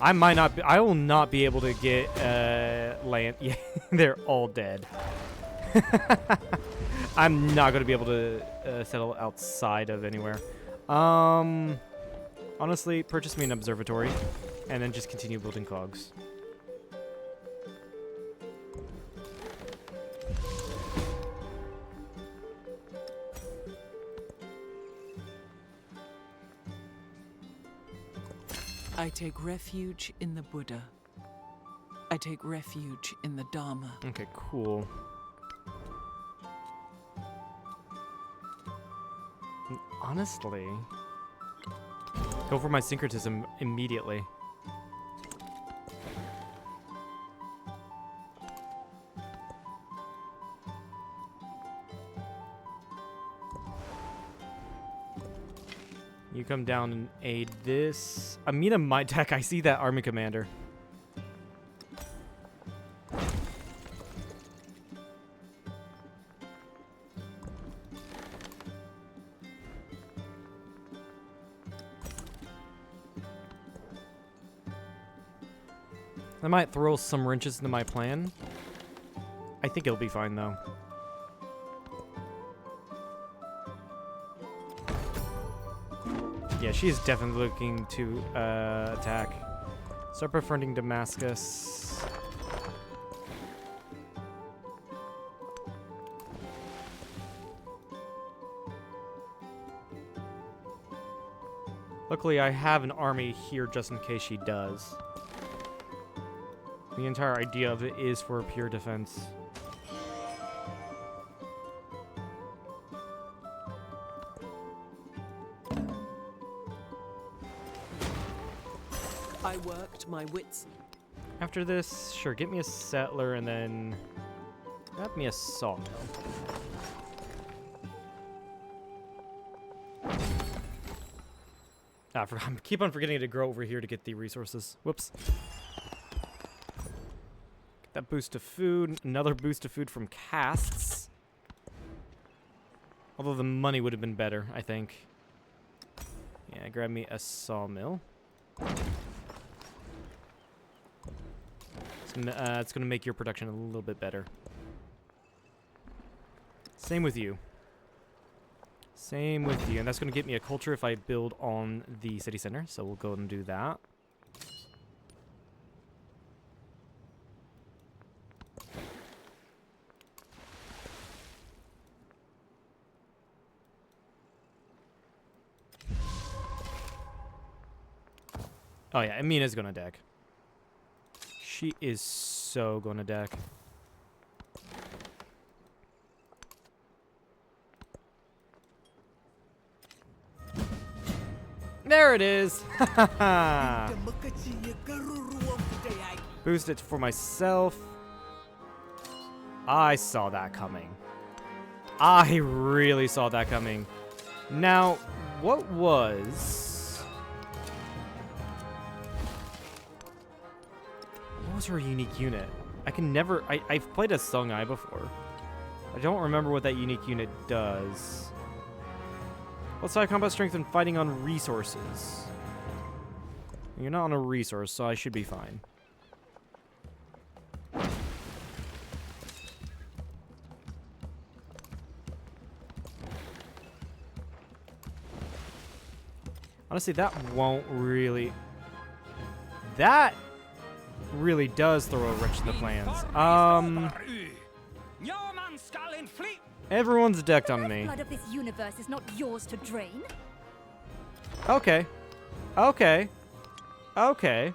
I will not be able to get land. Yeah, they're all dead. I'm not going to be able to settle outside of anywhere. Honestly, purchase me an observatory and then just continue building cogs. I take refuge in the Buddha. I take refuge in the Dharma. Okay, cool. Honestly, go for my syncretism immediately. You come down and aid this. Amina might deck. I see that army commander. I might throw some wrenches into my plan. I think it'll be fine though. Yeah, she's definitely looking to attack. Start befriending Damascus. Luckily, I have an army here just in case she does. The entire idea of it is for pure defense. I worked my wits. After this, sure, get me a settler and then grab me a sawmill. I keep on forgetting to grow over here to get the resources. Whoops. Get that boost of food. Another boost of food from casts. Although the money would have been better, I think. Yeah, grab me a sawmill. It's going to make your production a little bit better. Same with you. Same with you. And that's going to get me a culture if I build on the city center. So we'll go and do that. Oh yeah, Amina's going to deck. She is so going to deck. There it is! Boost it for myself. I saw that coming. I really saw that coming. Now, what was her unique unit? I can never... I've played as Songhai before. I don't remember what that unique unit does. Let's try combat strength and fighting on resources. You're not on a resource, so I should be fine. Honestly, that won't really... That really does throw a wrench in the plans. Everyone's decked on me. The blood of this universe is not yours to drain. Okay. Okay. Okay.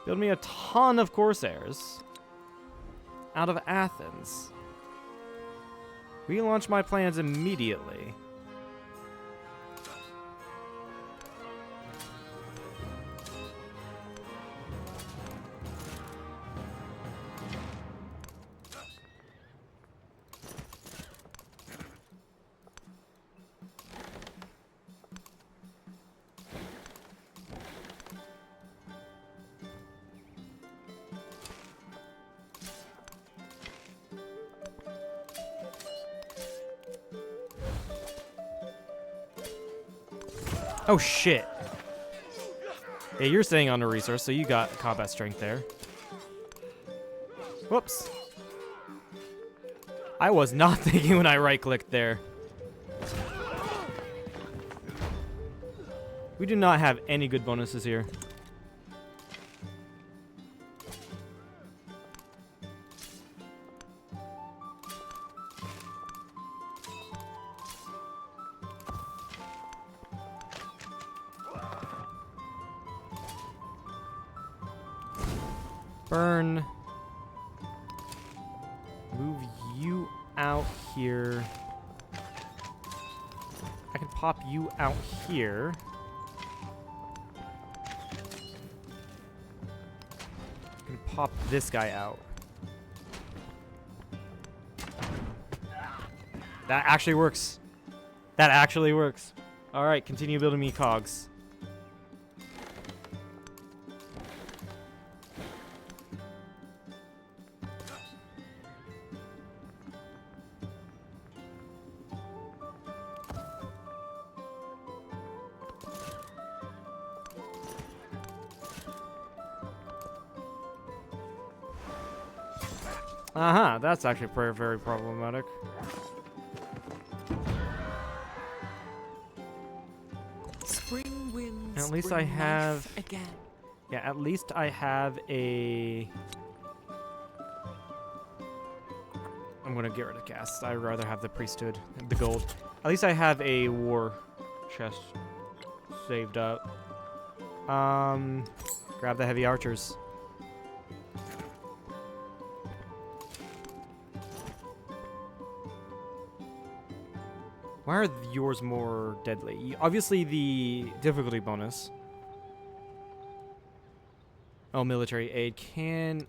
Build me a ton of Corsairs. Out of Athens. Relaunch my plans immediately. Oh shit. Yeah, you're staying on a resource, so you got combat strength there. Whoops. I was not thinking when I right-clicked there. We do not have any good bonuses here. Burn. Move you out here. I can pop you out here. I can pop this guy out. That actually works. That actually works. All right, continue building me cogs. That's actually very, very problematic. Spring winds. At least bring I have... life again. Yeah, at least I have a... I'm gonna get rid of casts. I'd rather have the priesthood, the gold. At least I have a war chest saved up. Grab the heavy archers. Why are yours more deadly? Obviously the difficulty bonus. Oh, military aid can...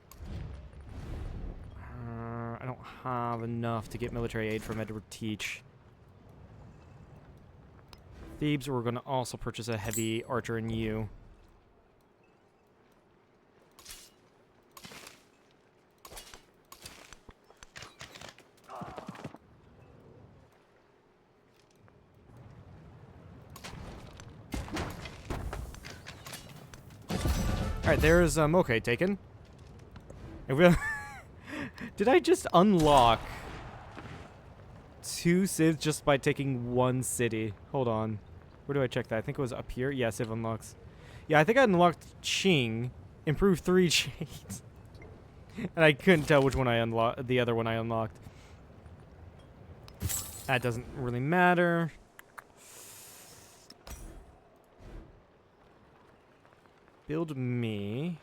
I don't have enough to get military aid from Edward Teach. Thebes, we're going to also purchase a heavy archer in you. Alright, there's Moke taken. And we did I just unlock 2 civs just by taking 1 city? Hold on. Where do I check that? I think it was up here. Yeah, civ unlocks. Yeah, I think I unlocked Qing, improved 3 chains. And I couldn't tell which one I unlocked, the other one I unlocked. That doesn't really matter. Build me.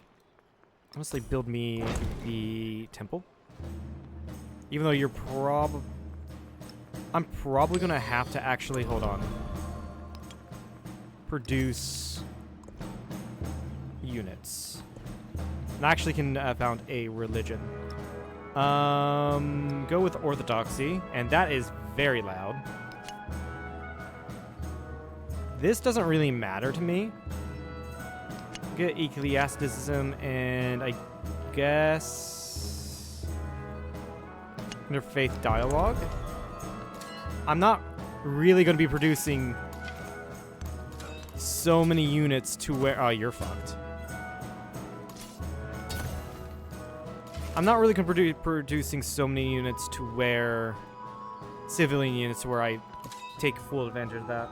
Honestly, build me the temple. Even though you're I'm probably gonna have to actually, hold on, produce units. And I actually can found a religion. Go with orthodoxy, and that is very loud. This doesn't really matter to me. Get ecclesiasticism, and I guess interfaith dialogue. I'm not really going to be producing so many units to where... Oh, you're fucked. I'm not really going to be producing so many units to where... Civilian units where I take full advantage of that.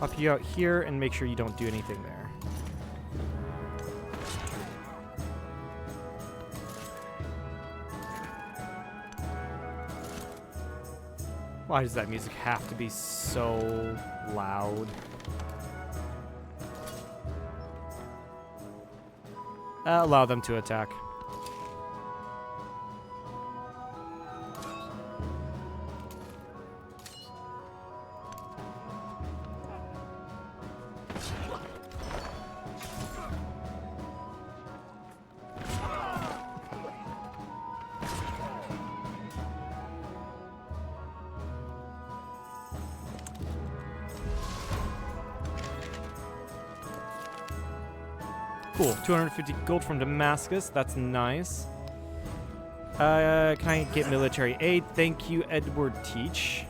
Pop you out here and make sure you don't do anything there. Why does that music have to be so loud? Allow them to attack. Cool, 250 gold from Damascus, that's nice. Can I get military aid? Thank you, Edward Teach.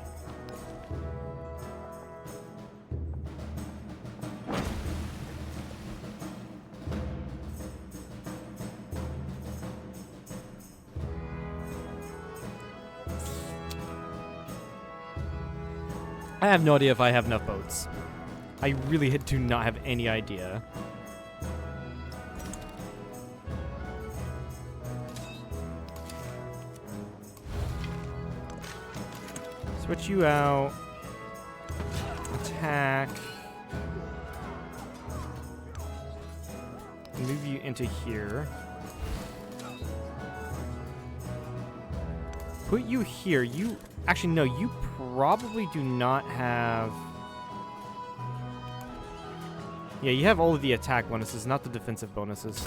I have no idea if I have enough boats. I really do not have any idea. Switch you out. Attack. Move you into here. Put you here. You actually no, you probably do not have. Yeah, you have all of the attack bonuses, not the defensive bonuses.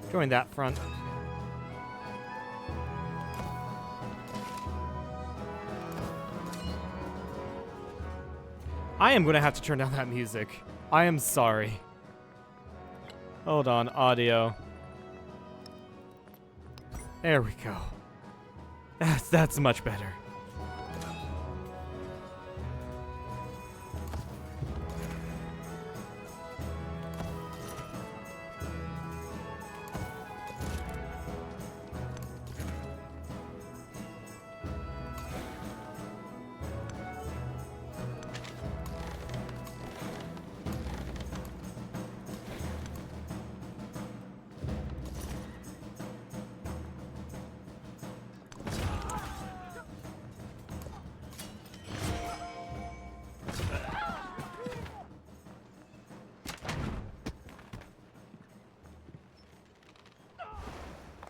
Join that front. I am going to have to turn down that music. I am sorry. Hold on, audio. There we go. That's much better.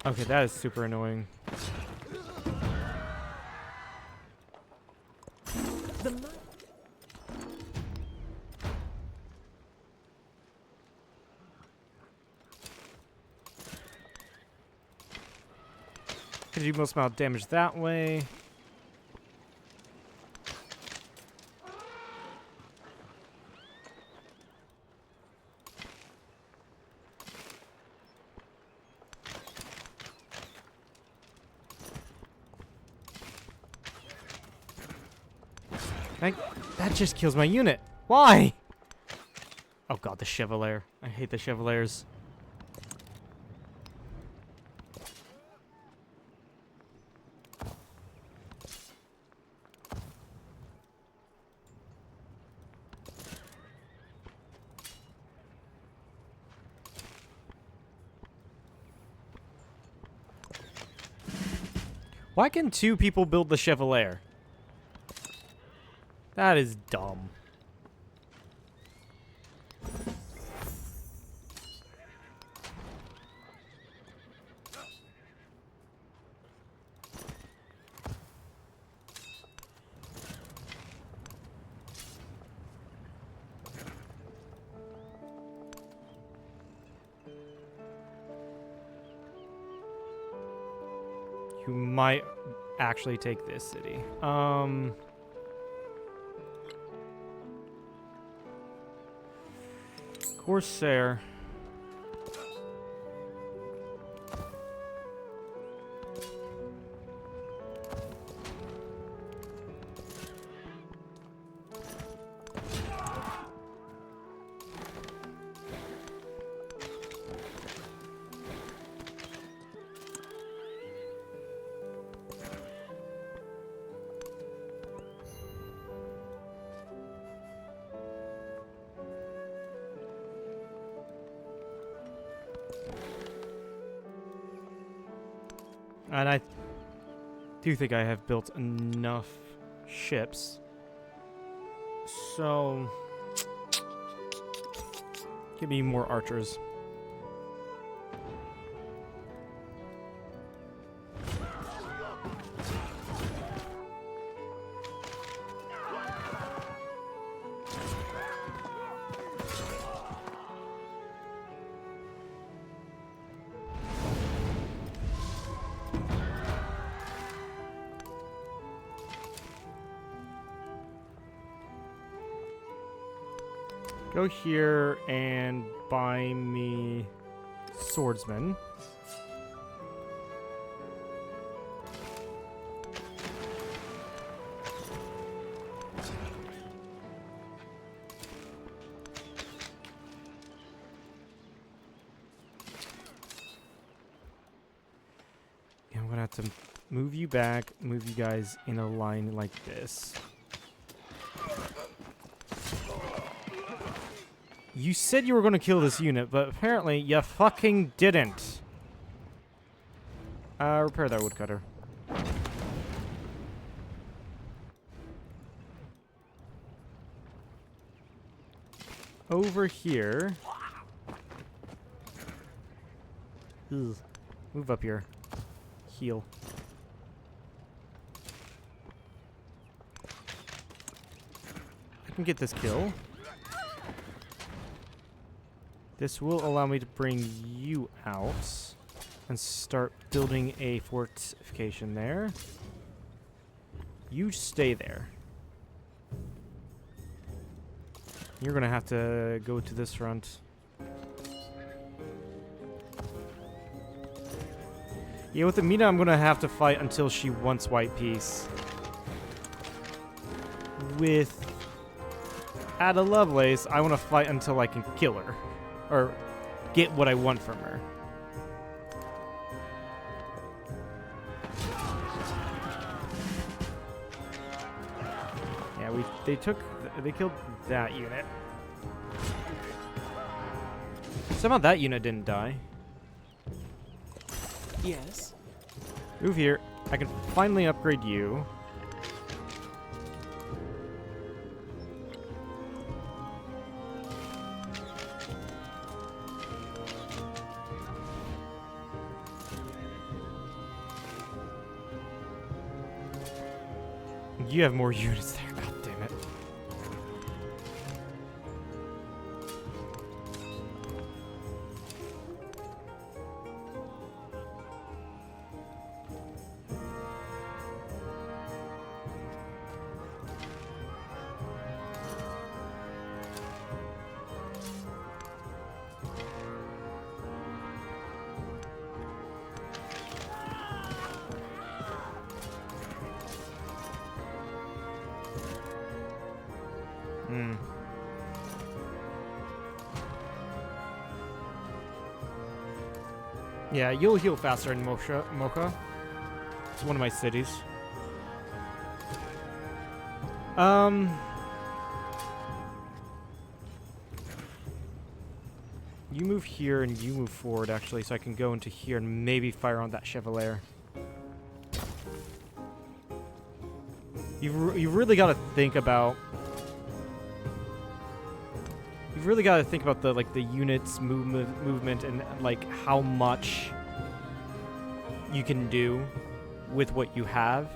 Okay, that is super annoying. Could do most amount of damage that way. That just kills my unit. Why? Oh god, the Chevalier. I hate the Chevaliers. Why can two people build the Chevalier? That is dumb. You might actually take this city. Corsair. And I do think I have built enough ships. So, give me more archers. Go here and buy me swordsmen. And I'm gonna have to move you back, move you guys in a line like this. You said you were going to kill this unit, but apparently you fucking didn't. Repair that woodcutter. Over here. Ugh. Move up here. Heal. I can get this kill. This will allow me to bring you out and start building a fortification there. You stay there. You're gonna have to go to this front. Yeah, with Amina, I'm gonna have to fight until she wants white peace. With Ada Lovelace, I want to fight until I can kill her. Or get what I want from her. Yeah, they killed that unit. Somehow that unit didn't die. Yes. Move here. I can finally upgrade you. You have more units there, god damn it. Yeah, you'll heal faster in Mocha. It's one of my cities. You move here and you move forward, actually, so I can go into here and maybe fire on that Chevalier. You've really got to think about... You've really got to think about the the units movement and like how much you can do with what you have.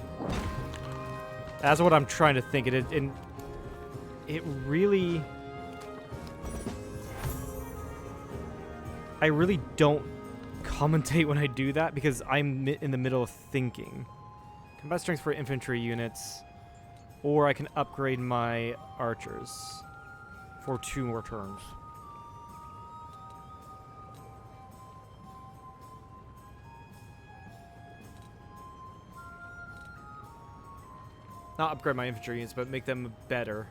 That's what I'm trying to think. And it really, I really don't commentate when I do that because I'm in the middle of thinking. Combat strength for infantry units, or I can upgrade my archers. For 2 more turns. Not upgrade my infantry units, but make them better.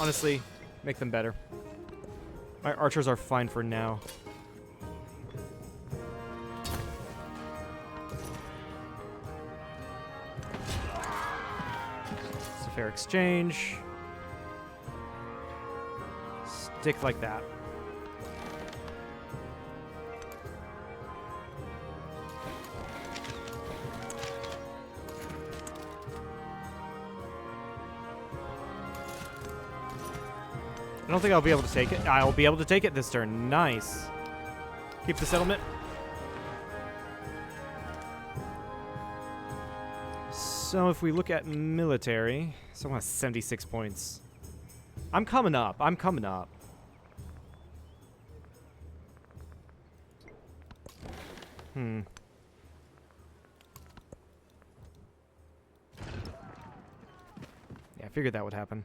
Honestly, make them better. My archers are fine for now. It's a fair exchange. Stick like that. I don't think I'll be able to take it. I'll be able to take it this turn. Nice. Keep the settlement. So if we look at military, someone has 76 points. I'm coming up. I'm coming up. Yeah, I figured that would happen.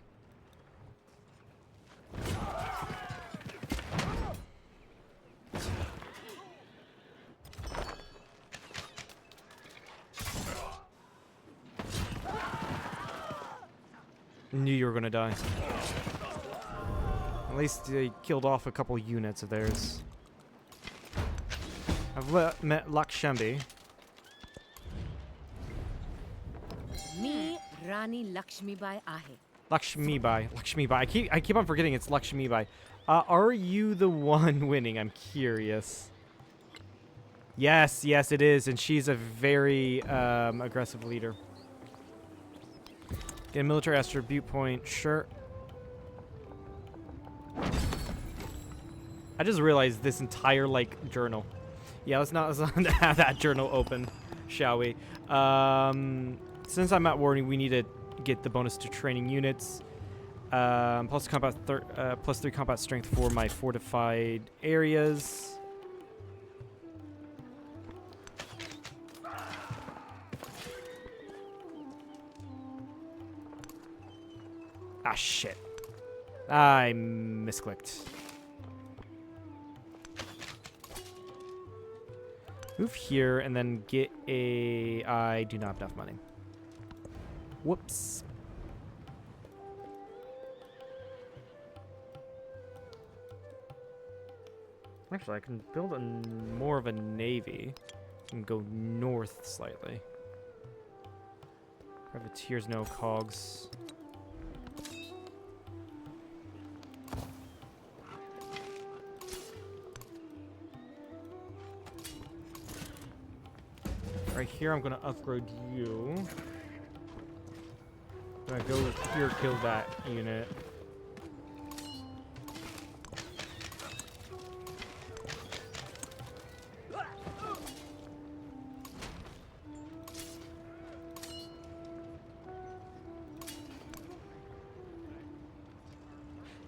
Knew you were gonna die. At least they killed off a couple units of theirs. I've met Lakshmi. Me, Rani Lakshmibai Ahe. Lakshmibai. I keep on forgetting it's Lakshmibai. Are you the one winning? I'm curious. Yes, it is, and she's a very aggressive leader. Get a military attribute point, sure. I just realized this entire journal. Yeah, let's not have that journal open, shall we? Since I'm at warning, we need to get the bonus to training units. Plus 3 combat strength for my fortified areas. Ah, shit. I misclicked. Move here and then get a... I do not have enough money. Whoops. Actually, I can build more of a navy and go north slightly. Privateers, no cogs. Right here, I'm gonna upgrade you. I'm gonna go here, kill that unit.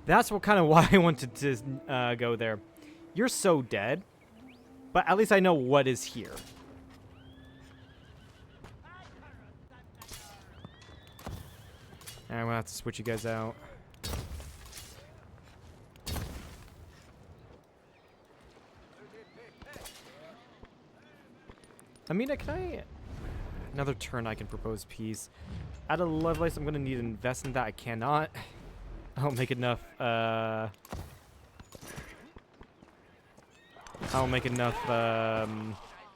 That's what kind of why I wanted to go there. You're so dead, but at least I know what is here. I'm gonna have to switch you guys out. Amina, can I... Another turn I can propose peace. Out of Lovelace, I'm gonna need to invest in that. I cannot. I don't make enough, I don't make enough,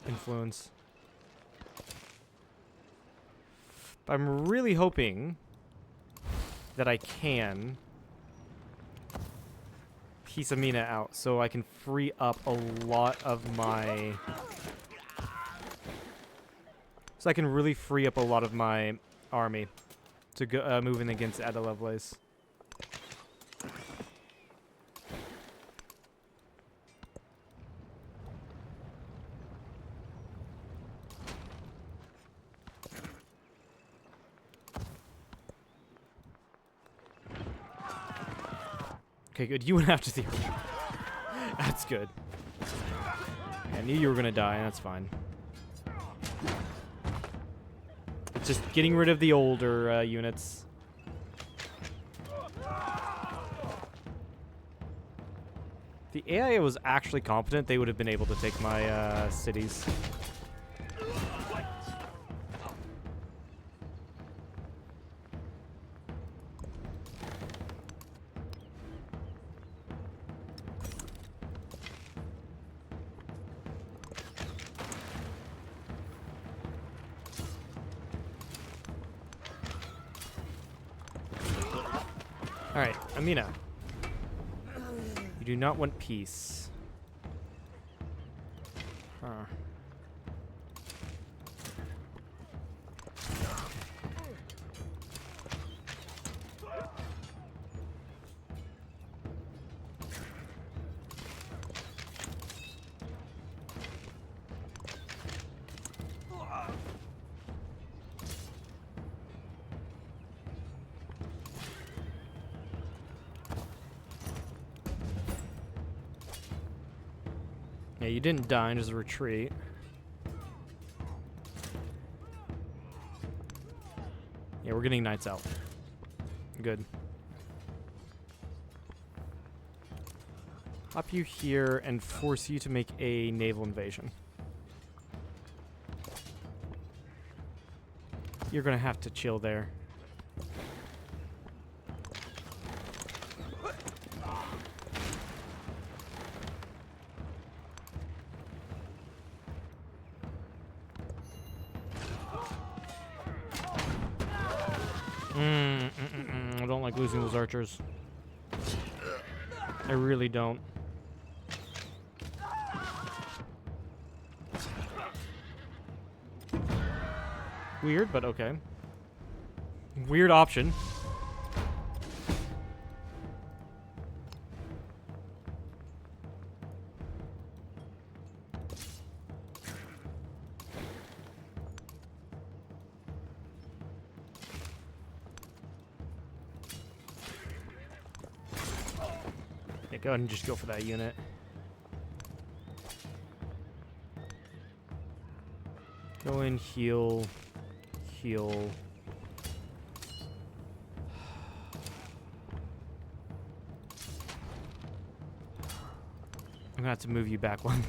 influence. But I'm really hoping that I can piece Amina out so I can free up a lot of my... So I can really free up a lot of my army to go move in against Ada Lovelace. Okay, good. You went after the army. That's good. I knew you were gonna die, and that's fine. It's just getting rid of the older units. If the AI was actually competent, they would have been able to take my cities. Alright, Amina. You do not want peace. Huh. Yeah, you didn't die, just retreat. Yeah, we're getting knights out. Good. Hop you here and force you to make a naval invasion. You're gonna have to chill there. I don't like losing those archers. I really don't. Weird, but okay. Weird option. Yeah, go ahead and just go for that unit. Go in, heal. Heal. I'm gonna have to move you back one.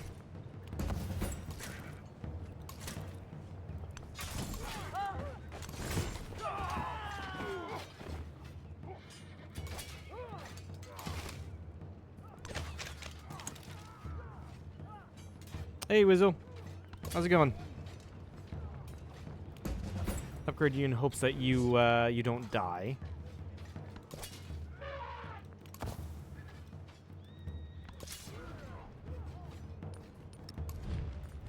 Hey, Wizzle. How's it going? Upgrade you in hopes that you you don't die.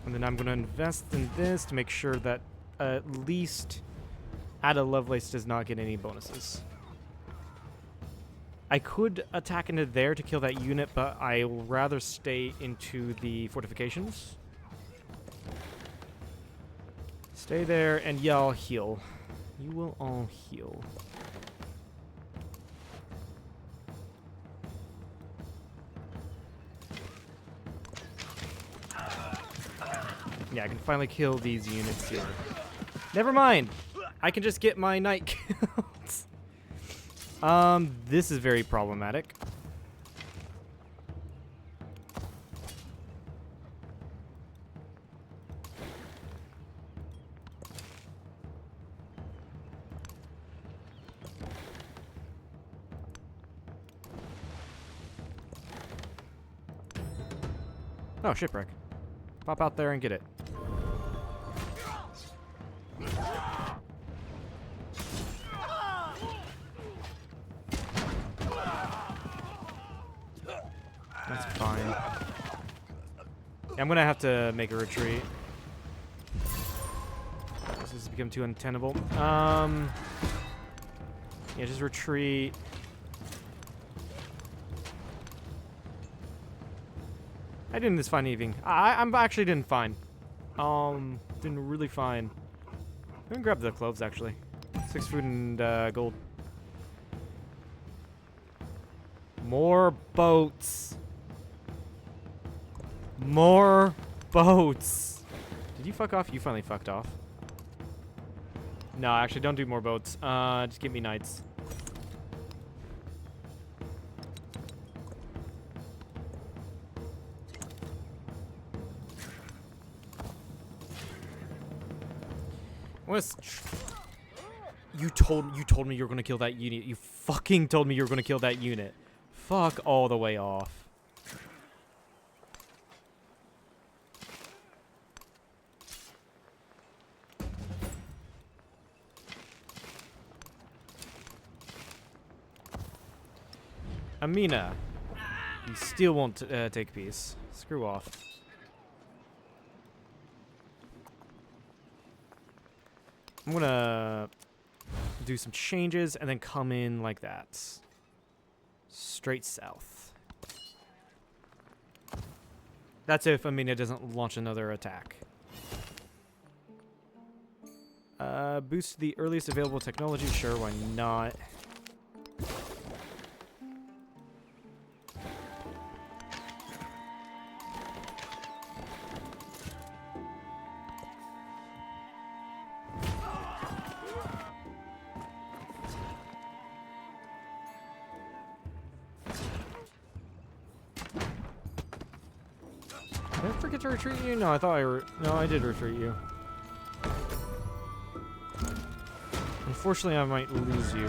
And then I'm going to invest in this to make sure that at least Ada Lovelace does not get any bonuses. I could attack into there to kill that unit, but I'll rather stay into the fortifications. Stay there, and yeah, I'll heal. You will all heal. Yeah, I can finally kill these units here. Never mind! I can just get my knight kills. This is very problematic. Oh, shipwreck. Pop out there and get it. That's fine. Yeah, I'm gonna have to make a retreat. This has become too untenable. Yeah, just retreat. I didn't this fine evening. I'm actually didn't fine. Didn't really fine. I'm gonna grab the cloves actually. 6 food and gold. More boats. More boats. Did you fuck off? You finally fucked off. No, actually, don't do more boats. Just give me knights. You told me you were gonna kill that unit. You fucking told me you were gonna kill that unit. Fuck all the way off. Amina, you still won't take peace. Screw off. I'm gonna do some changes and then come in like that. Straight south. That's if Amina doesn't launch another attack. Boost the earliest available technology. Sure, why not? Did I forget to retreat you? No, I thought no, I did retreat you. Unfortunately, I might lose you.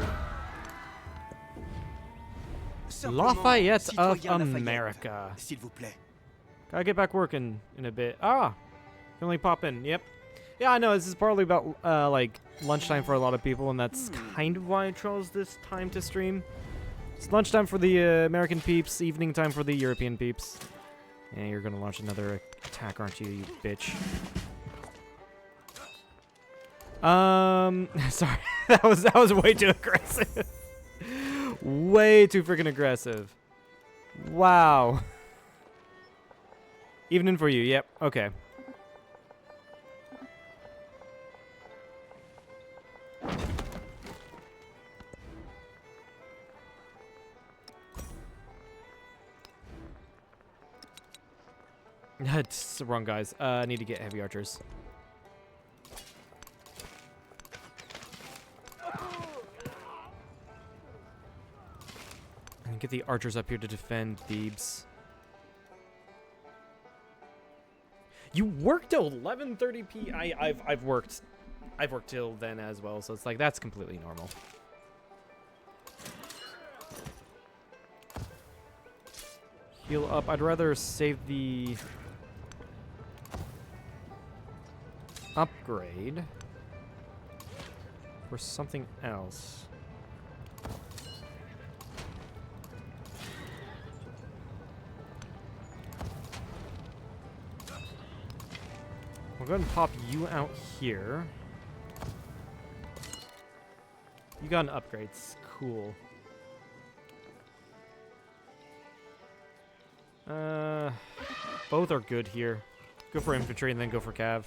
Lafayette of America. S'il vous plaît. Gotta get back working in a bit. Ah, can only pop in. Yep. Yeah, I know. This is partly about like lunchtime for a lot of people, and that's kind of why I chose this time to stream. It's lunchtime for the American peeps, evening time for the European peeps. Yeah, you're gonna launch another attack, aren't you, you bitch? Sorry, that was way too aggressive. Way too freaking aggressive. Wow. Evening for you. Yep. Okay. It's wrong, guys. I need to get heavy archers. And get the archers up here to defend Thebes. You worked till 11:30 p. I've worked till then as well, so it's like that's completely normal. Heal up. I'd rather save the upgrade for something else. We'll go ahead and pop you out here. You got an upgrade. Cool. Both are good here. Go for infantry and then go for cav.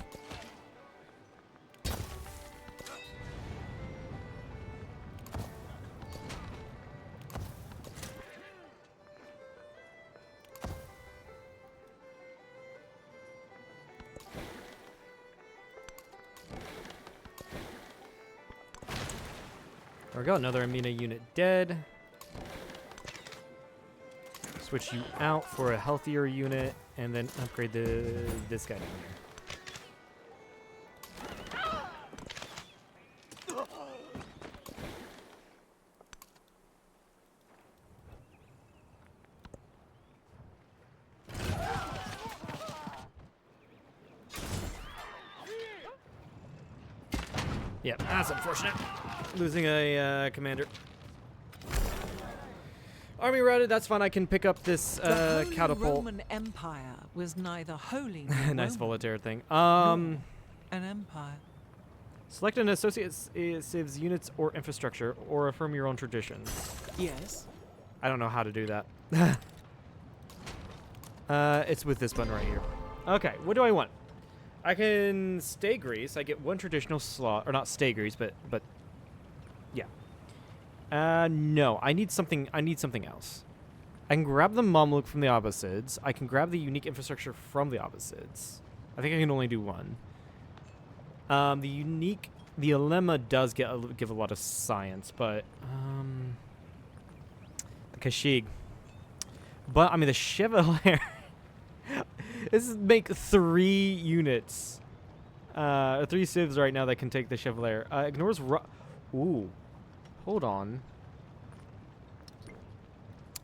There we go, another Amina unit dead. Switch you out for a healthier unit, and then upgrade this guy down here. Yep, that's unfortunate. Losing a commander. Army routed, that's fine. I can pick up this The Holy catapult. Roman Empire was neither holy nor Nice Roman, volunteer thing. an empire. Select an associate saves units or infrastructure, or affirm your own traditions. Yes. I don't know how to do that. It's with this button right here. Okay, what do I want? I can stay Greece. I get one traditional slot, or not stay Greece, but yeah. No, I need something. I need something else. I can grab the Mamluk from the Abbasids. I can grab the unique infrastructure from the Abbasids. I think I can only do one. The Ulema does give a lot of science, but the Kashyyyk. But I mean the Chevalier. This is make 3 units, 3 civs right now that can take the Chevalier. Ignores ooh, hold on.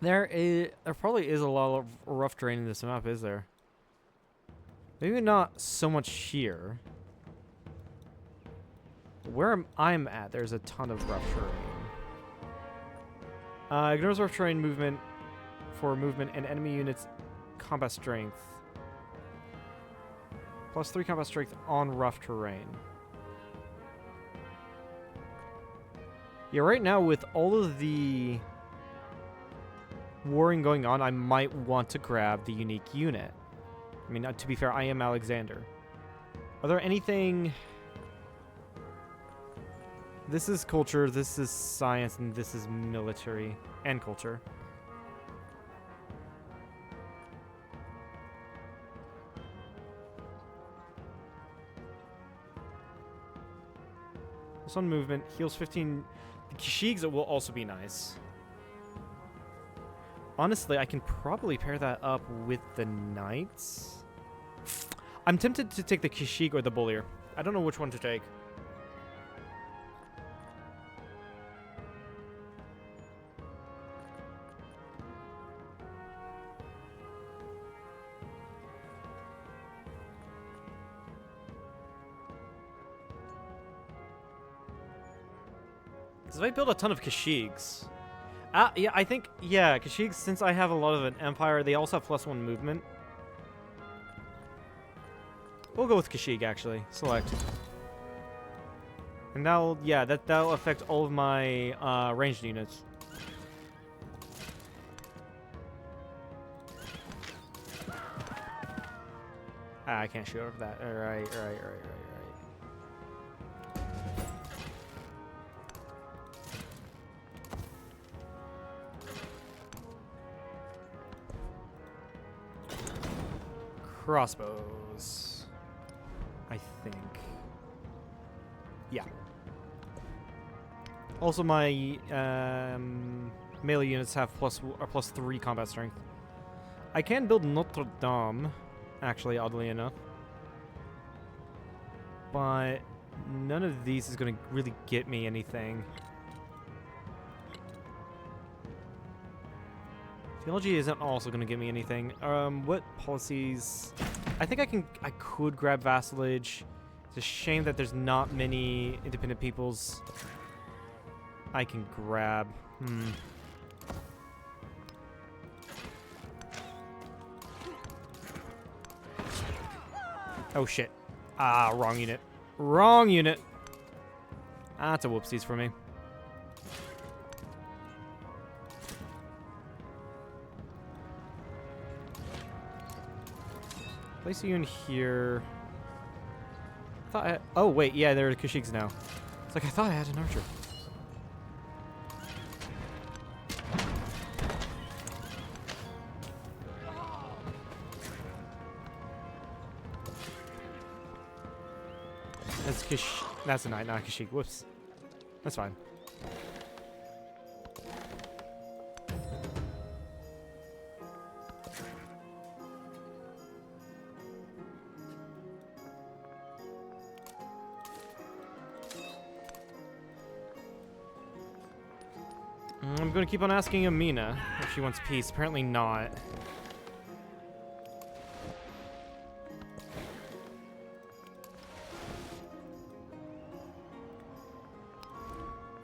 There probably is a lot of rough terrain in this map, is there? Maybe not so much here. Where I'm at, there's a ton of rough terrain. Ignores rough terrain movement for movement and enemy units combat strength. Plus 3 combat strength on rough terrain. Yeah, right now with all of the warring going on, I might want to grab the unique unit. I mean, to be fair, I am Alexander. Are there anything... This is culture, this is science, and this is military and culture. This one movement heals 15. The Kashyyks will also be nice. Honestly, I can probably pair that up with the Knights. I'm tempted to take the Kashyyyk or the Bullier. I don't know which one to take. Because if I build a ton of Kashyyks... yeah, I think... Yeah, Kashyyks, since I have a lot of an empire, they also have +1 movement. We'll go with Kashyyyk, actually. Select. And that'll... Yeah, that'll affect all of my ranged units. I can't shoot over that. Alright. Crossbows, I think. Yeah. Also, my melee units have +3 combat strength. I can build Notre Dame, actually, oddly enough, but none of these is going to really get me anything. Theology isn't also going to give me anything. What policies? I think I could grab vassalage. It's a shame that there's not many independent peoples I can grab. Oh shit. Ah, wrong unit. Wrong unit. Ah, that's a whoopsies for me. Place you in here. I thought oh wait, yeah, there are Kashyyyks now. It's like I thought I had an archer. That's a knight, not a Kashyyyk. Whoops. That's fine. I'm gonna keep on asking Amina if she wants peace. Apparently not.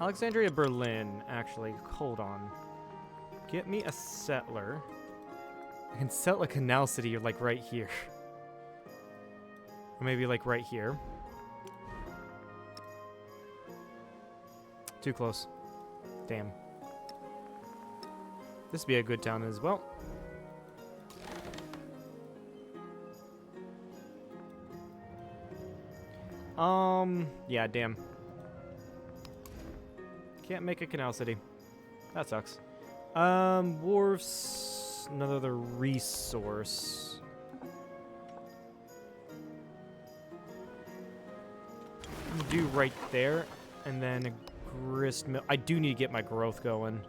Alexandria, Berlin, actually. Hold on. Get me a settler. I can settle a canal city like right here. Or maybe like right here. Too close. Damn. This would be a good town as well. Yeah, damn. Can't make a canal city. That sucks. Wharfs, another resource. Do right there, and then a grist mill. I do need to get my growth going.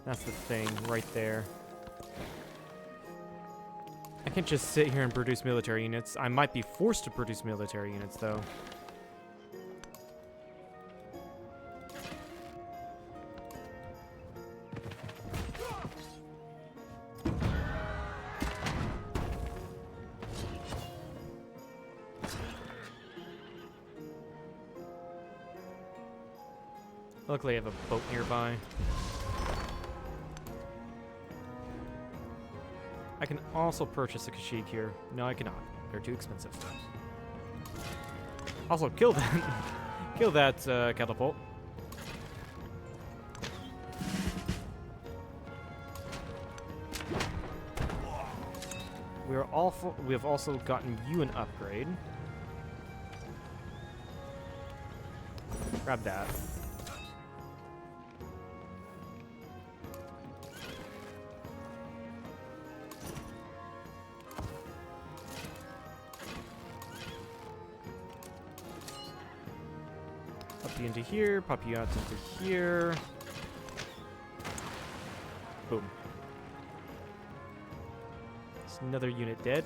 That's the thing, right there. I can't just sit here and produce military units. I might be forced to produce military units, though. Luckily, I have a boat nearby. I can also purchase a Kashyyyk here. No, I cannot. They're too expensive. Also, kill that. Kill that catapult. We have also gotten you an upgrade. Grab that. Pop you into here, pop you out into here. Boom. It's another unit dead.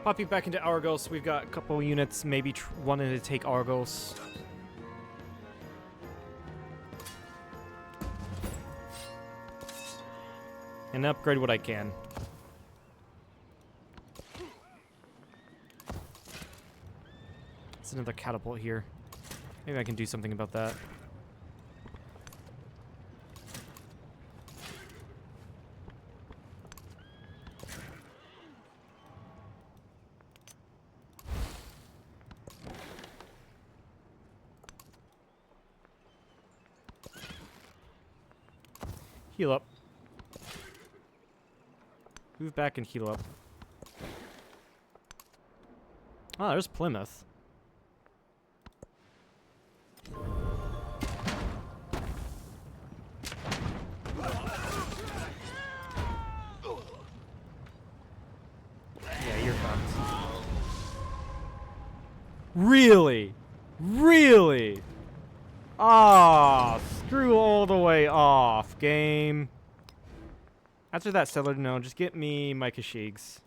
Pop you back into Argos. We've got a couple units maybe wanting to take Argos. And upgrade what I can. It's another catapult here. Maybe I can do something about that. Heal up. Move back and heal up. Ah, there's Plymouth. Yeah, you're fucked. Really? Really? Ah, screw all the way off, game. After that settler, no, just get me my Kashyyks.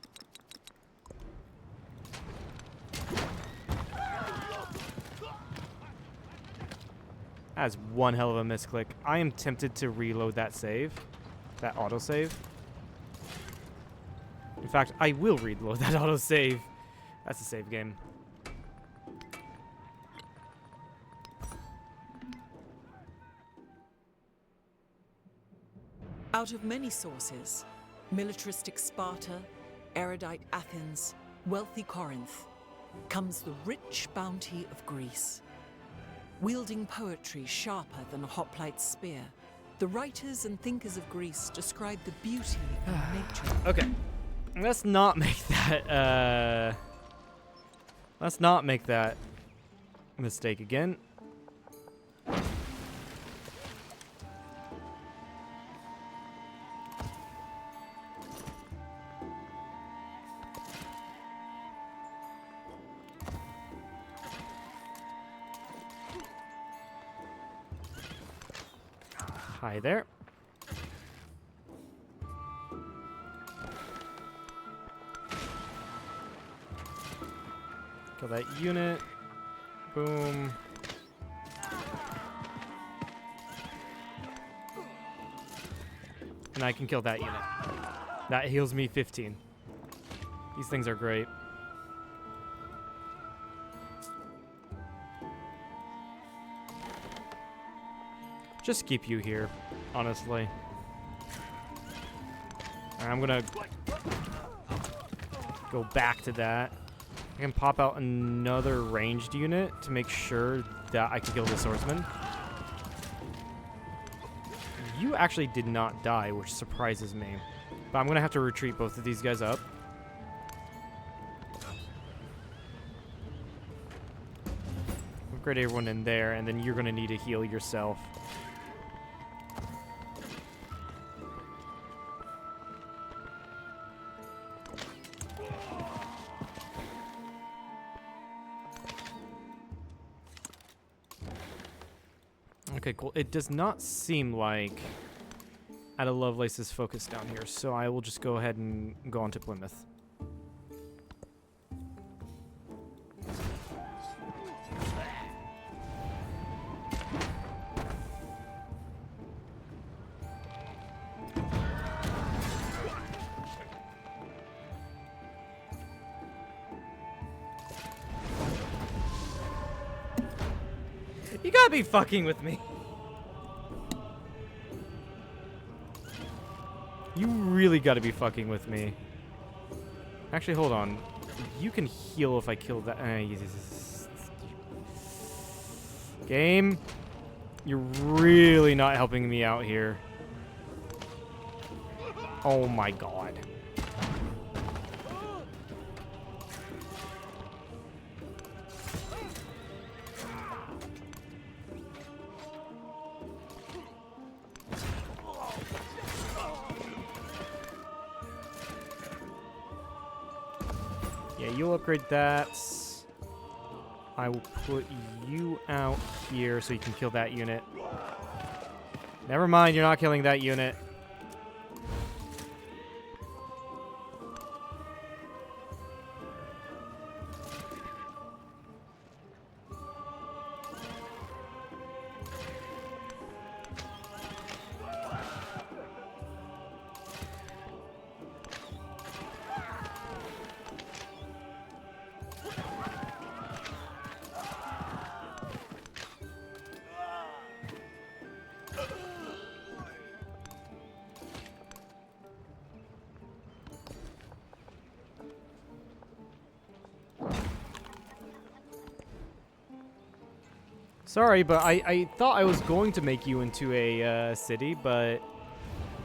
That's one hell of a misclick. I am tempted to reload that save. That autosave. In fact, I will reload that autosave. That's a save game. Out of many sources, militaristic Sparta, erudite Athens, wealthy Corinth, comes the rich bounty of Greece. Wielding poetry sharper than a hoplite's spear, the writers and thinkers of Greece describe the beauty in nature. Okay. Let's not make that, let's not make that mistake again. Hi there. Kill that unit. Boom. And I can kill that unit. That heals me 15. These things are great. Just keep you here, honestly. Alright, I'm gonna go back to that. I can pop out another ranged unit to make sure that I can kill the swordsman. You actually did not die, which surprises me. But I'm gonna have to retreat both of these guys up. Upgrade everyone in there, and then you're gonna need to heal yourself. Okay, cool. It does not seem like Ada Lovelace is focused down here, so I will just go ahead and go on to Plymouth. You gotta be fucking with me. You really gotta be fucking with me. Actually, hold on. You can heal if I kill that. Game, you're really not helping me out here. Oh my god. Yeah, you'll upgrade that. I will put you out here so you can kill that unit. Never mind, you're not killing that unit. Sorry, but I thought I was going to make you into a city, but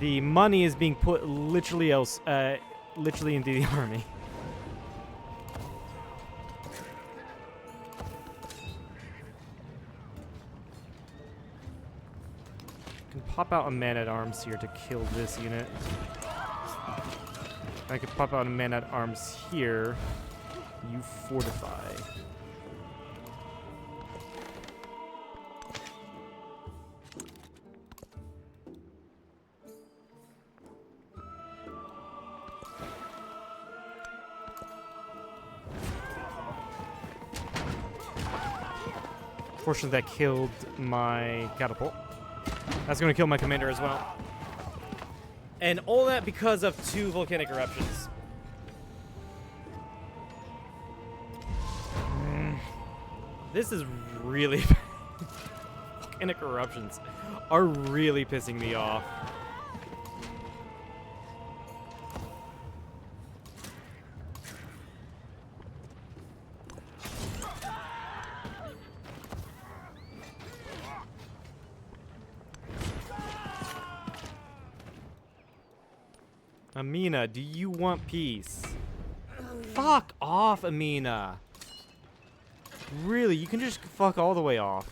the money is being put literally literally into the army. I can pop out a man-at-arms here to kill this unit. I could pop out a man-at-arms here. You fortify. Fortunately, that killed my catapult. That's going to kill my commander as well. And all that because of 2 volcanic eruptions. This is really bad. Volcanic eruptions are really pissing me off. Amina, do you want peace? Fuck off, Amina. Really, you can just fuck all the way off.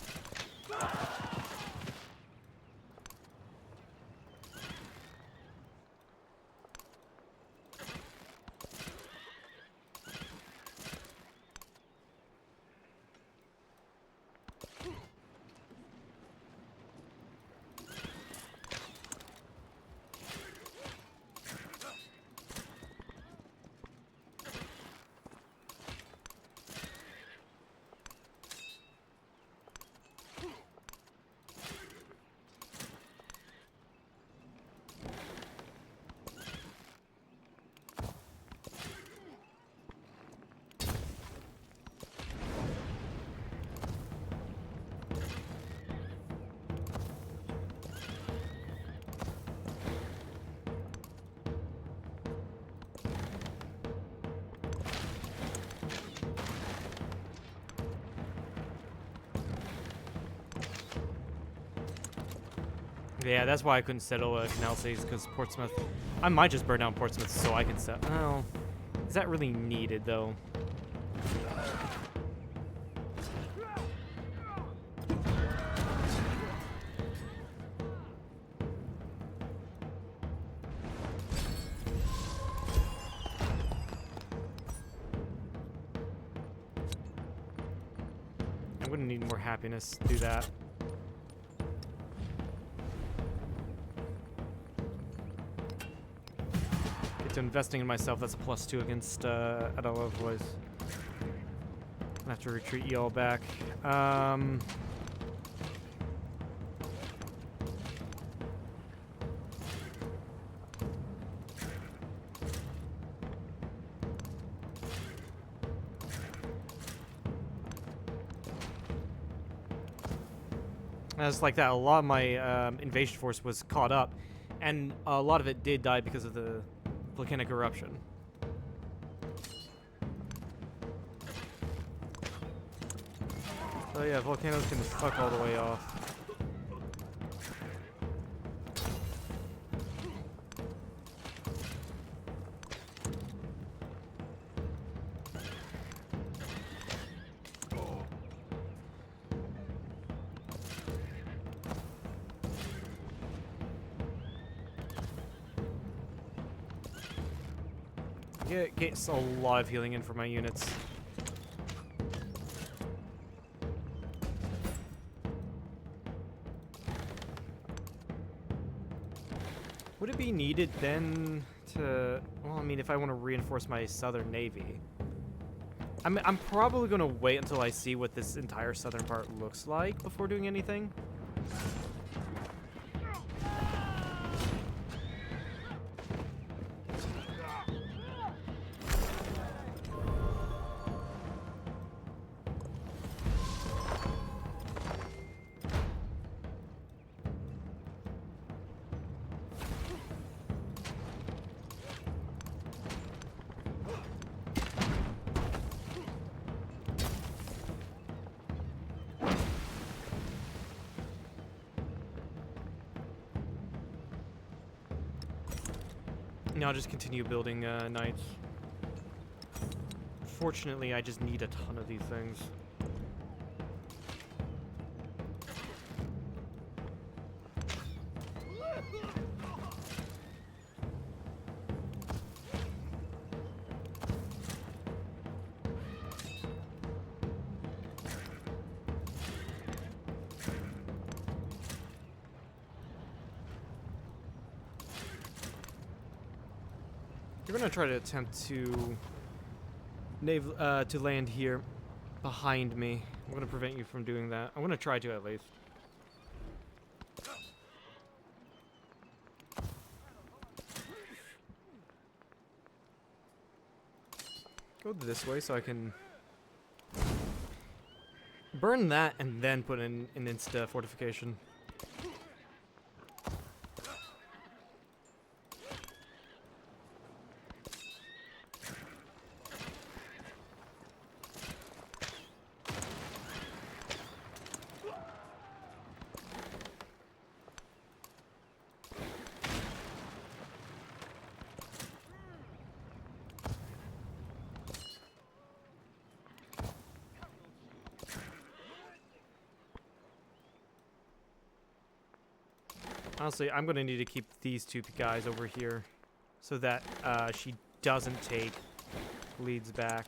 Yeah, that's why I couldn't settle Canal Cities, because Portsmouth... I might just burn down Portsmouth so I can settle... Oh, is that really needed, though? I'm gonna need more happiness to do that. To investing in myself, that's a +2 against Adela Voice. I have to retreat y'all back. As like that, a lot of my invasion force was caught up, and a lot of it did die because of the volcanic eruption. So yeah, volcanoes can fuck all the way off. Gets a lot of healing in for my units. Would it be needed then to... Well, I mean, if I want to reinforce my southern navy. I'm probably going to wait until I see what this entire southern part looks like before doing anything. Now I'll just continue building knights. Fortunately, I just need a ton of these things. We're gonna try to attempt to land here behind me. I'm gonna prevent you from doing that. I'm gonna try to at least. Go this way so I can burn that and then put in an insta fortification. Honestly, I'm going to need to keep these two guys over here so that she doesn't take leads back.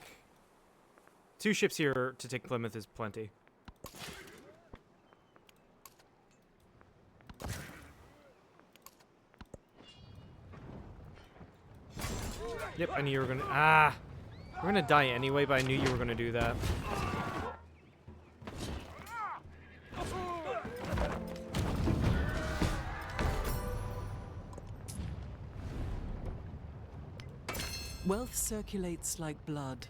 2 ships here to take Plymouth is plenty. Yep, I knew you were going to... Ah! We're going to die anyway, but I knew you were going to do that. Wealth circulates like blood.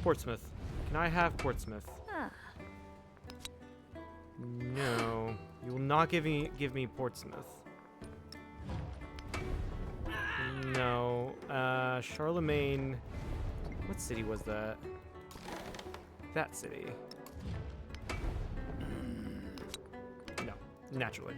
Portsmouth. Can I have Portsmouth? Ah, No. You will not give me Portsmouth. No. Charlemagne. What city was that? That city. No. Naturally.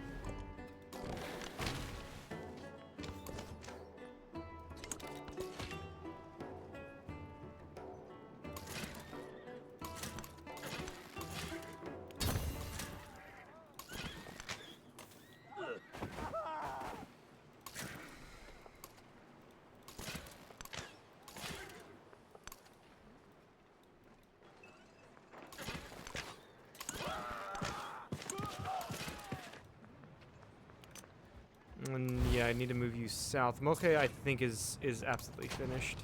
And yeah, I need to move you south. Moche, I think, is absolutely finished.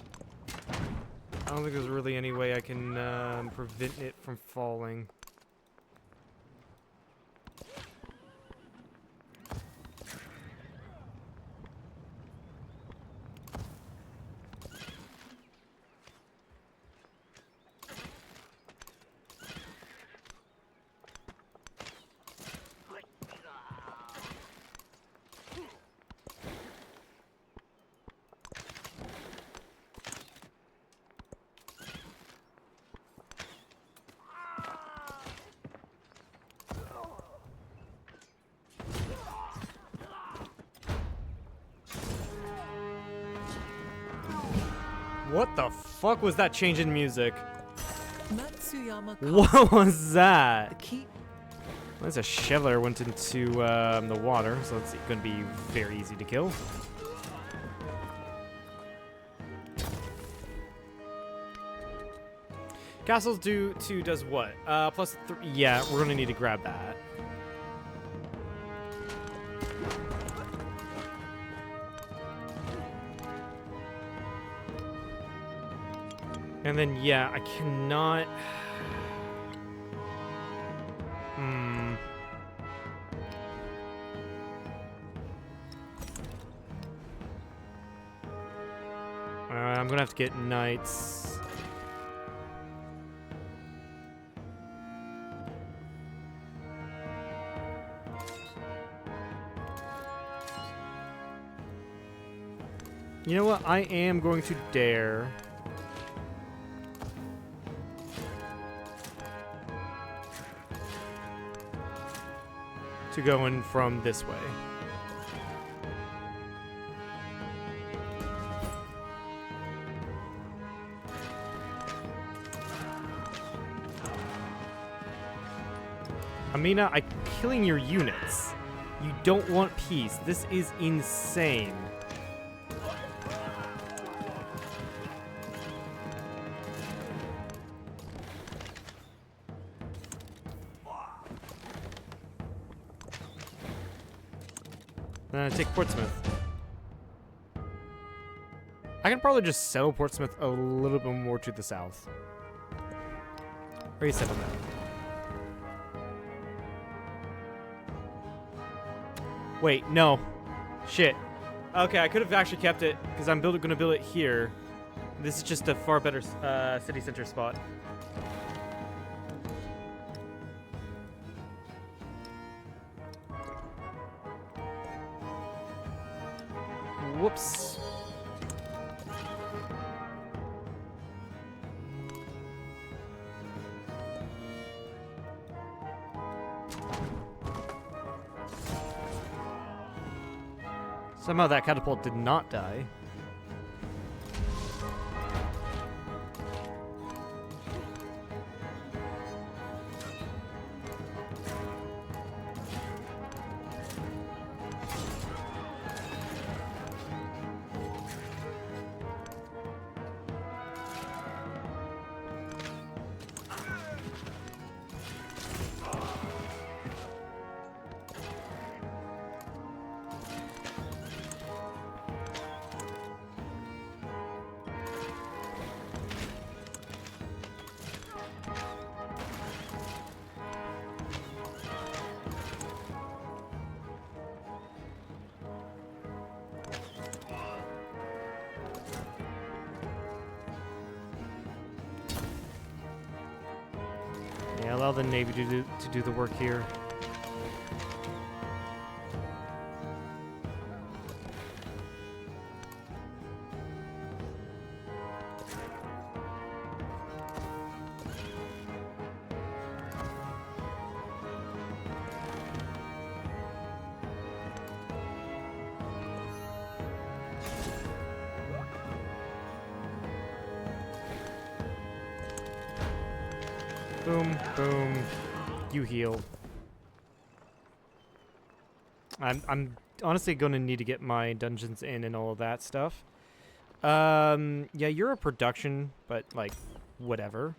I don't think there's really any way I can prevent it from falling. What the fuck was that change in music? Matsuyama What Castle, was the that? keep. There's a Chevalier went into the water, so it's going to be very easy to kill. Castles does what? Plus 3. Yeah, we're going to need to grab that. And then, yeah, I cannot... I'm gonna have to get knights. You know what? I am going to dare. To go in from this way. Amina, I'm killing your units. You don't want peace. This is insane. Take Portsmouth. I can probably just settle Portsmouth a little bit more to the south. Where you settle that? Wait, no. Shit. Okay, I could have actually kept it because I'm gonna build it here. This is just a far better city center spot. Whoops. Somehow that catapult did not die. Yeah, allow the Navy to do the work here. Boom, boom. You heal. I'm honestly going to need to get my dungeons in and all of that stuff. Yeah, you're a production, but like, whatever.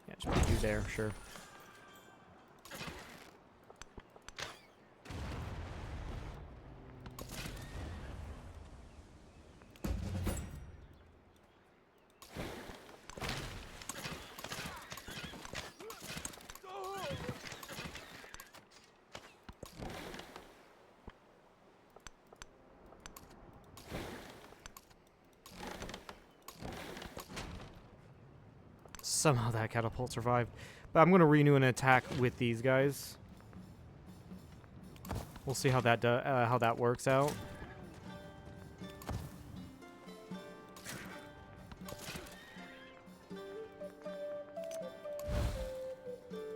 Yeah, just put you there, sure. Somehow that catapult survived. But I'm going to renew an attack with these guys. We'll see how that works out.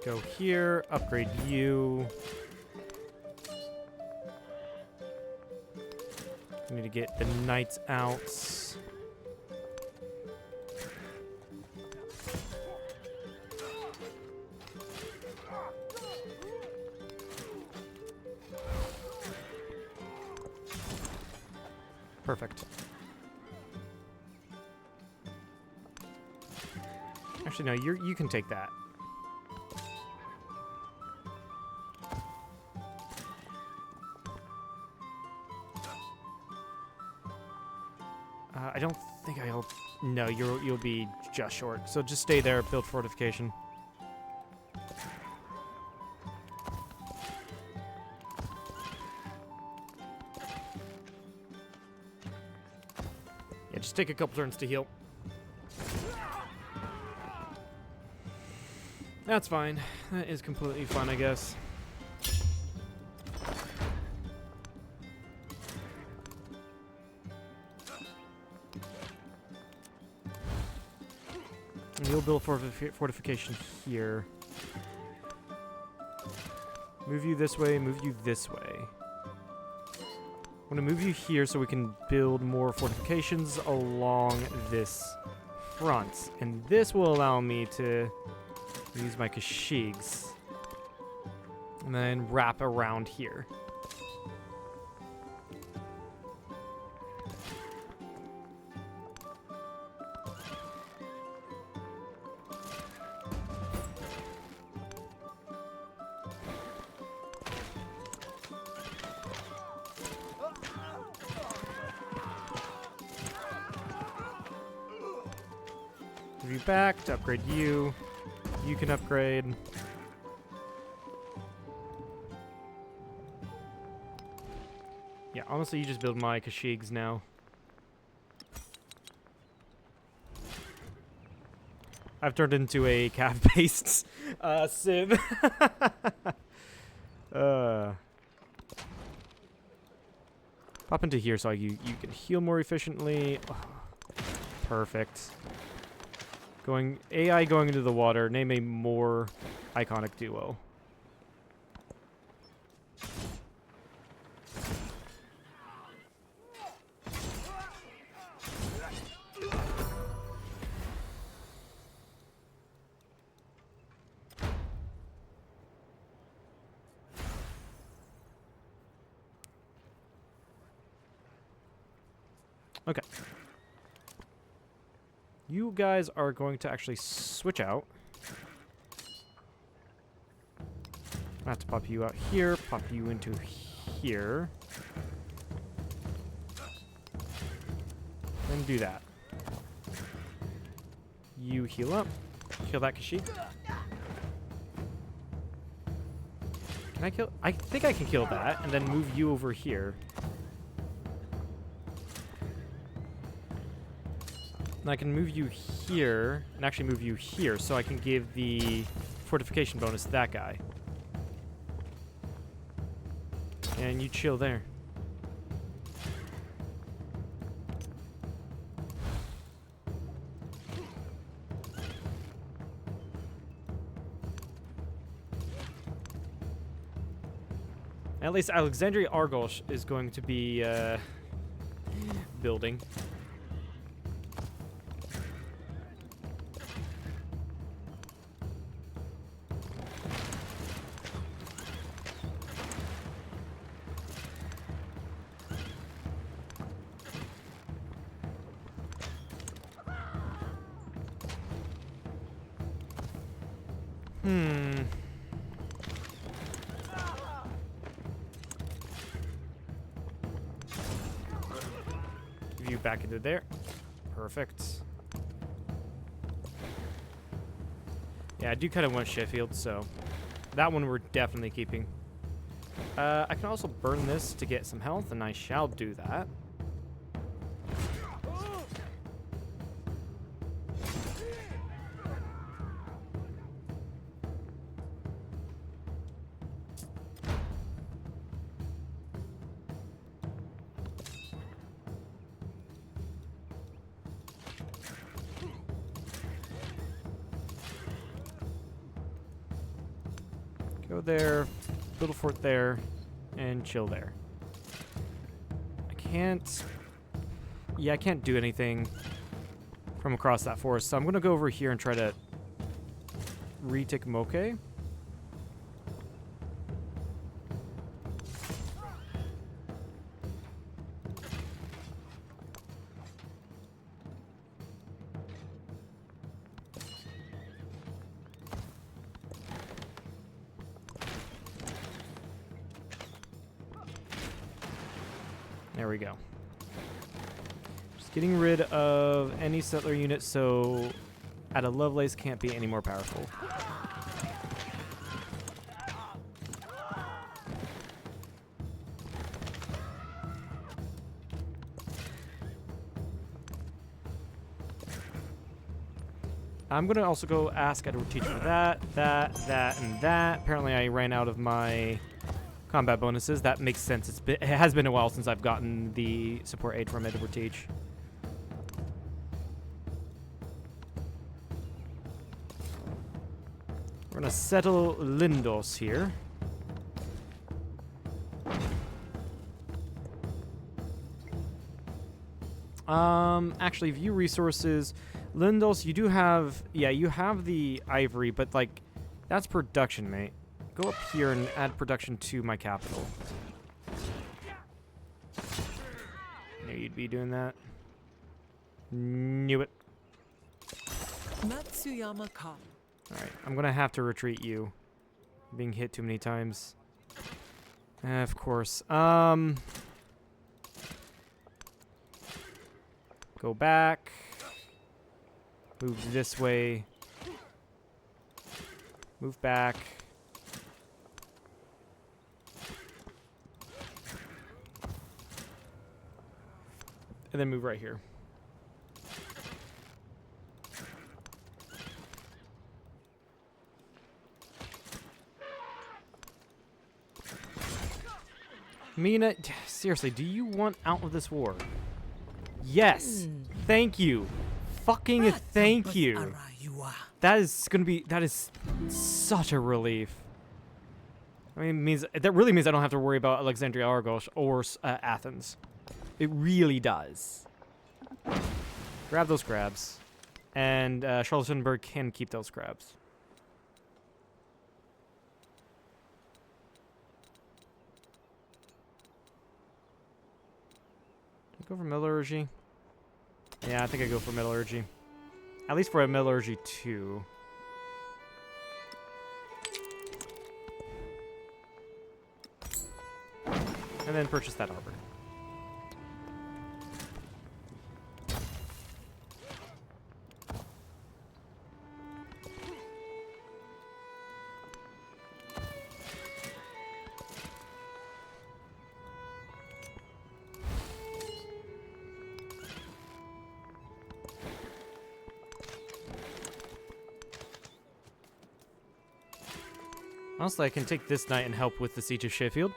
Go here, upgrade you. I need to get the knights out. Perfect. Actually, no, you can take that. I don't think I'll. No, you'll be just short. So just stay there, build fortification. Yeah, just take a couple turns to heal. That's fine. That is completely fine, I guess. And you'll build fortification here. Move you this way, move you this way. I'm going to move you here so we can build more fortifications along this front. And this will allow me to use my Kashyyyks. And then wrap around here. Move you back to upgrade you. You can upgrade. Yeah, honestly, you just build my Kashyyyks now. I've turned into a calf-based civ. Pop into here so you can heal more efficiently. Oh, perfect. AI going into the water. Name a more iconic duo. Okay. You guys are going to actually switch out. I have to pop you out here, pop you into here. Then do that. You heal up. Kill that Kashyyyk. Can I kill? I think I can kill that and then move you over here. And I can move you here, and actually move you here, so I can give the fortification bonus to that guy. And you chill there. At least Alexandria Argos is going to be building. Give you back into there. Perfect. Yeah, I do kind of want Sheffield, so that one we're definitely keeping. I can also burn this to get some health, and I shall do that. Go there, build a fort there, and chill there. I can't... Yeah, I can't do anything from across that forest, so I'm going to go over here and try to retake Moke. There we go. Just getting rid of any settler unit so Ada Lovelace can't be any more powerful. I'm going to also go ask Edward Teach for that, and that. Apparently I ran out of my combat bonuses. That makes sense. It has been a while since I've gotten the support aid from Edward Teach. We're going to settle Lindos here. Actually, view resources. Lindos, you do have... Yeah, you have the ivory, but, like, that's production, mate. Go up here and add production to my capital. Knew you'd be doing that. Knew it. Matsuyama Khan. Alright, I'm gonna have to retreat you. I'm being hit too many times. Of course. Go back. Move this way. Move back. And then move right here. Mina, seriously, do you want out of this war? Yes. Thank you. Fucking thank you. That is such a relief. I mean, that really means I don't have to worry about Alexandria Argos or Athens. It really does. Grab those crabs. And Charlottenburg can keep those crabs. Go for metallurgy. Yeah, I think I go for metallurgy. At least for a metallurgy 2. And then purchase that harbor. Honestly, I can take this knight and help with the Siege of Sheffield.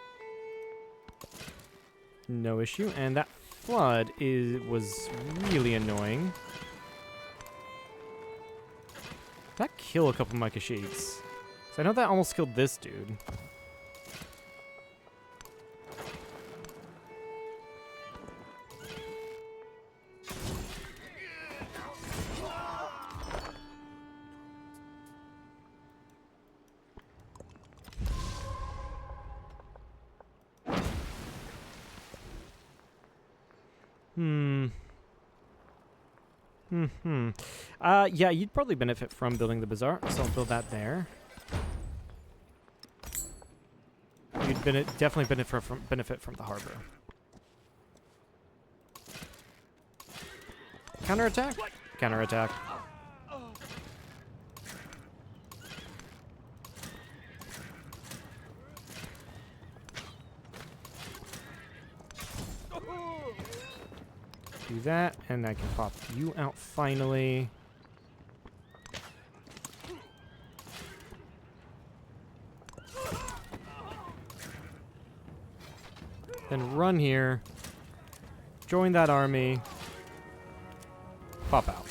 No issue. And that flood was really annoying. Did that kill a couple of my Kashyyyks? So I know that almost killed this dude. Yeah, you'd probably benefit from building the bazaar, so I'll build that there. You'd definitely benefit from the harbor. Counterattack? Counterattack. Do that, and I can pop you out finally. Then run here. Join that army. Pop out.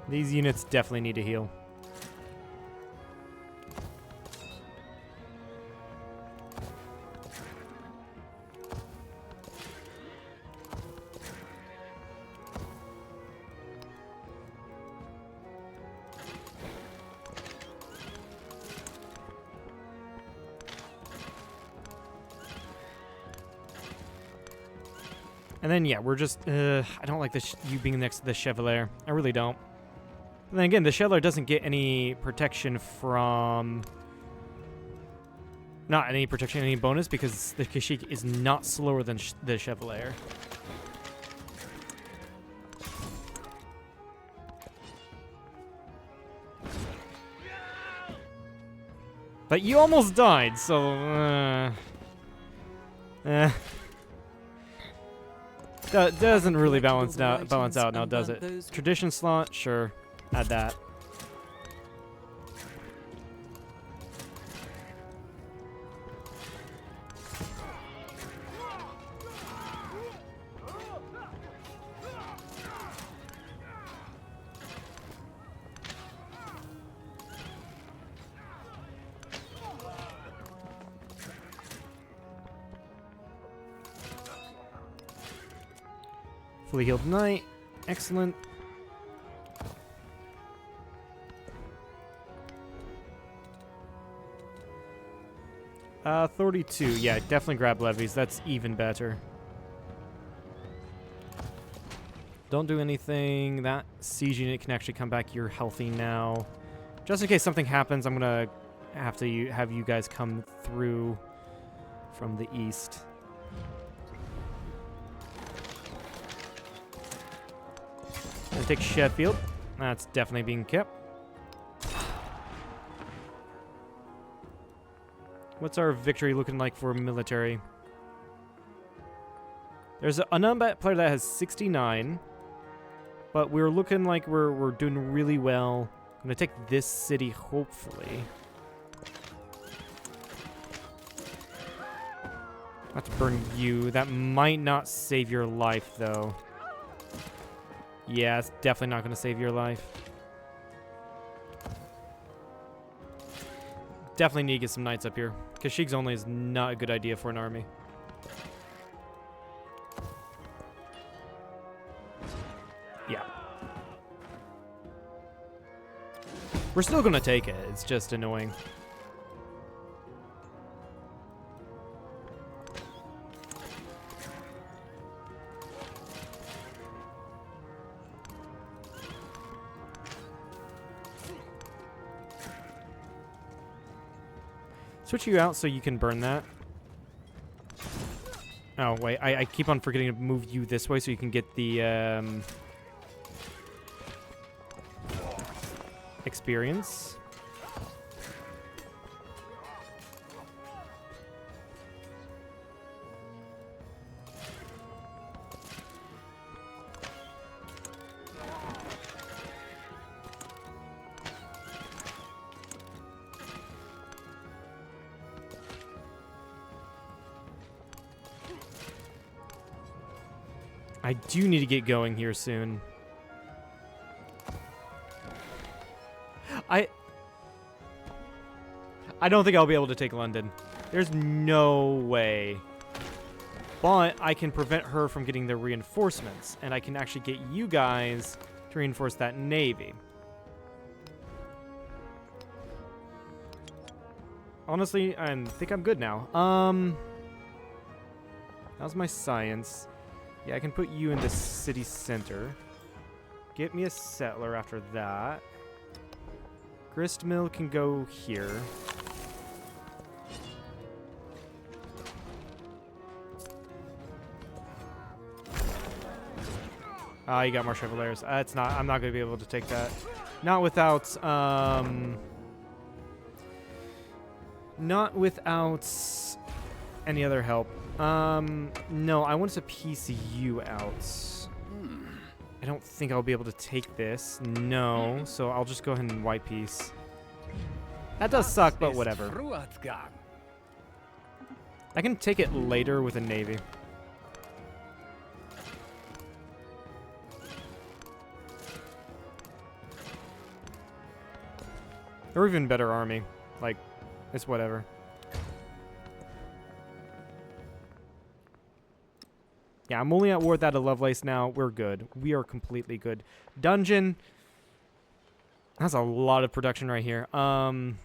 These units definitely need to heal. And then, yeah, we're just, I don't like this you being next to the Chevalier. I really don't. And then again, the Chevalier doesn't get any protection from... Not any protection, any bonus, because the Kashyyyk is not slower than the Chevalier. But you almost died, so... That doesn't really balance out now, does it? Tradition slot, sure. Add that. Fully healed knight. Excellent. Uh, 32. Yeah, definitely grab levies. That's even better. Don't do anything. That siege unit can actually come back. You're healthy now. Just in case something happens, I'm gonna have to have you guys come through from the east. take Sheffield. That's definitely being kept. What's our victory looking like for military? There's an Unumbat player that has 69, but we're looking like we're doing really well. I'm gonna take this city, hopefully. I have to burn you. That might not save your life, though. Yeah, it's definitely not gonna save your life. Definitely need to get some knights up here. Kashig's only is not a good idea for an army. Yeah. We're still gonna take it. It's just annoying. Switch you out so you can burn that. Oh, wait. I keep on forgetting to move you this way so you can get the experience. I do need to get going here soon. I don't think I'll be able to take London. There's no way. But I can prevent her from getting the reinforcements, and I can actually get you guys to reinforce that navy. Honestly, I think I'm good now. How's my science? Yeah, I can put you in the city center. Get me a settler after that. Gristmill can go here. Ah, you got more Chevaliers. I'm not going to be able to take that. Not without, not without any other help. No, I want to piece you out. I don't think I'll be able to take this. No, so I'll just go ahead and white piece. That does suck, but whatever. I can take it later with a navy. Or even better army. Like, it's whatever. Yeah, I'm only at war with that of Lovelace now. We're good. We are completely good. Dungeon. That's a lot of production right here. Build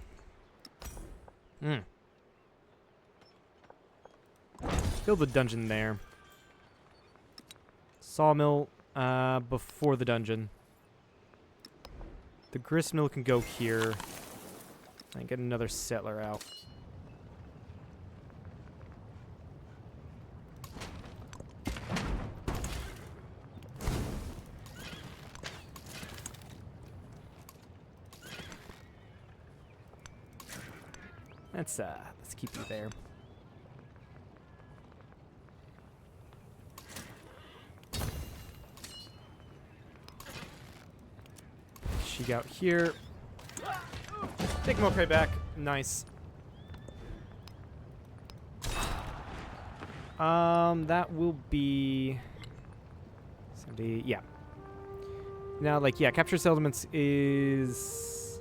the dungeon there. Sawmill before the dungeon. The gristmill can go here. And get another settler out. Let's keep you there. She out here. Take Mokai back. Nice. That will be 70. Yeah. Now, like, yeah, capture settlements is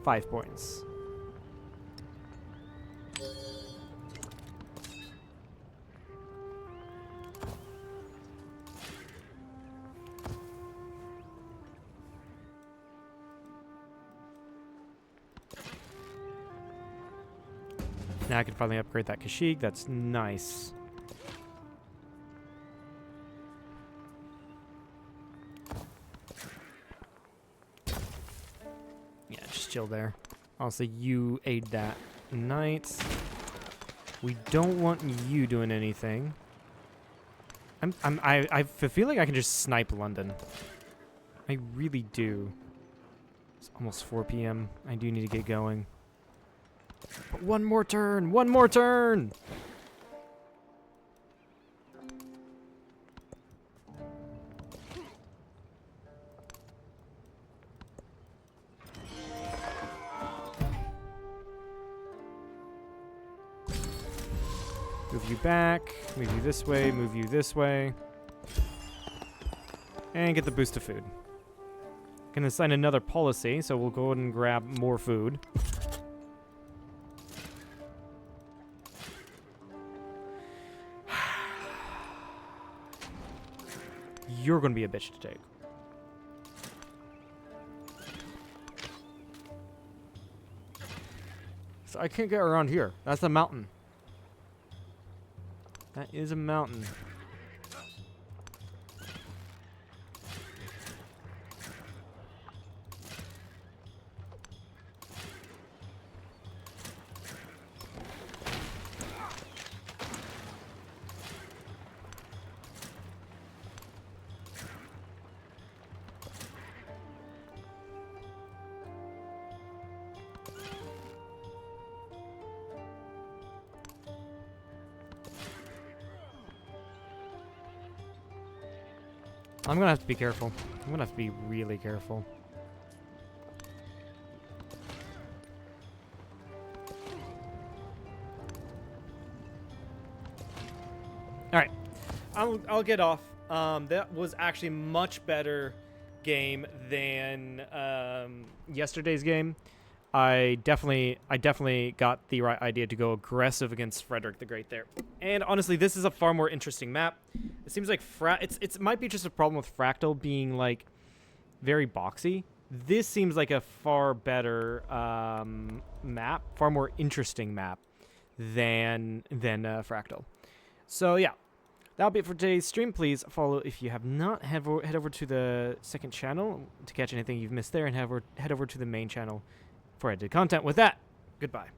5 points. Now I can finally upgrade that Kashig. That's nice. Yeah, just chill there. Also, you aid that knight. We don't want you doing anything. I feel like I can just snipe London. I really do. It's almost 4 p.m. I do need to get going. But one more turn! One more turn! Move you back, move you this way, move you this way. And get the boost of food. Can assign another policy, so we'll go ahead and grab more food. You're gonna be a bitch to take. So I can't get around here. That's a mountain. That is a mountain. I'm gonna have to be careful. I'm gonna have to be really careful. Alright. I'll get off. That was actually much better game than yesterday's game. I definitely got the right idea to go aggressive against Frederick the Great there. And honestly, this is a far more interesting map. It seems like it might be just a problem with Fractal being like very boxy. This seems like a far better map, far more interesting map than Fractal. So yeah, that'll be it for today's stream. Please follow if you have not. Head over to the second channel to catch anything you've missed there, and head over to the main channel for edited content. With that, goodbye.